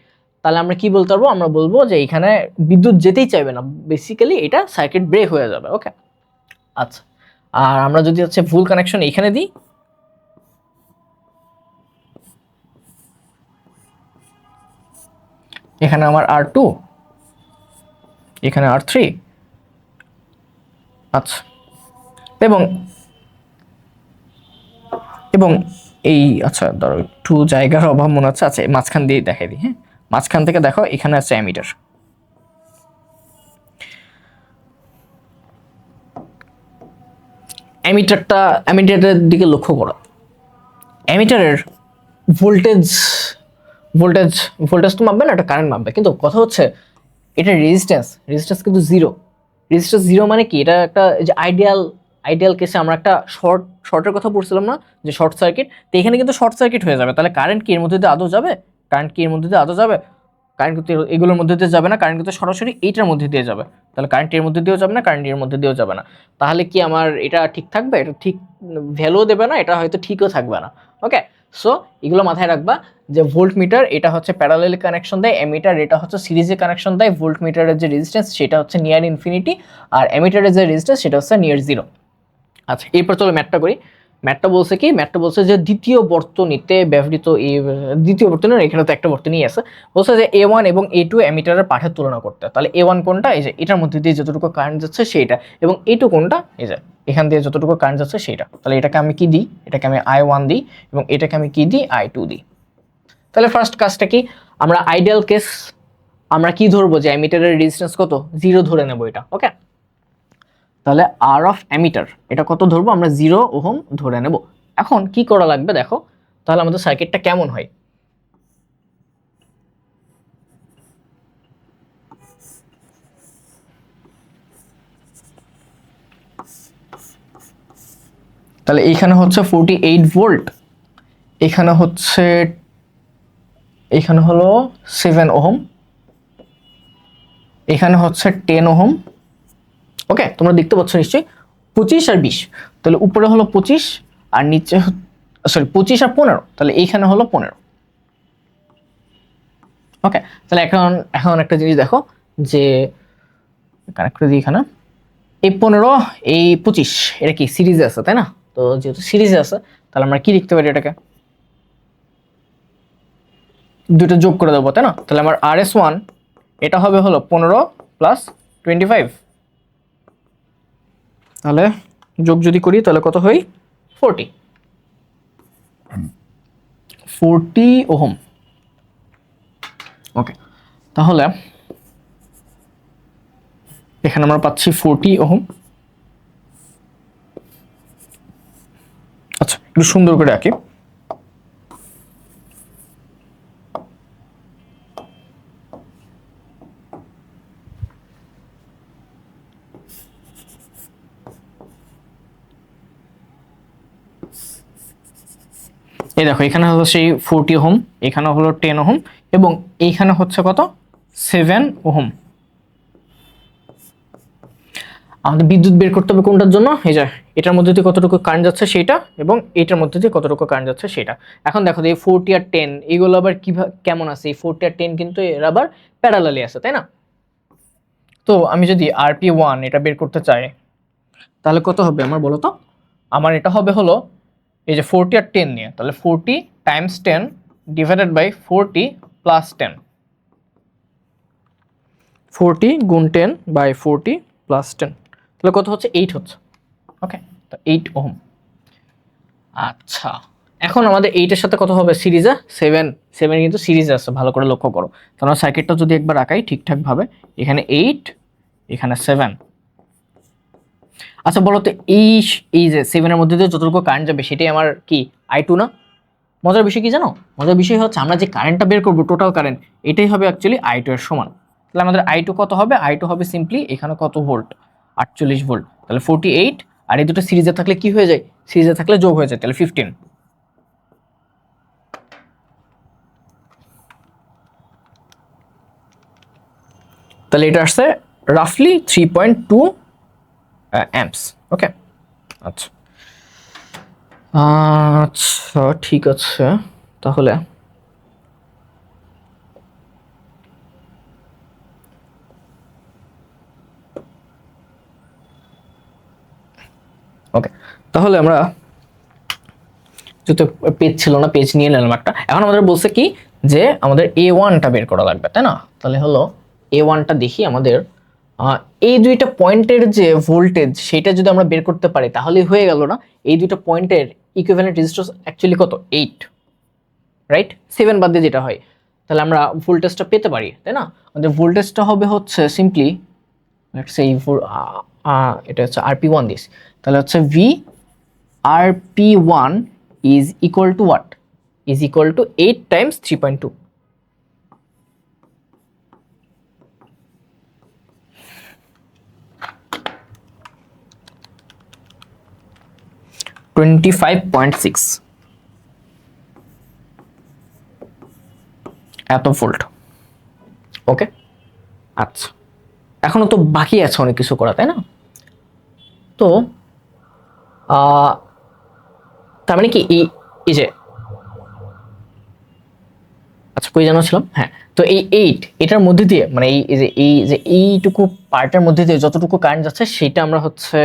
তাহলে আমরা কি বলতে পারবো, আমরা বলবো যে এখানে বিদ্যুৎ যেতেই চাইবে না, বেসিক্যালি এটা সার্কিট ব্রেক হয়ে যাবে। ওকে, আচ্ছা আর আমরা যদি হচ্ছে ভুল কানেকশন এখানে দিই, এখানে আমার R2, এখানে R3, আচ্ছা, এবং এবং এই আচ্ছা ধরো একটু জায়গার অভাব মনে হচ্ছে, আচ্ছা মাঝখান দিয়ে দেখাই দিই। হ্যাঁ, মাঝখান থেকে দেখো এখানে আছে অ্যামিটার। অ্যামিটারের দিকে লক্ষ্য করো। অ্যামিটারের ভোল্টেজ ভোল্টেজ ভোল্টেজ তো মাপবে না, এটা কারেন্ট মাপবে, কিন্তু কথা হচ্ছে এটা রেজিস্ট্যান্স কিন্তু জিরো। রেজিস্ট্যান্স জিরো মানে কি, এটা একটা যে আইডিয়াল কেসে আমরা একটা শর্টের কথা পড়ছিলাম না, যে শর্ট সার্কিট, তো এখানে কিন্তু শর্ট সার্কিট হয়ে যাবে, তাহলে কারেন্ট কি এর মধ্যে দিয়ে আদৌ যাবে? কারেন্ট কিন্তু এগুলোর মধ্যে দিয়ে যাবে না, কারেন্ট কিন্তু সরাসরি এইটার মধ্যে দিয়ে যাবে, তাহলে কারেন্ট এর মধ্যে দিয়েও যাবে না, কারেন্ট এর মধ্যে দিয়েও যাবে না। তাহলে কি আমার এটা ঠিক থাকবে? এটা ঠিক ভ্যালুও দেবে না, এটা হয়তো ঠিকও থাকবে না। ওকে, সো এগুলো মাথায় রাখবা যে ভোল্ট মিটার এটা হচ্ছে প্যারালালি কানেকশন দেয়, এমিটার এটা হচ্ছে সিরিজে কানেকশন দেয়। ভোল্ট মিটারের যে রেজিস্ট্যান্স সেটা হচ্ছে নিয়ার ইনফিনিটি, আর এমিটারের যে রেজিস্ট্যান্স সেটা হচ্ছে নিয়ার জিরো। আচ্ছা, এরপর চলো ম্যাথটা করি। ম্যাথটা বলছে যে দ্বিতীয় বর্তনীতে ব্যবহৃত দ্বিতীয় বর্তনী, এখানে তো একটা বর্তনী আছে, বলছে যে A1 এবং A2 এমিটারের পাঠের তুলনা করতে। তাহলে A1 কোনটা, এই যে এটার মধ্যে দিয়ে যতটুকু কারেন্ট যাচ্ছে সেইটা, এবং A2 কোনটা, এই যে এখান দিয়ে যতটুকু কারেন্ট যাচ্ছে সেইটা। তাহলে এটাকে আমি কি দিই, এটাকে আমি I1 দিই, এবং এটাকে আমি কি দিই, I2 দিই। তাহলে ফার্স্ট কাজটা কি, আমরা আইডিয়াল কেস আমরা কি ধরবো, যে এমিটারের রেজিস্ট্যান্স কত, জিরো ধরে নেব এটা। ওকে, তাহলে আর অফ এমিটার এটা কত ধরবো আমরা, 0 ওহম ধরে নেব। এখন কি করা লাগবে দেখো, তাহলে আমাদের সার্কিটটা কেমন হয়। তাহলে এইখানে হচ্ছে 48 ভোল্ট, এখানে হলো 7 ওহম, এখানে হচ্ছে 10 ওহম। ওকে, তোমরা দেখতে পাচ্ছ নিশ্চয়ই 25 আর 20, তাহলে উপরে হলো 25 আর নিচে 25 আর 15, তাহলে এইখানে হলো 15। ওকে, তাহলে এখন একটা জিনিস দেখো, যে কানেক্ট করে দিই এখানে, এই 15 এই 25 এটা কি সিরিজে আছে, তাই না? তো যেহেতু সিরিজে আছে, তাহলে আমরা কি লিখতে পারি, এটাকে দুটো যোগ করে দেবো, তাই না? তাহলে আমার RS1 এটা হবে হলো 15 প্লাস 25, তাহলে যোগ যদি করি তাহলে কত হয়, 40 ওহম। ওকে, তাহলে এখানে আমরা পাচ্ছি 40 ওহম। আচ্ছা, একটু সুন্দর করে আঁকি। এই দেখো, এখানে হলো সেই 40 ওহম, এখানে হলো 10 ওহম, এবং এইখানে হচ্ছে কত, 7 ওহম। আমাদের বিদ্যুৎ বের করতে হবে কোনটার জন্য, এই যে এটার মধ্যে দিয়ে কতটুকু কারেন্ট যাচ্ছে সেটা, এবং এটার মধ্যে দিয়ে কতটুকু কারেন্ট যাচ্ছে সেটা। এখন দেখো এই 40 আর 10 এগুলো আবার কেমন আছে, এই 40 আর 10 কিন্তু এরা আবার প্যারালালি আছে, তাই না? তো আমি যদি RP1 এটা বের করতে চাই, তাহলে কত হবে আমার বলো তো? আমার এটা হবে হলো এই যে 40 আর 10 নিয়ে, তাহলে 40 টাইমস 10 ডিভাইডেড বাই 40 প্লাস 10, 40 গুণ 10 বাই 40 প্লাস 10, তাহলে কত হচ্ছে, 8 হচ্ছে। ওকে, তো 8 ওহম। আচ্ছা, এখন আমাদের 8 এর সাথে কত হবে সিরিজে, 7 কিন্তু সিরিজে আছে, ভালো করে লক্ষ্য করো। তাহলে সার্কিটটা যদি একবার আঁকাই ঠিকঠাক ভাবে, এখানে 8 এখানে 7। আচ্ছা বলো তো, এই যে 7 এর মধ্যে দিয়ে যতটুকু কারেন্ট যাবে সেটাই আমার কি, I2 না? মজার বিষয় কি জানো, মজার বিষয় হচ্ছে আমরা যে কারেন্টটা বের করবো টোটাল কারেন্ট, এটাই হবে অ্যাকচুয়ালি I2 এর সমান। তাহলে আমাদের I2 কত হবে, I2 হবে সিম্পলি এখানে কত ভোল্ট, 48 ভোল্ট, তাহলে 48, আর এই দুটো সিরিজে থাকলে কি হয়ে যায়, সিরিজে থাকলে যোগ হয়ে যায়, তাহলে 15। তাহলে এটা আসছে রাফলি 3.2 অ্যাম্পস। ওকে, আচ্ছা আচ্ছা ঠিক আছে, তাহলে ওকে, তাহলে আমরা যেহেতু পেজ ছিল না, পেজ নিয়ে নিলাম একটা। এখন আমাদের বলছে কি, যে আমাদের A1টা বের করা লাগবে, তাই না? তাহলে হলো A1টা দেখি আমাদের এই দুইটা পয়েন্টের যে ভোল্টেজ সেটা যদি আমরা বের করতে পারি তাহলেই হয়ে গেল না? এই দুইটা পয়েন্টের ইকুইভ্যালেন্ট রেজিস্ট্যান্স অ্যাকচুয়ালি কত? 8, রাইট? 7 বাদ দিয়ে যেটা হয়, তাহলে আমরা ভোল্টেজটা পেতে পারি, তাই না? আমাদের ভোল্টেজটা হবে হচ্ছে সিম্পলি লেটস সে এটা হচ্ছে RP1 দিস, তাহলে হচ্ছে V RP1 is equal to what? Is equal to 8 times 3.2. 25.6 এত ভোল্ট। ওকে, আচ্ছা, এখনো তো বাকি আছে অনেক কিছু করা, তাই না? তো তার মানে কি এই যে, আচ্ছা কই জানাচ্ছিলাম, হ্যাঁ, তো এই 8 এটার মধ্যে দিয়ে মানে এই যে এইটুকু পার্টের মধ্যে দিয়ে যতটুকু কারেন্ট যাচ্ছে সেটা আমরা হচ্ছে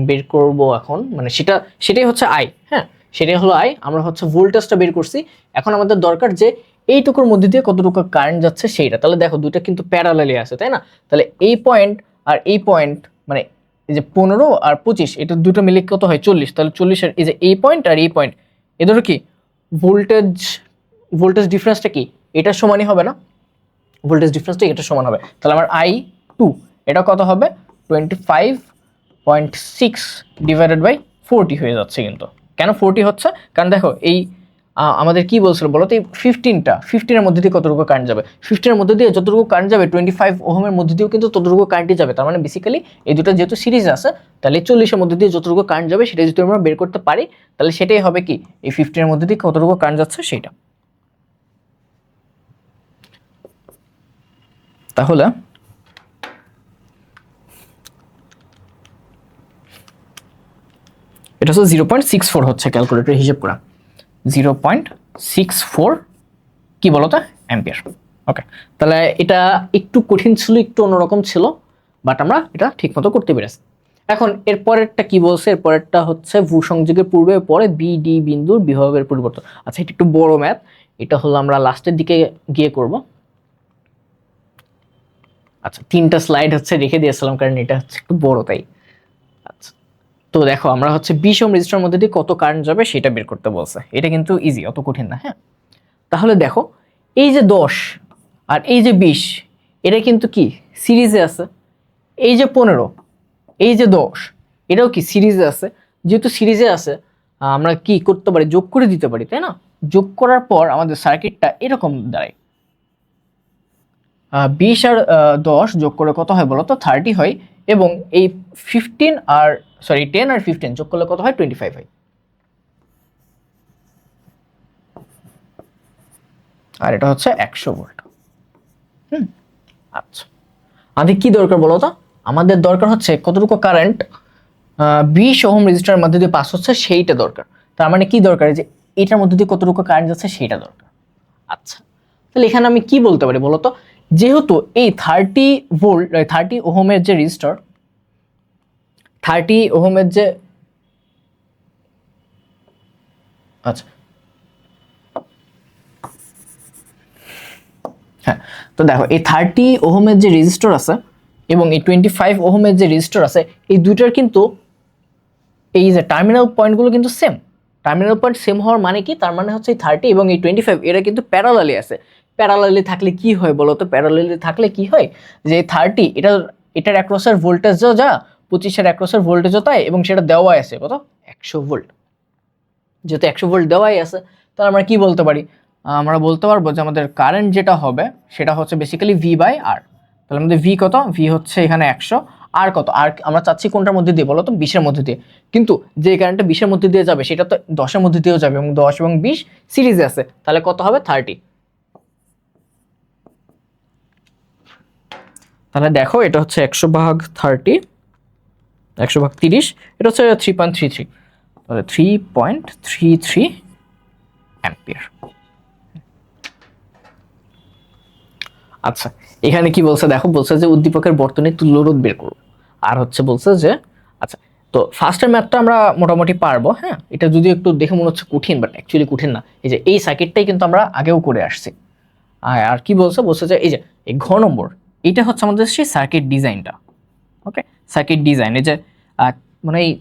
বের করব এখন, মানে সেটাই হচ্ছে আই, হ্যাঁ, সেটাই হলো আই। আমরা হচ্ছে ভোল্টেজটা বের করছি, এখন আমাদের দরকার যে এইটুকুর মধ্যে দিয়ে কতটুকু কারেন্ট যাচ্ছে সেইটা। তাহলে দেখো দুইটা কিন্তু প্যারালালি আছে, তাই না? তাহলে এই পয়েন্ট আর এই পয়েন্ট মানে এই যে 15 আর 25 এটা দুটো মিলে কত হয়? 40। তাহলে 40 এর এই যে এই পয়েন্ট আর এই পয়েন্ট এদের কি ভোল্টেজ ডিফারেন্সটা কি এটার সমানই হবে না? ভোল্টেজ ডিফারেন্সটা এটা সমান হবে। তাহলে আমার I2 এটা কত হবে? 25.6 ডিভাইডেড বাই 40 হয়ে যাচ্ছে। কিন্তু কেন 40 হচ্ছে? কারণ দেখো এই আমাদের কি বলছিল বলো তো, এই 15 মধ্যে দিয়ে কতটুকু কারেন্ট যাবে? 15 এর মধ্যে দিয়ে যতটুকু কারেন্ট যাবে 25 ওহমের মধ্যে দিয়েও কিন্তু ততটুকু কারেন্টই যাবে। তার মানে বেসিক্যালি এই দুটো যেহেতু সিরিজ আছে, তাহলে 40 এর মধ্যে দিয়ে যতটুকু কারেন্ট যাবে সেটা যদি আমরা বের করতে পারি তাহলে সেটাই হবে কি এই 15 এর মধ্যে দিয়ে কতটুকু কারেন্ট যাচ্ছে সেটা। তাহলে এটা হচ্ছে 0.64 হচ্ছে ক্যালকুলেটরে হিসেব করা, 0.64 কি বলতো অ্যাম্পিয়ার। ওকে, তাহলে এটা একটু কঠিন ছিল, একটু অন্যরকম ছিল, বাট আমরা এটা ঠিকমতো করতে পেরেছি। এখন এর পরেরটা কি বলছে? এর পরেরটা হচ্ছে ভূসংযোগের পূর্বে পরে BD বিন্দুর বিভবের পরিবর্তন। আচ্ছা, এটা একটু বড় ম্যাথ, এটা হলো আমরা লাস্টের দিকে গিয়ে করব। আচ্ছা, 3টা স্লাইড হচ্ছে রেখে দিয়েছিলাম কারণ এটা হচ্ছে একটু বড়, তাই। আচ্ছা, তো দেখো আমরা হচ্ছে 20 ওহম রেজিস্টারের মধ্যে দিয়ে কত কারেন্ট যাবে সেটা বের করতে বলছে। এটা কিন্তু ইজি, অত কঠিন না, হ্যাঁ। তাহলে দেখো এই যে 10 আর এই যে 20 এটা কিন্তু কি সিরিজে আছে। এই যে 15, এই যে 10 এটাও কি সিরিজে আছে। যেহেতু সিরিজে আছে আমরা কি করতে পারি? যোগ করে দিতে পারি, তাই না? যোগ করার পর আমাদের সার্কিটটা এরকম দাঁড়ায়। 20 আর 10 যোগ করে কত হয় বলো তো? 30 হয়। এবং এই 10 আর 15 যোগ করলে কত হয়? 25 হয়। আর এটা হচ্ছে 100 ভোল্ট। আচ্ছা, আমাদের কি দরকার বলো তো? আমাদের দরকার হচ্ছে কতটুকু কারেন্ট 20 ওহম রেজিস্টারের মধ্যে দিয়ে পাস হচ্ছে সেইটা দরকার। তার মানে কি দরকার? যে এটার মধ্যে দিয়ে কতটুকু কারেন্ট যাচ্ছে সেইটা দরকার। আচ্ছা, তাহলে এখানে আমি কি বলতে পারি বলো তো? যেহেতু এই 30 ওহমের যে রেজিস্টার, 30 ওহমের যে, আচ্ছা হ্যাঁ, তো দেখো এই 30 ওহমের যে রেজিস্টার আছে এবং এই 25 ওহমের যে রেজিস্টার আছে, এই দুইটার কিন্তু এই যে টার্মিনাল পয়েন্টগুলো কিন্তু সেম। টার্মিনাল পয়েন্ট সেম হওয়ার মানে কি? তার মানে হচ্ছে এই 30 এবং এই 25 এরা কিন্তু প্যারালালি আছে। প্যারালালি থাকলে কি হয় বলো তো? প্যারালালি থাকলে কি হয় যে 30 এটার অ্যাক্রসের ভোল্টেজও যা, 25-এর অ্যাক্রসের ভোল্টেজও তাই, এবং সেটা দেওয়াই আছে কত? 100 ভোল্ট। যেহেতু 100 ভোল্ট দেওয়াই আছে, তাহলে আমরা কি বলতে পারি? আমরা বলতে পারবো যে আমাদের কারেন্ট যেটা হবে সেটা হচ্ছে বেসিক্যালি V/R। তাহলে আমাদের ভি কত? ভি হচ্ছে এখানে 100। আর কত? আর আমরা চাচ্ছি কোনটার মধ্যে দিয়ে বলো তো? 20-এর মধ্যে দিয়ে। কিন্তু যে কারেন্টটা 20-এর মধ্যে দিয়ে যাবে সেটা তো 10-এর মধ্যে দিয়েও যাবে, এবং 10 এবং 20 সিরিজে আছে। তাহলে কত হবে? 30। তাহলে দেখো এটা হচ্ছে 100/30, 100/30, এটা হচ্ছে 3.33। তাহলে 3.33 অ্যাম্পিয়ার। আচ্ছা, এখানে কি বলছে দেখো, বলছে যে উদ্দীপকের বর্তনী তুল্যরোধ বের করো। আর হচ্ছে বলছে যে, আচ্ছা, তো ফার্স্টের ম্যাথটা আমরা মোটামুটি পারবো, হ্যাঁ। এটা যদি একটু দেখে মনে হচ্ছে কঠিন, বাট অ্যাকচুয়ালি কঠিন না। এই যে এই সার্কিটটাই কিন্তু আমরা আগেও করে আসছি। আর কি বলছে? বলছে যে এই যে এই ঘ নম্বর, এইটা হচ্ছে আমাদের সেই সার্কিট ডিজাইনটা। ওকে, সার্কিট ডিজাইন এই যে মানে এই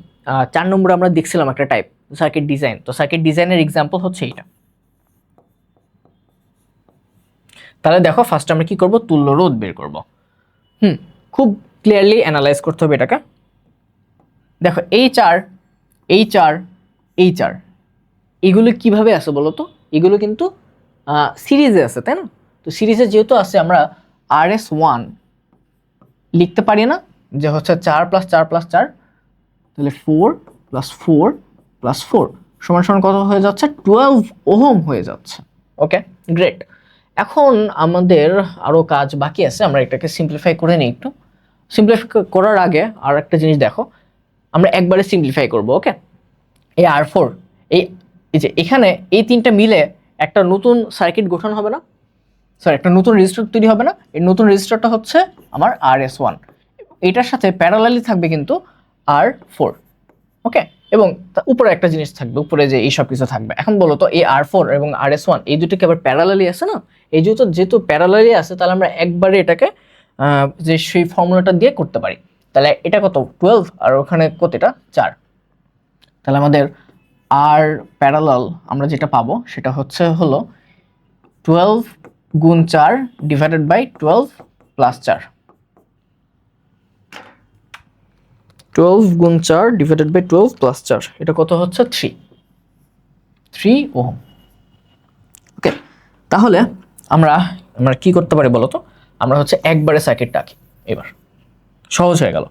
4 নম্বরে আমরা দেখছিলাম একটা টাইপ সার্কিট ডিজাইন। তো সার্কিট ডিজাইনের এক্সাম্পল হচ্ছে এইটা। তাহলে দেখো ফার্স্ট আমরা কি করব, তুল্য রোধ বের করব। খুব ক্লিয়ারলি অ্যানালাইজ করতে হবে এটাকে। দেখো এই 4 এই 4 এই 4 এগুলো কিভাবে আছে বলো তো? এগুলো কিন্তু সিরিজে আছে, তাই না? তো সিরিজে যেহেতু আছে আমরা RS1 লিখতে পারি না, যে হচ্ছে 4 + 4 + 4, তাহলে 4 + 4 + 4 সমান সমান কত হয়ে যাচ্ছে? 12 ওহম হয়ে যাচ্ছে। ওকে, গ্রেট। এখন আমাদের আরও কাজ বাকি আছে, আমরা এটাকে সিম্পলিফাই করে নিই একটু। সিম্পলিফাই করার আগে আর একটা জিনিস দেখো, আমরা একবারে সিম্পলিফাই করব। ওকে, এই R4 এই যে এখানে এই তিনটা মিলে একটা নতুন সার্কিট গঠন হবে না? সরি, একটা নতুন রেজিস্টার তৈরি হবে না? এই নতুন রেজিস্টারটা হচ্ছে আমার RS1, এটার সাথে প্যারালালি থাকবে কিন্তু R4। ওকে, এবং উপরে একটা জিনিস থাকবে, উপরে যে এই সব কিছু থাকবে। এখন বলো তো এই R4 এবং RS1 এই দুটোকে আবার প্যারালালি আছে না? এই যেহেতু প্যারালালি আছে, তাহলে আমরা একবারে এটাকে যে সেই ফর্মুলাটা দিয়ে করতে পারি। তাহলে এটা কত? 12, আর ওখানে কত? এটা 4। তাহলে আমাদের আর প্যারালাল আমরা যেটা পাবো সেটা হলো 12 গুণ 4 ডিভাইডেড বাই 12 প্লাস 4। 12 গুণ 4 ডিভাইডেড বাই 12 প্লাস 4, এটা কত হচ্ছে? 3 ওহম। ওকে, তাহলে আমরা কি করতে পারি বলো তো? আমরা হচ্ছে একবারে সার্কিটটা আঁকি, এবার সহজ হয়ে গেল।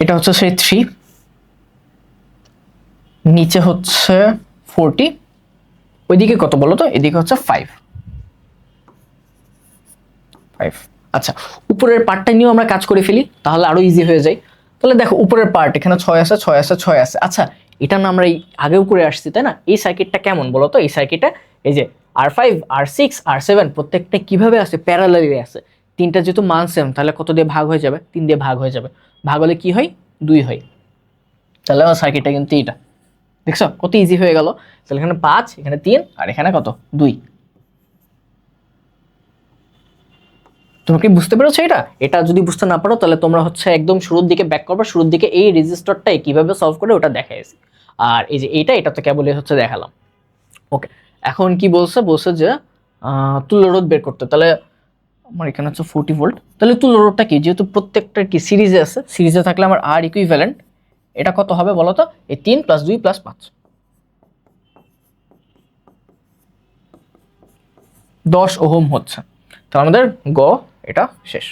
এটা হচ্ছে সেই 3, নিচে হচ্ছে 40, ওইদিকে কত বলো তো? এদিকে হচ্ছে 5। আচ্ছা, উপরের পার্টটা নিয়েও আমরা কাজ করে ফেলি, তাহলে আরো ইজি হয়ে যায়। তাহলে দেখো উপরের পার্ট এখানে 6 আছে, 6 আছে, 6 আছে। আচ্ছা, এটা না আমরা আগেও করে আসছি, তাই না? এই সার্কিটটা কেমন বলো তো? এই সার্কিটটা এই যে R5 R6 R7 প্রত্যেকটা কিভাবে আছে? প্যারালালি আছে। তিনটা যেহেতু মান সেম, তাহলে কত দিয়ে ভাগ হয়ে যাবে? 3 দিয়ে ভাগ হয়ে যাবে। ভাগ হলে কি হয়? 2 হয়। তাহলে আমার সার্কিটটা কিন্তু এটা, দেখছো কত ইজি হয়ে গেল? তাহলে এখানে 5, এখানে 3, আর এখানে কত? 2। তোমরা কি বুঝতে পেরেছো এটা? এটা যদি বুঝতে না পারো তাহলে তোমরা হচ্ছে একদম শুরুর দিকে ব্যাক করবে, শুরুর দিকে এই রেজিস্টারটাই কিভাবে সলভ করে ওটা দেখাইছি। আর এই যে এটা তো কেবলই হচ্ছে দেখালাম। ওকে, এখন কি বলছে যে তুল্য রোধ বের করতে। তাহলে আমার এখানে হচ্ছে 40 ভোল্ট। তাহলে তুল্য রোধটা কি? যেহেতু প্রত্যেকটা কি সিরিজে আছে, সিরিজে থাকলে আমার আর ইকুইভ্যালেন্ট এটা কত হবে বলো তো? এই 3 + 2 + 5, 10 ওহম হচ্ছে। তাহলে আমাদের গ এটা শেষ।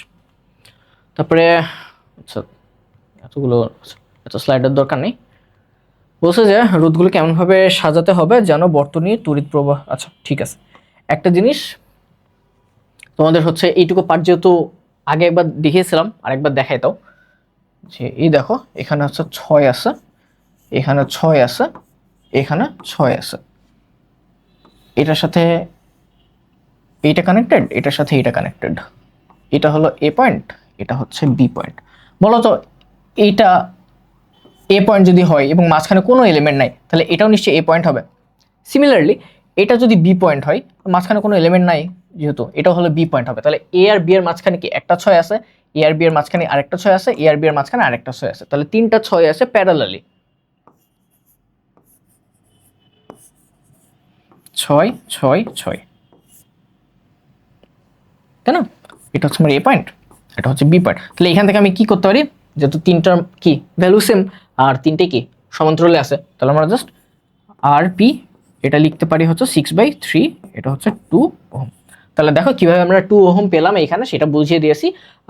তারপরে আচ্ছা, এতগুলো এত স্লাইডের দরকার নেই। বলছে যে রোধগুলো কেমনভাবে সাজাতে হবে যেন বর্তনীর তড়িৎ প্রবাহ। আচ্ছা ঠিক আছে, একটা জিনিস তোমাদের হচ্ছে এইটুকু পার্ট যেহেতু আগে একবার দেখিয়েছিলাম, আরেকবার দেখাই দাও। যে এই দেখো এখানে হচ্ছে 6 আছে, এখানে 6 আছে, এখানে 6 আছে। এটার সাথে এইটা কানেক্টেড, এটার সাথে এটা কানেক্টেড। এটা হলো এ পয়েন্ট, এটা হচ্ছে বি পয়েন্ট। বলো তো এইটা এ পয়েন্ট যদি হয় এবং মাঝখানে কোনো এলিমেন্ট নাই, তাহলে এটাও নিশ্চয়ই এ পয়েন্ট হবে। সিমিলারলি এটা যদি বি পয়েন্ট হয়, মাঝখানে কোনো এলিমেন্ট নাই যেহেতু, এটা হলো বি পয়েন্ট হবে। তাহলে এ আর বি এর মাঝখানে কি একটা 6 আছে, এ আর বি এর মাঝখানে আরেকটা 6 আছে, এ আর বি এর মাঝখানে আরেকটা 6 আছে। তাহলে তিনটা 6 আছে প্যারালালি, 6 6 6, তাই না? এটা হচ্ছে আমার এ পয়েন্ট, এটা হচ্ছে বি পয়েন্ট। তাহলে এখান থেকে আমি কি করতে পারি? যেহেতু তিনটার কি ভ্যালু সেম আর তিনটে কি সমান্তরালে আছে, তাহলে আমরা জাস্ট আর পি এটা লিখতে পারি হচ্ছে 6/3, এটা হচ্ছে 2 ওহম। তাহলে দেখো কিভাবে আমরা 2 ওহম পেলাম এখানে, সেটা বুঝিয়ে দিয়েছি।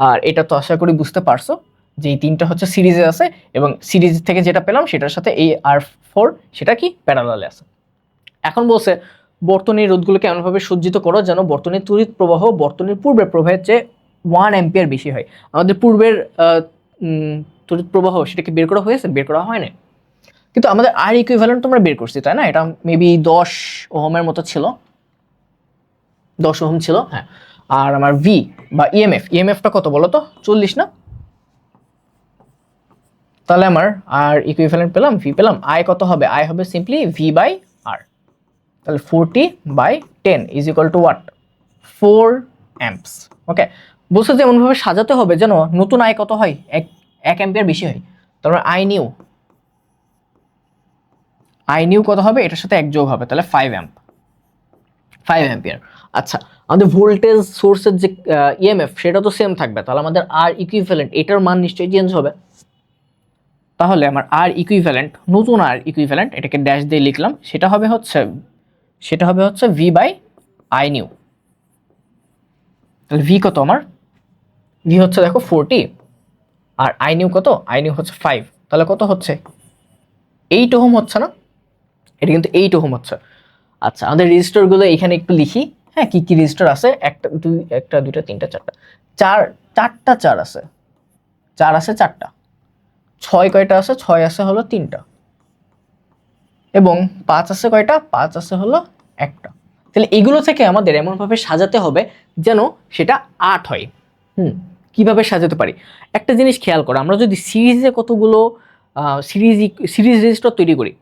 আর এটা তো আশা করি বুঝতে পারছো যে এই তিনটা হচ্ছে সিরিজে আছে, এবং সিরিজ থেকে যেটা পেলাম সেটার সাথে এই R4 সেটা কি প্যারালালে আছে। এখন বলছে বর্তনীর রোধগুলোকে এমনভাবে সজ্জিত করো যেন বর্তনীর তড়িৎ প্রবাহ বর্তনীর পূর্বের প্রবাহের চেয়ে 1 অ্যাম্পিয়ার বেশি হয়। আমাদের পূর্বের তড়িৎ প্রবাহ সেটাকে বের করা হয়েছে? বের করা হয় না, কিন্তু আমাদের আর ইকুইভ্যালেন্ট তোমরা বের করছি, তাই না? এটা মেবি 10 ওহমের মতো ছিল, 10 ওহম ছিল, হ্যাঁ। আর আমার ভি বা ইএমএফটা কত বলো তো? 40 না? তাহলে আমার আর ইকুইভ্যালেন্ট পেলাম, ভি পেলাম। আই কত হবে? আই হবে সিম্পলি ভি বাই আর। তাহলে 40/10 is equal to what, 4 amps. Okay, বলছে যে এমনভাবে সাজাতে হবে যেন নতুন আই কত হয়, 1 অ্যাম্পিয়ার বেশি হয়। তারপর আই নিউ কত হবে, এটার সাথে 1 যোগ হবে, তাহলে 5 অ্যাম্পিয়ার। আচ্ছা, আমাদের ভোল্টেজ সোর্সের যে ইএমএফ সেটা তো সেম থাকবে, তাহলে আমাদের আর ইকুইভ্যালেন্ট এটার মান নিশ্চয়ই চেঞ্জ হবে। তাহলে আমার আর ইকুইভ্যালেন্ট, নতুন আর ইকুইভ্যালেন্ট, এটাকে ড্যাশ দিয়ে লিখলাম, সেটা হবে হচ্ছে ভি বাই আই নিউ। তাহলে ভি কত আমার, ভি হচ্ছে দেখো 40, আর আই নিউ কত, আই নিউ হচ্ছে 5, তাহলে কত হচ্ছে 8 ওহম হচ্ছে না, এটা কিন্তু 8 ওহম হচ্ছে। আচ্ছা, আমাদের রেজিস্টারগুলো এখানে একটু লিখি। হ্যাঁ, কি কি রেজিস্টার আছে, একটা দুইটা তিনটা চারটা, চারটা চার আছে, চারটা। 6 কয়টা আছে, 6 আছে হলো 3টা, এবং 5 আছে কয়টা, 5 আছে হলো একটা। তাহলে এগুলো থেকে আমাদের এমনভাবে সাজাতে হবে যেন সেটা 8 হয়। কিভাবে সাজাতে পারি, একটা জিনিস খেয়াল করো, আমরা যদি সিরিজে কতগুলো সিরিজ রেজিস্টার তৈরি করি,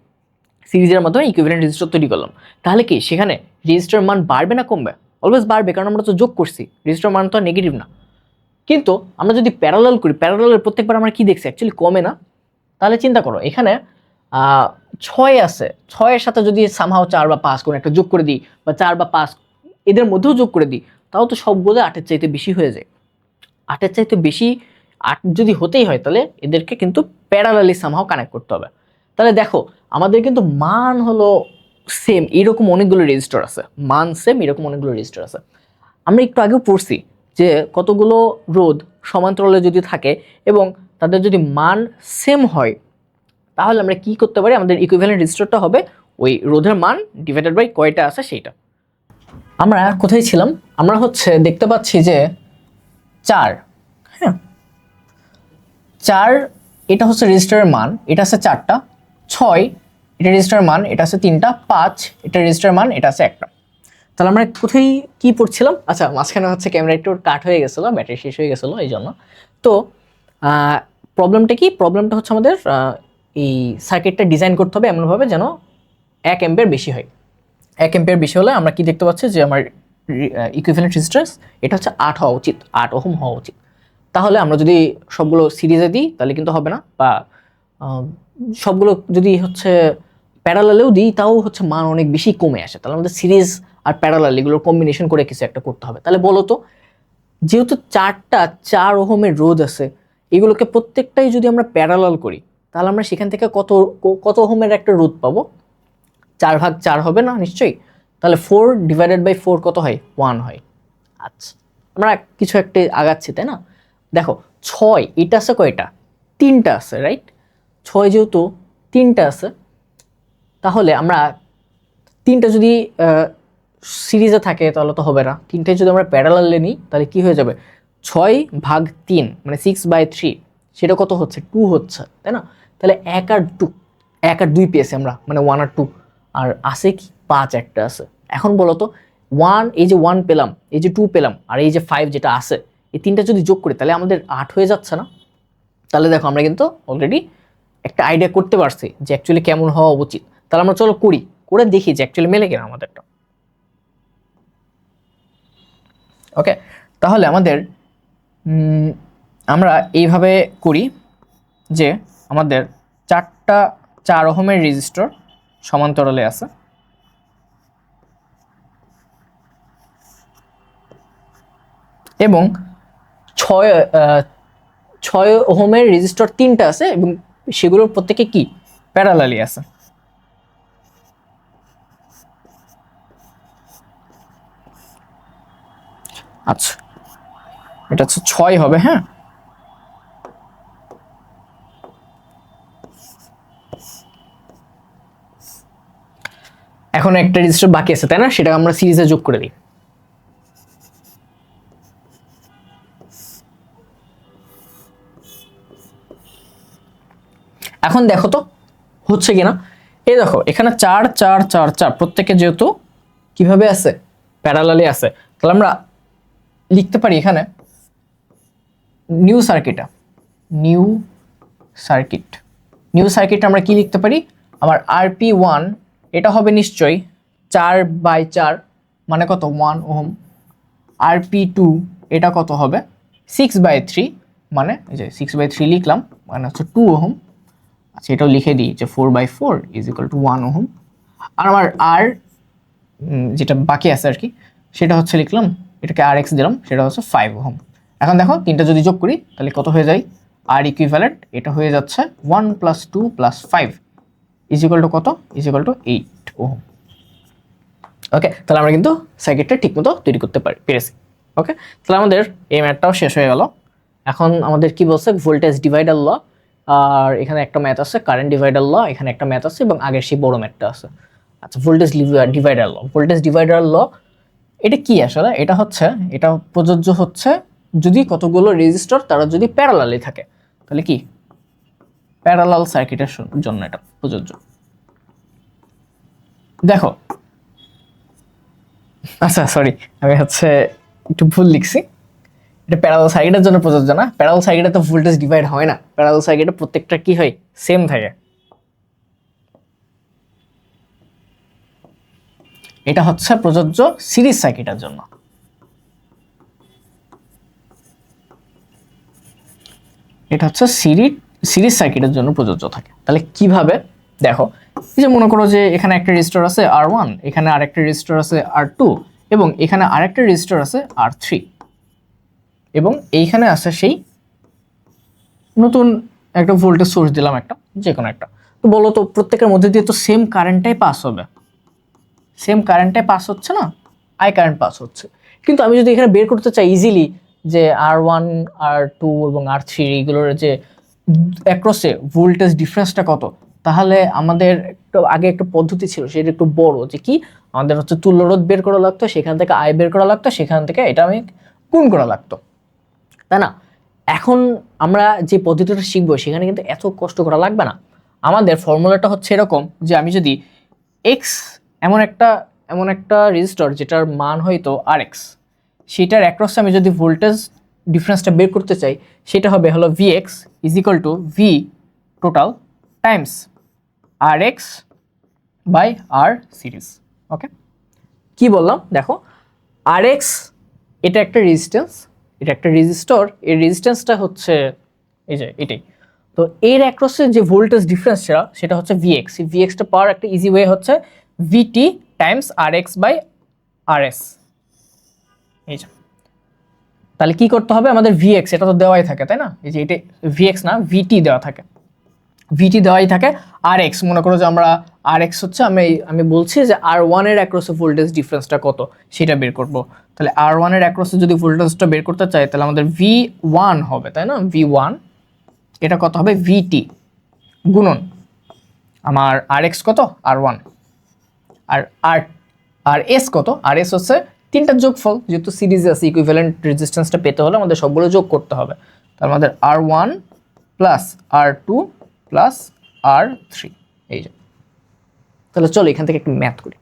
সিরিজের মাধ্যমে ইকুইভ্যালেন্ট রেজিস্টার তৈরি করলাম, তাহলে কি সেখানে রেজিস্টার মান বাড়বে না কমবে? অলওয়েজ বাড়বে, কারণ আমরা তো যোগ করছি, রেজিস্টার মান তো নেগেটিভ না। কিন্তু আমরা যদি প্যারালাল করি, প্যারালালের প্রত্যেকবার আমরা কি দেখছি, অ্যাকচুয়ালি কমে না। তাহলে চিন্তা করো, এখানে 6 আছে, 6-এর সাথে যদি সামহাও 4 বা 5 কোনো একটা যোগ করে দিই, বা 4 বা 5 এদের মধ্যেও যোগ করে দিই, তাও তো সবগুলো 8-এর চাইতে বেশি হয়ে যায়। 8-এর চাইতে বেশি 8 যদি হতেই হয়, তাহলে এদেরকে কিন্তু প্যারালালি সামহাও কানেক্ট করতে হবে। তাহলে দেখো, আমাদের কিন্তু মান হলো সেম, এরকম অনেকগুলো রেজিস্টার আছে, মান সেম এরকম অনেকগুলো রেজিস্টার আছে। আমরা একটু আগেও পড়ছি যে কতগুলো রোধ সমান্তরালে যদি থাকে এবং তাদের যদি মান সেম হয়, তাহলে আমরা কি করতে পারি, আমাদের ইকুইভ্যালেন্ট রেজিস্টারটা হবে ওই রোধের মান ডিভাইডেড বাই কয়টা আছে সেইটা। আমরা কোথায় ছিলাম, আমরা হচ্ছে দেখতে পাচ্ছি যে 4, হ্যাঁ 4, এটা হচ্ছে রেজিস্টারের মান, এটা আছে 4টা। 6, এটা রেজিস্টারের মান, এটা আছে 3টা। 5, এটা রেজিস্টারের মান, এটা আছে 1টা। তাহলে আমরা কোথায় কি পড়ছিলাম, আচ্ছা মাঝখানে হচ্ছে ক্যামেরা একটু কাট হয়ে গেছিলো, ব্যাটারি শেষ হয়ে গেছিলো এই জন্য। তো প্রবলেমটা কি, প্রবলেমটা হচ্ছে আমাদের এই সার্কিটটা ডিজাইন করতে হবে এমনভাবে যেন 1 অ্যাম্পিয়ার বেশি হয়। 1 অ্যাম্পিয়ার বেশি হলে আমরা কি দেখতে পাচ্ছি যে আমার ইকুইভ্যালেন্ট রেজিস্ট্যান্স এটা হচ্ছে 8 হওয়া উচিত, 8 ওহম হওয়া উচিত। তাহলে আমরা যদি সবগুলো সিরিজে দিই তাহলে কিন্তু হবে না, বা সবগুলো যদি হচ্ছে প্যারালালেও দিই তাও হচ্ছে মান অনেক বেশি কমে আসে। তাহলে আমাদের সিরিজ আর প্যারালাল এগুলোর কম্বিনেশন করে কিছু একটা করতে হবে। তাহলে বলো তো, যেহেতু 4 ওহমের রোধ আছে, এগুলোকে প্রত্যেকটাই যদি আমরা প্যারালাল করি, তাহলে আমরা সেখান থেকে কত ওহমের একটা রোধ পাবো, 4/4 হবে না নিশ্চয়ই। তাহলে 4/4 কত হয়, 1 হয়। আচ্ছা, আমরা কিছু একটা আগাচ্ছি তাই না। দেখো 6, এটা আছে কয়টা, 3টা আছে, রাইট। 6 যেহেতু 3টা আছে, তাহলে আমরা 3টা যদি সিরিজে থাকে তাহলে তো হবে না, 3টাই যদি আমরা প্যারালালে নিই তাহলে কি হয়ে যাবে, 6/3 মানে 6/3, সেটা কত হচ্ছে, 2 হচ্ছে তাই না। তাহলে 1 আর 2 পেয়েছি আমরা, মানে 1 আর 2, আর আছে কি 5 একটা আছে। এখন বলো তো, 1, এই যে 1 পেলাম, এই যে 2 পেলাম, আর এই যে 5 যেটা আছে, এই 3টা যদি যোগ করি তাহলে আমাদের 8 হয়ে যাচ্ছে না। তাহলে দেখো আমরা কিন্তু অলরেডি একটা আইডিয়া করতে পারছি যে অ্যাকচুয়ালি কেমন হওয়া উচিত। তাহলে আমরা চলো করে দেখি যে অ্যাকচুয়ালি মেলে কিনা আমাদেরটা। ওকে, তাহলে আমাদের আমরা এইভাবে করি যে আমাদের 4টা 4 ওহমের রেজিস্টর সমান্তরালে আছে, এবং 6 ওহমের রেজিস্টর 3টা আছে, এবং সেগুলোর প্রত্যেকে কি প্যারালালি আছে। আচ্ছা, এটা হচ্ছে 6 হবে, হ্যাঁ। এখন একটা রেজিস্টার বাকি আছে তাই না, সেটা আমরা সিরিজে যোগ করে দিই। এখন দেখো তো হচ্ছে কিনা, এই দেখো এখানে 4 4 4 4 প্রত্যেকে যেহেতু কিভাবে আছে, প্যারালালি আছে, তাহলে আমরা লিখতে পারি এখানে নিউ সার্কিট আমরা কি লিখতে পারি, আমার RP1 এটা হবে নিশ্চয়ই 4/4 মানে কত 1 ওহম। আর P2 এটা কত হবে 6/3 মানে এই যে 6/3 লিখলাম মানে হচ্ছে 2 ওহম। আচ্ছা এটাও লিখে দিই যে 4/4 = 1 ওহম। আর আমার আর যেটা বাকি আছে আর কি সেটা হচ্ছে লিখলাম, এটাকে আর এক্স দিলাম, সেটা হচ্ছে 5 ওহম। এখন দেখো তিনটা যদি যোগ করি তাহলে কত হয়ে যায়, আর ইকুইভ্যালেন্ট এটা হয়ে যাচ্ছে 1 + 2 + 5 = কত, = 8 ওহম। ওকে, তাহলে আমরা কিন্তু সার্কিটটা ঠিকমতো তৈরি করতে পেরেছি। ওকে, তাহলে আমাদের এই ম্যাথটাও শেষ হয়ে গেল। এখন আমাদের কি বলছে, ভোল্টেজ ডিভাইডার ল, আর এখানে একটা ম্যাথ আছে কারেন্ট ডিভাইডার ল, এখানে একটা ম্যাথ আছে এবং আগের সেই বড় ম্যাথটা আছে। আচ্ছা, ভোল্টেজ ডিভাইডার ল, ভোল্টেজ ডিভাইডার ল এটা কি আসলে? এটা প্রযোজ্য হচ্ছে যদি কতগুলো রেজিস্টর তারা যদি প্যারালালি থাকে, তাহলে কি প্যারালাল সার্কিটের জন্য এটা প্রযোজ্য। দেখো, আচ্ছা সরি, আমি একটু ভুল লিখছি, এটা প্যারালাল সার্কিটের জন্য প্রযোজ্য না। প্যারালাল সার্কিটে তো ভোল্টেজ ডিভাইড হয় না, প্যারালাল সার্কিটে প্রত্যেকটা কি হয়, সেম থাকে। এটা হচ্ছে প্রযোজ্য সিরিজ সার্কিটের জন্য। এটা হচ্ছে সিরিজ সার্কিটের জন্য প্রযোজ্য থাকে। তাহলে কিভাবে দেখো, এই যে মনে করো যে এখানে একটা রেজিস্টর আছে R1, এখানে আরেকটা রেজিস্টর আছে R2 এবং এখানে আরেকটা রেজিস্টর আছে R3 এবং এইখানে আছে সেই নতুন একটা ভোল্টেজ সোর্স দিলাম, একটা যে কোনো একটা। তো বলো তো প্রত্যেকের মধ্যে দিয়ে তো সেম কারেন্টটাই পাস হবে, সেম কারেন্টটাই পাস হচ্ছে না, আই কারেন্ট পাস হচ্ছে। কিন্তু আমি যদি এখানে বের করতে চাই ইজিলি যে R1 R2 এবং R3 এগুলোর যে অ্যাক্রসে ভোল্টেজ ডিফারেন্সটা কত, তাহলে আমাদের আগে একটা পদ্ধতি ছিল, সেটা একটু বড়, যে কি আমাদের হচ্ছে তুল্যরোধ বের করা লাগতো, সেখান থেকে আই বের করা লাগতো, সেখান থেকে এটা আমি গুণ করা লাগতো, তাই না? এখন আমরা যে পদ্ধতিটা শিখবো সেখানে কিন্তু এত কষ্ট করা লাগবে না। আমাদের ফর্মুলাটা হচ্ছে এরকম যে আমি যদি এক্স এমন একটা রেজিস্টর যেটার মান হয়তো আর এক্স, সেটার অ্যাক্রসে আমি যদি ভোল্টেজ ডিফারেন্সটা বের করতে চাই, সেটা হবে হলো Vx = V total times R x by R series. Okay, কি বললাম দেখো, আর এক্স এটা একটা রেজিস্ট্যান্স, এটা একটা রেজিস্টর, এই রেজিস্ট্যান্সটা হচ্ছে এই যে এটাই। তো এর অ্যাক্রসে যে ভোল্টেজ ডিফারেন্সটা সেটা হচ্ছে Vx। Vxটা পাওয়ার একটা ইজি ওয়ে হচ্ছে Vt times Rx by Rs। এই যে, তাহলে কি করতে হবে আমাদের, Vx এটা তো দেওয়াই থাকে তাই না, এই যে এটা Vx না Vt দেওয়া থাকে, Vt দেওয়াই থাকে। Rx মনে করো যে আমরা Rx হচ্ছে আমি বলছি যে R1 এর অ্যাক্রসে ভোল্টেজ ডিফারেন্সটা কত সেটা বের করব। তাহলে R1 এর অ্যাক্রসে যদি ভোল্টেজটা বের করতে চাই তাহলে আমাদের V1 হবে তাই না, V1 এটা কত হবে Vt গুণন আমার Rx কত R1 আর Rs কত, Rs হচ্ছে তিনটার যোগফল, যেহেতু সিরিজে আছে ইকুইভ্যালেন্ট রেজিস্ট্যান্সটা পেতে হলে আমাদের সবগুলো যোগ করতে হবে। তার আমাদের R1 plus R2 plus R3, এই যে। তাহলে চলো এখান থেকে একটু ম্যাথ করি।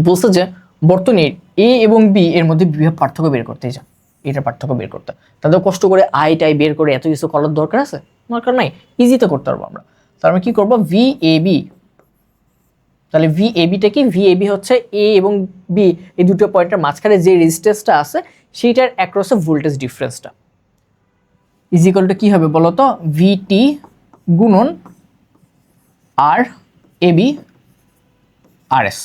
বলছে যে বর্তনীর এ এবং বি এর মধ্যে বিভব পার্থক্য বের করতে, যা এটার পার্থক্য বের করতে, তাদের কষ্ট করে আইটাই বের করে এত কিছু করার দরকার আছে? দরকার নাই, ইজিতে করতে পারবো আমরা। তাহলে আমরা কি করবো, VAB, তাহলে VABটা কি, VAB হচ্ছে এ এবং বি এই দুটো পয়েন্টের মাঝখানে যে রেজিস্ট্যান্সটা আছে সেইটার অ্যাক্রসে ভোল্টেজ ডিফারেন্সটা = কি হবে বলো তো, VT গুণন RAB RS।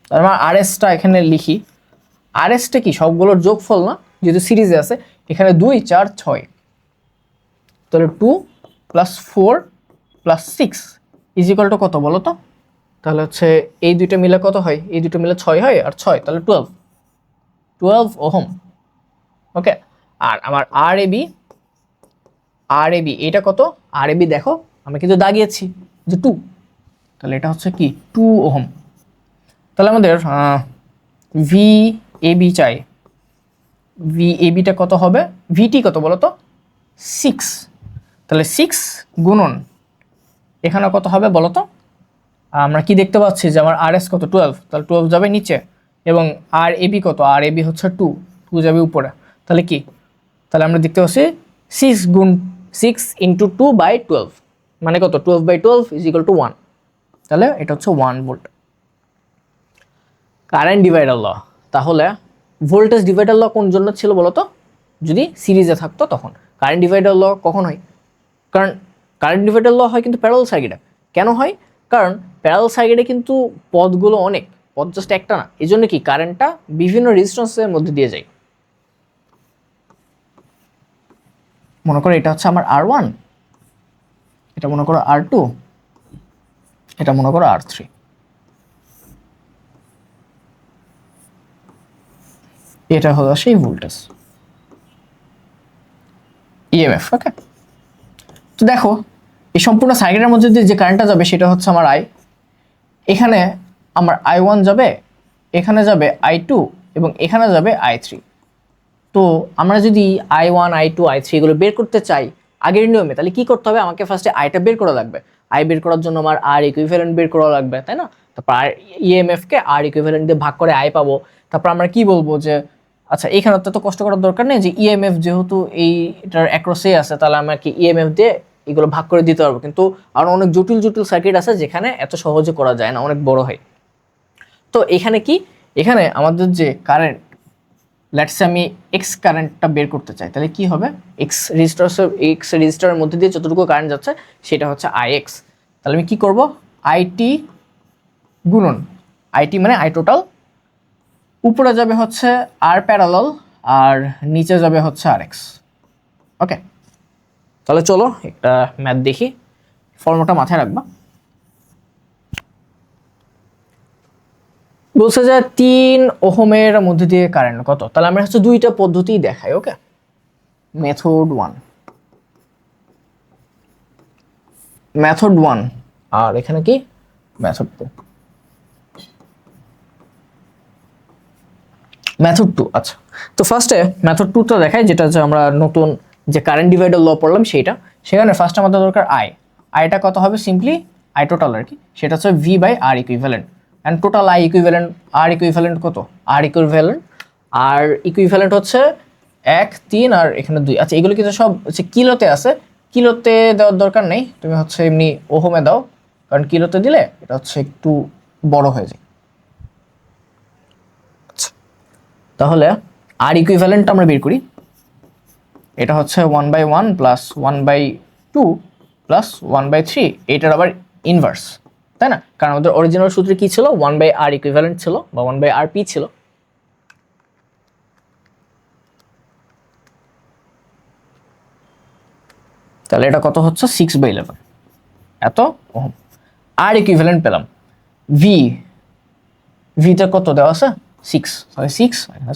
তাহলে আমরা RSটা এখানে লিখি, RSটা কি সবগুলোর যোগফল না, যেহেতু সিরিজে আছে, এখানে 2 4 6, তাহলে 2 + 4 + 6 = কত বলো তো, তাহলে হচ্ছে এই দুইটা মিলে কত হয়, এই দুটো মিলে 6 হয়, আর 6 তাহলে 12 ওহম। ওকে, আর আমার RAB এটা কত, RAB দেখো আমি কিন্তু দাগিয়েছি যে 2, তাহলে এটা হচ্ছে কি 2 ওহম। তাহলে আমাদের VAB চাই, VABটা কত হবে, VT কত বলো তো 6, তাহলে 6 গুণন এখানে কত হবে বলো তো, আমরা কি দেখতে পাচ্ছি যে আমার RS কত 12, তাহলে 12 যাবে নিচে, এবং RAB কত, RAB হচ্ছে 2 যাবে উপরে, তাহলে কি, তাহলে আমরা দেখতে পাচ্ছি 6 × 2/12 মানে কত, 12/12 = 1, তাহলে এটা হচ্ছে 1 ভোল্ট। কারেন্ট ডিভাইডার ল, তাহলে ভোল্টেজ ডিভাইডার ল কোন জন্য ছিল বলো তো? যদি সিরিজে থাকতো তখন। কারেন্ট ডিভাইডার ল কখন হয়? কারণ কারেন্ট ডিভাইডার ল হয় কিন্তু প্যারালাল সার্কিটে। কেন হয়? কারণ প্যারালাল সার্কিটে কিন্তু পথগুলো অনেক, পথ জাস্ট একটা না, এই জন্য কি কারেন্টটা বিভিন্ন রেজিস্ট্যান্সের মধ্যে দিয়ে যায়। মনে করো এটা হচ্ছে আমার R1, এটা মনে করো R2, এটা মনে করো R3। এটা হলো সেই ভোল্টেজ, ইএমএফ। ওকে, তো দেখো এই সম্পূর্ণ সার্কিটের মধ্যে দিয়ে যে কারেন্টটা যাবে সেটা হচ্ছে আমার আই। এখানে আমার I1 যাবে, এখানে যাবে I2 এবং এখানে যাবে I3। তো আমরা যদি I1, I2, I3 এগুলো বের করতে চাই আগের নিয়মে, তাহলে কি করতে হবে? আমাকে ফার্স্টে আইটা বের করা লাগবে। আই বের করার জন্য আমার আর ইকুইভ্যালেন্ট বের করা লাগবে, তাই না? তারপর আর ইএমএফ কে আর ইকুইভ্যালেন্ট দিয়ে ভাগ করে আই পাবো। তারপর আমরা কি বলবো যে আচ্ছা এখানে তো কষ্ট করার দরকার নেই, যে ইএমএফ যেহেতু এইটার অ্যাক্রসে আছে, তাহলে আমরা কি ইএমএফ দিয়ে এগুলো ভাগ করে দিতে পারবো। কিন্তু আরো অনেক জটিল জটিল সার্কিট আছে যেখানে এত সহজে করা যায় না, অনেক বড় হয়। তো এখানে কি, এখানে আমাদের যে কারেন্ট, লেটস সে আমি এক্স কারেন্টটা বের করতে চাই, তাহলে কি হবে? এক্স রেজিস্টারের মধ্যে দিয়ে যতটুকু কারেন্ট যাচ্ছে সেটা হচ্ছে আইএক্স। তাহলে আমি কি করব? আইটি গুণন আইটি মানে আই টোটাল, উপরে যাবে হচ্ছে আর প্যারালাল আর নিচে যাবে হচ্ছে আর এক্স। ওকে, তাহলে চলো একটা ম্যাথ দেখি, ফর্মুলাটা মাথায় রাখবা। বলছে যে 3 ওহমের মধ্যে দিয়ে কারেন্ট কত? তাহলে আমরা হচ্ছে দুইটা পদ্ধতি দেখাই। ওকে, মেথড 1, মেথড 1 আর এখানে কি মেথড 2। মেথড 2, আচ্ছা তো ফার্স্টে মেথড 2টা দেখাই, যেটা হচ্ছে আমরা নতুন যে কারেন্ট ডিভাইডার ল পড়লাম সেইটা। সেখানে ফার্স্ট আমাদের দরকার আই। আইটা কত হবে? সিম্পলি আই টোটাল আর কি, সেটা হচ্ছে V by R equivalent. And total I equivalent, R equivalent কত? আর ইকুইভ্যালেন্ট হচ্ছে 1, 3 আর এখানে 2। আচ্ছা এগুলো কিন্তু সব হচ্ছে কিলোতে আছে, কিলোতে দেওয়ার দরকার নেই, তুমি হচ্ছে এমনি ওহমে দাও, কারণ কিলোতে দিলে এটা হচ্ছে একটু বড় হয়ে যায়। তাহলে আর ইকুইভ্যালেন্ট আমরা বের করি, এটা হচ্ছে 1/1 প্লাস 1/2 প্লাস 1/3, এটার আবার ইনভার্স, তাই না? কারণ আমাদের অরিজিনাল সূত্রে কি ছিল? 1/r ইকুইভ্যালেন্ট ছিল বা 1/rp ছিল। তাহলে এটা কত হচ্ছে? 6/11 এত ওহম। আর ইকুইভ্যালেন্ট পেলাম, ভিটা কত দেওয়া আছে? 6, তাহলে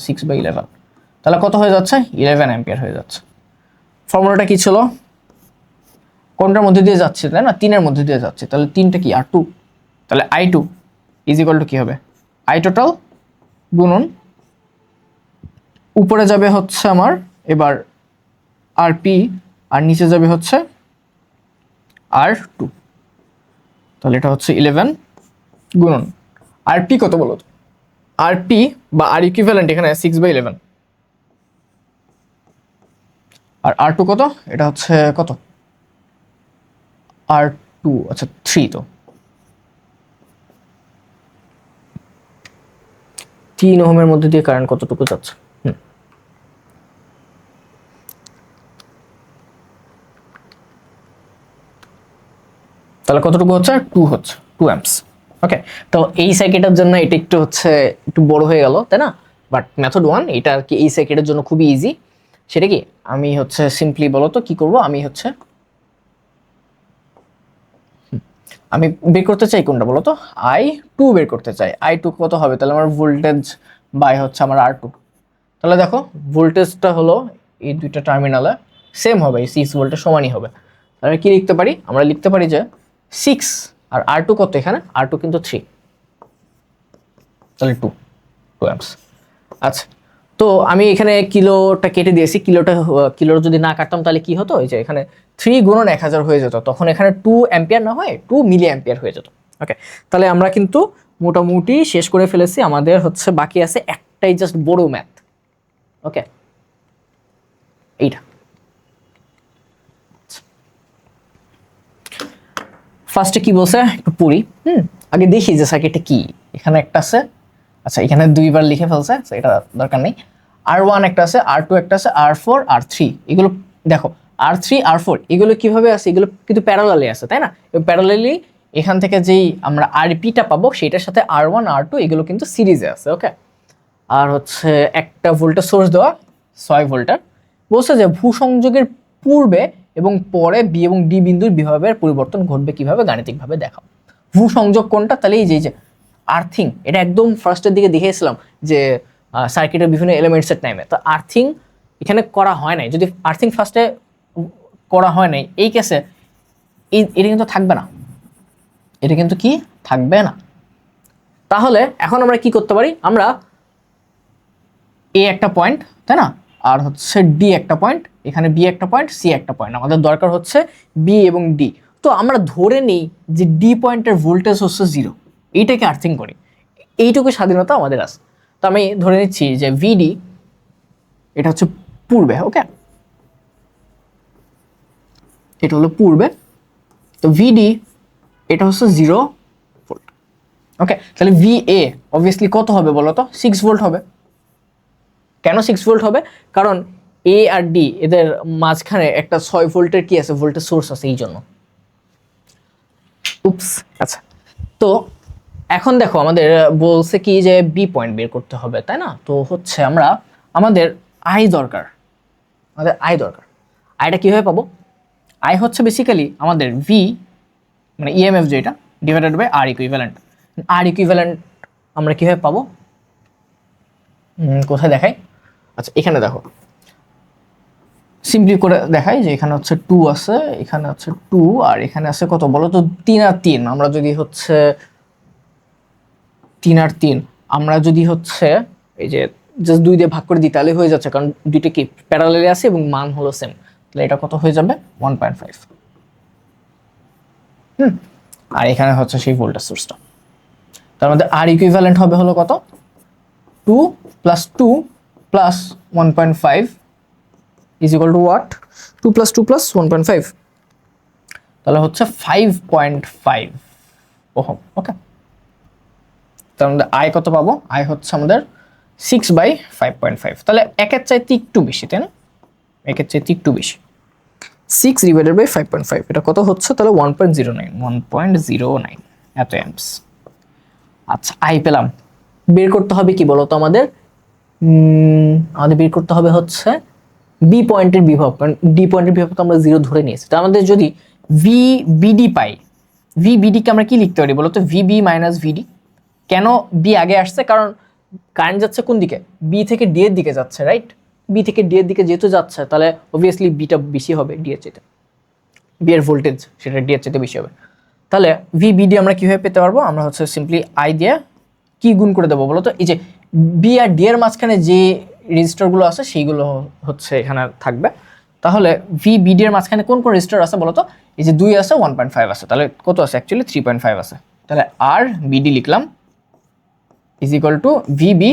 6/11, তাহলে কত হয়ে যাচ্ছে? 11 অ্যাম্পিয়ার হয়ে যাচ্ছে। ফর্মুলাটা কি ছিল? কোনটার মধ্যে দিয়ে যাচ্ছে, তাই না? 3-এর মধ্যে দিয়ে যাচ্ছে, তাহলে 3টা কি? R2। তাহলে I2 ইজ ইকুয়াল টু কি হবে? আই টোটাল গুণন উপরে যাবে হচ্ছে আমার এবার আরপি আর নিচে যাবে হচ্ছে R2। তাহলে এটা হচ্ছে 11 গুণন আরপি কত বলো তো? আরপি বা আর ইকুইভ্যালেন্ট এখানে 6/11 আর R2 কত? এটা হচ্ছে কত? R2 আচ্ছা 3, তো 3 ওহমের মধ্যে দিয়ে কারেন্ট কতটুকু যাচ্ছে? তাহলে কতটুকু হচ্ছে? 2 হচ্ছে, 2 অ্যাম্পস। ওকে, তো এই সার্কিটের জন্য এটা একটু হচ্ছে একটু বড় হয়ে গেল, তাই না? বাট মেথড 1 এটা আর কি এই সার্কিটের জন্য খুবই ইজি। সেটা কি, আমি হচ্ছে সিম্পলি বলো তো কি করব? আমি বের করতে চাই কোনটা বলো তো? I2 বের করতে চাই। I2 কত হবে? তাহলে আমার ভোল্টেজ বাই হচ্ছে আমার R2। তাহলে দেখো ভোল্টেজটা হলো এই দুইটা টার্মিনালে সেম হবে, এই 6 ভোল্টের সমানই হবে। তাহলে কি লিখতে পারি? আমরা লিখতে পারি যে 6 আর R2 কত? এখানে R2 কিন্তু 3, তাহলে 2 অ্যাম্পস। আচ্ছা, তো আমি এখানে কিলোটা কেটে দিয়েছি, কিলোর যদি না কাটতাম তাহলে কি হতো? এই যে এখানে 3 গুণন 1000 হয়ে যেত, তখন এখানে 2 অ্যাম্পিয়ার না হয় 2 মিলি অ্যাম্পিয়ার হয়ে যেত। ওকে, তাহলে আমরা কিন্তু মোটামুটি শেষ করে ফেলেছি, আমাদের হচ্ছে বাকি আছে একটাই জাস্ট বড় ম্যাথ। ওকে, এইটা ফার্স্টে কি বলছে একটু পড়ি। আগে দেখি যে সার্কিটটা কি। এখানে একটা আছে আচ্ছা এখানে দুইবার লিখে ফেলছে, এটা দরকার নেই। R1 একটা আছে, R2 একটা আছে, R4 R3, এগুলো দেখো R3 R4 এগুলো কিভাবে আছে, এগুলো কিন্তু প্যারালালি আছে তাই না, এবং প্যারালালি এখান থেকে যেই আমরা আরপিটা পাবো সেটার সাথে R1 R2 এগুলো কিন্তু সিরিজে আছে। ওকে, আর হচ্ছে একটা ভোল্টেজ সোর্স দেওয়া 6 ভোল্টের, বলছে যে ভূসংযোগের পূর্বে এবং পরে বি এবং ডি বিন্দুর বিভবের পরিবর্তন ঘটবে কিভাবে, গাণিতিকভাবে দেখাও। ভূসংযোগ কোনটা, তাহলে এই যে আর্থিং, এটা একদম ফার্স্টের দিকে দেখেছিলাম যে সার্কিটের বিভিন্ন এলিমেন্টসের টাইমে, তো আর্থিং এখানে করা হয় নাই। যদি আর্থিং ফার্স্টে করা হয় নাই এই কেসে এটা কিন্তু থাকবে না, এটা কিন্তু কি থাকবে না। তাহলে এখন আমরা কি করতে পারি, আমরা এ একটা পয়েন্ট তাই না, আর হচ্ছে ডি একটা পয়েন্ট, এখানে বি একটা পয়েন্ট, সি একটা পয়েন্ট, আমাদের দরকার হচ্ছে বি এবং ডি। তো আমরা ধরে নিই যে ডি পয়েন্টের ভোল্টেজ হচ্ছে 0, এইটাকে আর্থিং করি, এইটুকু স্বাধীনতা আমাদের আছে। তো আমি ধরে নিচ্ছি যে ভিডি এটা হচ্ছে পূর্বে, ওকে, এটা হলো পূর্বে, তো ভিডি এটা হচ্ছে 0 ভোল্ট। ওকে, তাহলে ভিএ অবভিয়াসলি কত হবে বলো তো, 6 ভোল্ট হবে। কেন 6 ভোল্ট হবে, কারণ এ আর ডি এদের মাঝখানে একটা 6 ভোল্টের কি আছে, ভোল্টেজ সোর্স আছে, এই জন্য। উপস, আচ্ছা তো এখন দেখো আমাদের বলছে কি যে বি পয়েন্ট বের করতে হবে তাই না, তো হচ্ছে আমাদের আই দরকার, আমাদের আই দরকার। আইটা কিভাবে পাবো, আই হচ্ছে বেসিক্যালি আমাদের ভি মানে ইএমএফ যেটা divided by R equivalent. R equivalent আমরা কিভাবে পাবো, কোথায় দেখাই, আচ্ছা এখানে দেখো সিম্পলি করে দেখাই যে এখানে হচ্ছে 2 আছে, এখানে হচ্ছে 2, আর এখানে আছে কত বলো তো 3 আর 3। আমরা যদি হচ্ছে 3 আর 3 আমরা যদি হচ্ছে এই যে জাস্ট 2 দিয়ে ভাগ করে দিই তাহলে হয়ে যাচ্ছে, কারণ দুইটা কি প্যারালালি আছে এবং মান হলো সেম। তাহলে এটা কত হয়ে যাবে 1.5। আর এখানে হচ্ছে সেই ভোল্টেজ সোর্সটা, তার মধ্যে আর ইকুইভ্যালেন্ট হবে হলো কত 2 + 2 + 1.5 is equal to what, 2 + 2 + 1.5, তাহলে হচ্ছে 5.5 ওহম। ওকে, তার মধ্যে আই কত পাবো, আই হচ্ছে আমাদের 6/5.5, তাহলে একের চাইতে একটু বেশি তাই না, একের চাইতে একটু বেশি, 6 ডিভাইডেড বাই 5.5 এটা কত হচ্ছে, তাহলে 1.09 এত অ্যাম্পস। আচ্ছা আই পেলাম, বের করতে হবে কি বলতো আমাদের, বের করতে হবে হচ্ছে বি পয়েন্টের বিভব, কারণ ডি পয়েন্টের বিভব তো আমরা 0 ধরে নিয়েছি। তো আমাদের যদি ভি বিডি পাই, ভি বিডিকে আমরা কি লিখতে পারি বলতো, ভিবি মাইনাস ভিডি। কেন বি আগে আসছে, কারণ কারেন্ট যাচ্ছে কোন দিকে, বি থেকে ডি এর দিকে যাচ্ছে, রাইট, বি থেকে ডি এর দিকে যেহেতু যাচ্ছে তাহলে অবভিয়াসলি বিটা বেশি হবে ডি এর চাইতে, বি এর ভোল্টেজ সেটা ডি এর চাইতে বেশি হবে। তাহলে ভি বিডি আমরা কিভাবে পেতে পারবো, আমরা হচ্ছে সিম্পলি আই দিয়ে কি গুণ করে দেবো বলো তো, এই যে বি আর ডি এর মাঝখানে যে রেজিস্টারগুলো আছে সেইগুলো হচ্ছে এখানে থাকবে। তাহলে ভি বিডি এর মাঝখানে কোন কোন রেজিস্টার আছে বলো তো, এই যে 2 আছে 1.5 আছে, তাহলে কত আছে অ্যাকচুয়ালি 3.5 আছে। তাহলে আর বিডি লিখলাম is equal two VB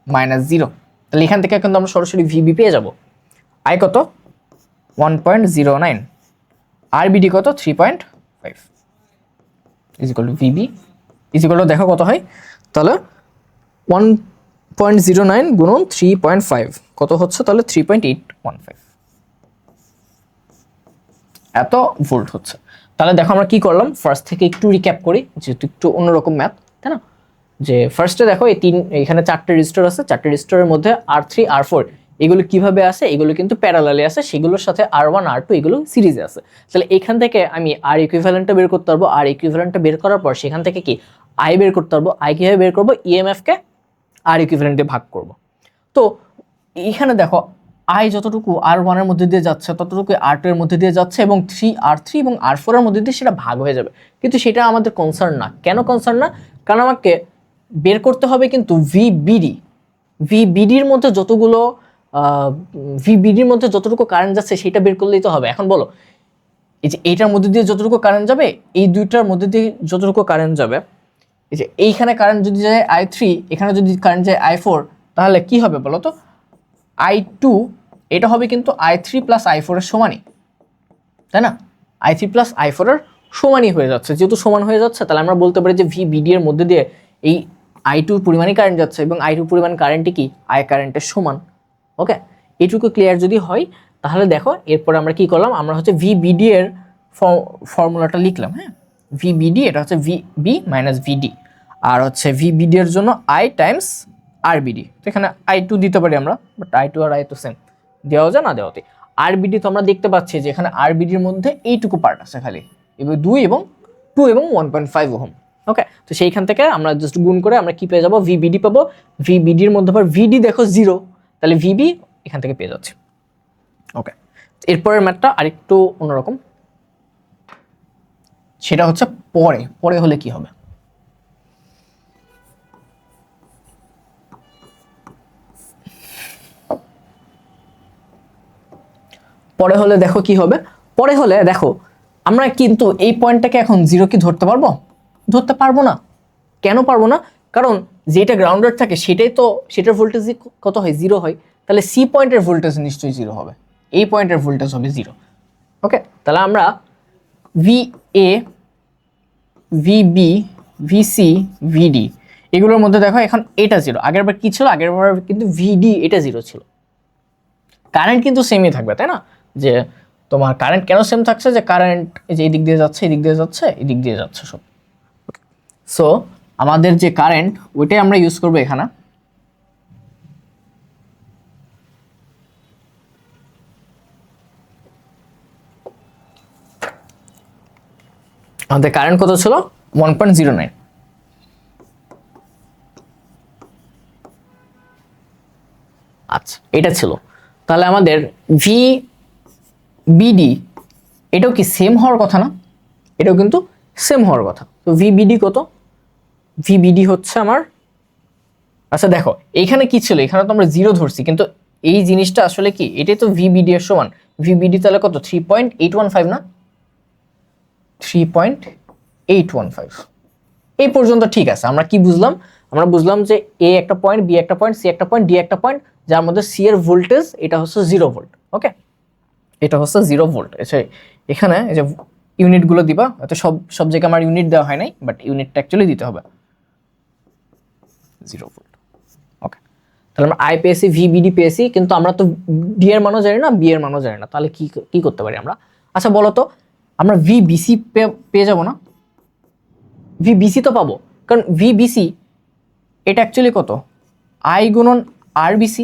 minus 0। তাহলে এখান থেকে কিন্তু আমরা সরাসরি ভিবি পেয়ে যাব। আই কত 1.09, আর বিডি কত 3.5 is equal two VB is equal two দেখো কত হয়, তাহলে 1.09 গুণন 3.5 কত হচ্ছে, তাহলে 3.815 এত ভোল্ট হচ্ছে। তাহলে দেখো আমরা কি করলাম, ফার্স্ট থেকে একটু রিক্যাপ করি যেহেতু একটু অন্যরকম ম্যাথ তাই না, যে ফার্স্টে দেখো এখানে 4টে রেজিস্টার আছে, 4টে রেজিস্টারের মধ্যে R3 R4 এগুলো কিভাবে আছে, এগুলো কিন্তু প্যারালালি আছে, সেগুলোর সাথে R1 R2 এগুলো সিরিজে আছে। তাহলে এখান থেকে আমি আর ইকুইভ্যালেন্টটা বের করতে পারবো, আর ইকুইভ্যালেন্টটা বের করার পর সেখান থেকে কি আই বের করতে পারবো, আই কিভাবে বের করবো, ইএমএফ কে আর ইকুইভ্যালেন্ট দিয়ে ভাগ করব। তো এখানে দেখো আই যতটুকু R1 এর মধ্যে দিয়ে যাচ্ছে ততটুকু R2 এর মধ্যে দিয়ে যাচ্ছে, এবং R3 এবং R4 এর মধ্যে দিয়ে সেটা ভাগ হয়ে যাবে, কিন্তু সেটা আমাদের কনসার্ন না। কেন কনসার্ন না, কারণ আমাকে বের করতে হবে কিন্তু ভিবিডির মধ্যে যতগুলো ভিবিডির মধ্যে যতটুকু কারেন্ট যাচ্ছে সেটা বের করলেই তো হবে। এখন বলো এই যে এইটার মধ্যে দিয়ে যতটুকু কারেন্ট যাবে, এই দুইটার মধ্যে দিয়ে যতটুকু কারেন্ট যাবে, এই যে এইখানে কারেন্ট যদি যায় I3, এখানে যদি কারেন্ট যায় I4, তাহলে কি হবে বলো তো, I2 এটা হবে কিন্তু I3 প্লাস I4 এর সমানই তাই না, I3 প্লাস I4 এর সমানই হয়ে যাচ্ছে। যেহেতু সমান হয়ে যাচ্ছে তাহলে আমরা বলতে পারি যে ভিবিডি এর মধ্যে দিয়ে এই I2 পরিমাণে কারেন্ট যাচ্ছে এবং I2 পরিমাণ কারেন্টই কি I কারেন্টের সমান। ওকে, এইটুকু ক্লিয়ার যদি হয় তাহলে দেখো এরপর আমরা কি করলাম, আমরা হচ্ছে VBD এর ফর্মুলাটা লিখলাম। হ্যাঁ, VBD এটা হচ্ছে VB মাইনাস VD, আর হচ্ছে VBD এর জন্য I টাইমস RBD। তো এখানে I2 দিতে পারি আমরা, বাট I2 আর I তো সেম, দেওয়া যায় না দেওয়াতে। RBD তো আমরা দেখতে পাচ্ছি যে এখানে RBD এর মধ্যে এইটুকু পার্ট আছে খালি, এবং 2 এবং 1.5 ওহম। ওকে, তো সেইখান থেকে আমরা জাস্ট গুণ করে আমরা কি পেয়ে যাবো, VBD পাবো। VBD এর মধ্যে আবার VD দেখো 0, তাহলে VB এখান থেকে পেয়ে যাচ্ছে। ওকে, এরপরের ম্যাথটা আরেকটু অন্যরকম, সেটা হচ্ছে পরে হলে কি হবে। পরে হলে দেখো কি হবে, পরে হলে দেখো আমরা কিন্তু এই পয়েন্টটাকে এখন 0 কি ধরতে পারবো? ধরতে পারবো না। কেন পারবো না? কারণ যেটা গ্রাউন্ডেড থাকে সেটার ভোল্টেজ কত হয়? 0 হয়। তাহলে সি পয়েন্টের ভোল্টেজ নিশ্চয়ই 0 হবে, এই পয়েন্টের ভোল্টেজ হবে 0। ওকে, তাহলে আমরা VA, VB, VC, VD এগুলোর মধ্যে দেখো এখন এটা 0, আগেরবার কি ছিল? আগেরবার কিন্তু VD এটা 0 ছিল। কারেন্ট কিন্তু সেমই থাকবে, তাই না? যে তোমার কারেন্ট কেন সেম থাকছে? যে কারেন্ট এই যে এদিক দিয়ে যাচ্ছে, এদিক দিয়ে যাচ্ছে, এদিক দিয়ে যাচ্ছে সব। সো আমাদের যে কারেন্ট ওইটাই আমরা ইউজ করবো এখানে। আমাদের কারেন্ট কত ছিল? 1.09। আচ্ছা, এটা ছিল। তাহলে আমাদের VBD এটাও কি সেম হওয়ার কথা না? এটাও কিন্তু সেম হওয়ার কথা। তো VBD কত? VBD হচ্ছে আমার, আচ্ছা দেখো এইখানে কি ছিল? এখানে তো আমরা 0 ধরছি, কিন্তু এই জিনিসটা আসলে কি, এটাই তো VBD এর সমান। VBD তাহলে কত? 3.815 না? 3.815। এই পর্যন্ত ঠিক আছে। আমরা কি বুঝলাম? আমরা বুঝলাম যে A একটা পয়েন্ট, B একটা পয়েন্ট, C একটা পয়েন্ট, D একটা পয়েন্ট, যার মধ্যে C এর ভোল্টেজ এটা হচ্ছে 0 ভোল্ট। ওকে, এটা হচ্ছে 0 ভোল্ট। এখানে এই যে ইউনিটগুলো দিবা, হয়তো সব জায়গায় আমার ইউনিট দেওয়া হয় নাই, বাট ইউনিটটা অ্যাকচুয়ালি দিতে হবে 0 ভোল্ট। ওকে, তাহলে আমরা I পেয়েছি, VBD পেয়েছি, কিন্তু আমরা তো D এর মানও জানি না, B এর মানও জানি না। তাহলে কি করতে পারি আমরা? আচ্ছা বলো তো, আমরা VBC পেয়ে যাবো না? VBC তো পাবো, কারণ VBC এটা অ্যাকচুয়ালি কত? I গুণন RBC।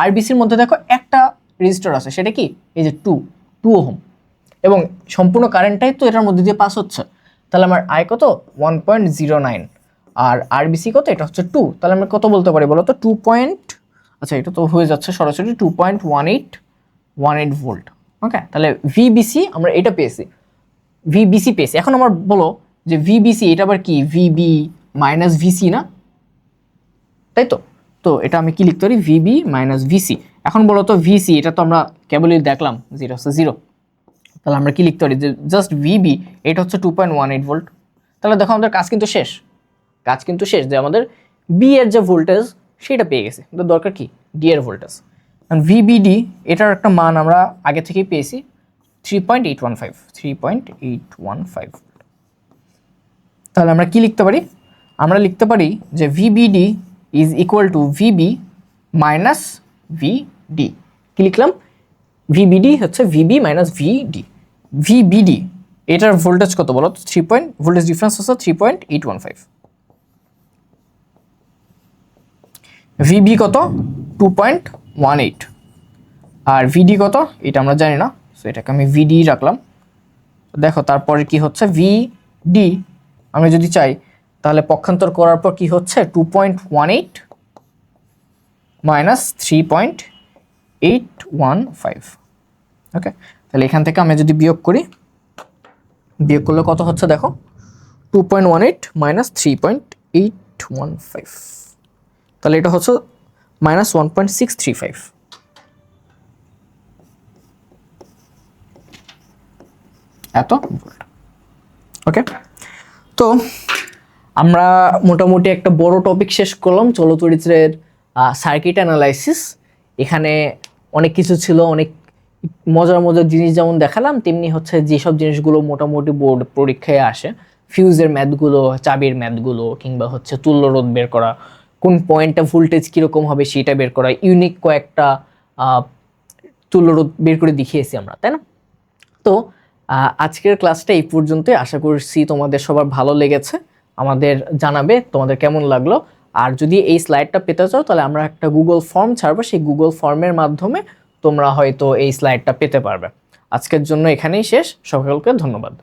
RBCর মধ্যে দেখো একটা রেজিস্টার আছে, সেটা কি? এই যে 2 ওহম, এবং সম্পূর্ণ কারেন্টটাই তো এটার মধ্যে দিয়ে পাস হচ্ছে। তাহলে আমার I কত? 1.09, আর RBC কত? এটা হচ্ছে 2। তাহলে আমরা কত বলতে পারি বলো তো? 2 পয়েন্ট, আচ্ছা এটা তো হয়ে যাচ্ছে সরাসরি 2.1818 ভোল্ট। ওকে, তাহলে VBC আমরা এটা পেয়েছি, VBC পেয়েছি। এখন আমার বলো যে VBC এটা আবার কি? VB মাইনাস VC না? তাই তো? তো এটা আমি কি লিখতে পারি? VB minus VC। এখন বলো তো VC এটা তো আমরা কেবলই দেখলাম 0। তাহলে আমরা কি লিখতে পারি? যে জাস্ট VB এটা হচ্ছে 2.18 ভোল্ট। তাহলে দেখো আমাদের কাজ কিন্তু শেষ। যে আমাদের B এর যে ভোল্টেজ সেটা পেয়ে গেছে, কিন্তু দরকার কি? D এর ভোল্টেজ। কারণ VBD এটার একটা মান আমরা আগে থেকেই পেয়েছি 3.815। তাহলে আমরা কি লিখতে পারি? আমরা লিখতে পারি যে VBD is equal two VB minus VD। কি লিখলাম? VBD হচ্ছে VB মাইনাস VD। VBD এটার ভোল্টেজ কত বলো? ভোল্টেজ ডিফারেন্স হচ্ছে 3.815। VB কত? 2.18। আর VD কত? এটা আমরা জানি না, সো এটাকে আমি VD রাখলাম। দেখো তারপরে কি হচ্ছে? VD আমি যদি চাই তাহলে পক্ষান্তর করার পর কি হচ্ছে? 2.18 মাইনাস 3.815। ওকে, তাহলে এখান থেকে আমি যদি বিয়োগ করলে কত হচ্ছে দেখো? 2.18 মাইনাস 3.815, তাহলে এটা হচ্ছে মাইনাস 1.635। এত ভোল্ট। ওকে, তো আমরা মোটামুটি একটা বড় টপিক শেষ করলাম, চলতরিত্রের সার্কিট অ্যানালাইসিস। এখানে অনেক কিছু ছিল, অনেক মজার জিনিস যেমন দেখালাম, তেমনি হচ্ছে যেসব জিনিসগুলো মোটামুটি বোর্ড পরীক্ষায় আসে, ফিউজের ম্যাথগুলো, চাবির ম্যাথগুলো, কিংবা হচ্ছে তুল্যরোধ বের করা, কোন পয়েন্টটা ভোল্টেজ কীরকম হবে সেটা বের করা, ইউনিক কয়েকটা তুল্যরোধ বের করে দেখিয়েছি আমরা, তাই না? তো আজকের ক্লাসটা এই পর্যন্তই। আশা করছি তোমাদের সবার ভালো লেগেছে। আমাদের জানাবে তোমাদের কেমন লাগলো। আর যদি এই স্লাইডটা পেতে চাও তাহলে আমরা একটা গুগল ফর্ম ছাড়বো, সেই গুগল ফর্মের মাধ্যমে তোমরা হয়তো এই স্লাইডটা পেতে পারবে। আজকের জন্য এখানেই শেষ। সকলকে ধন্যবাদ।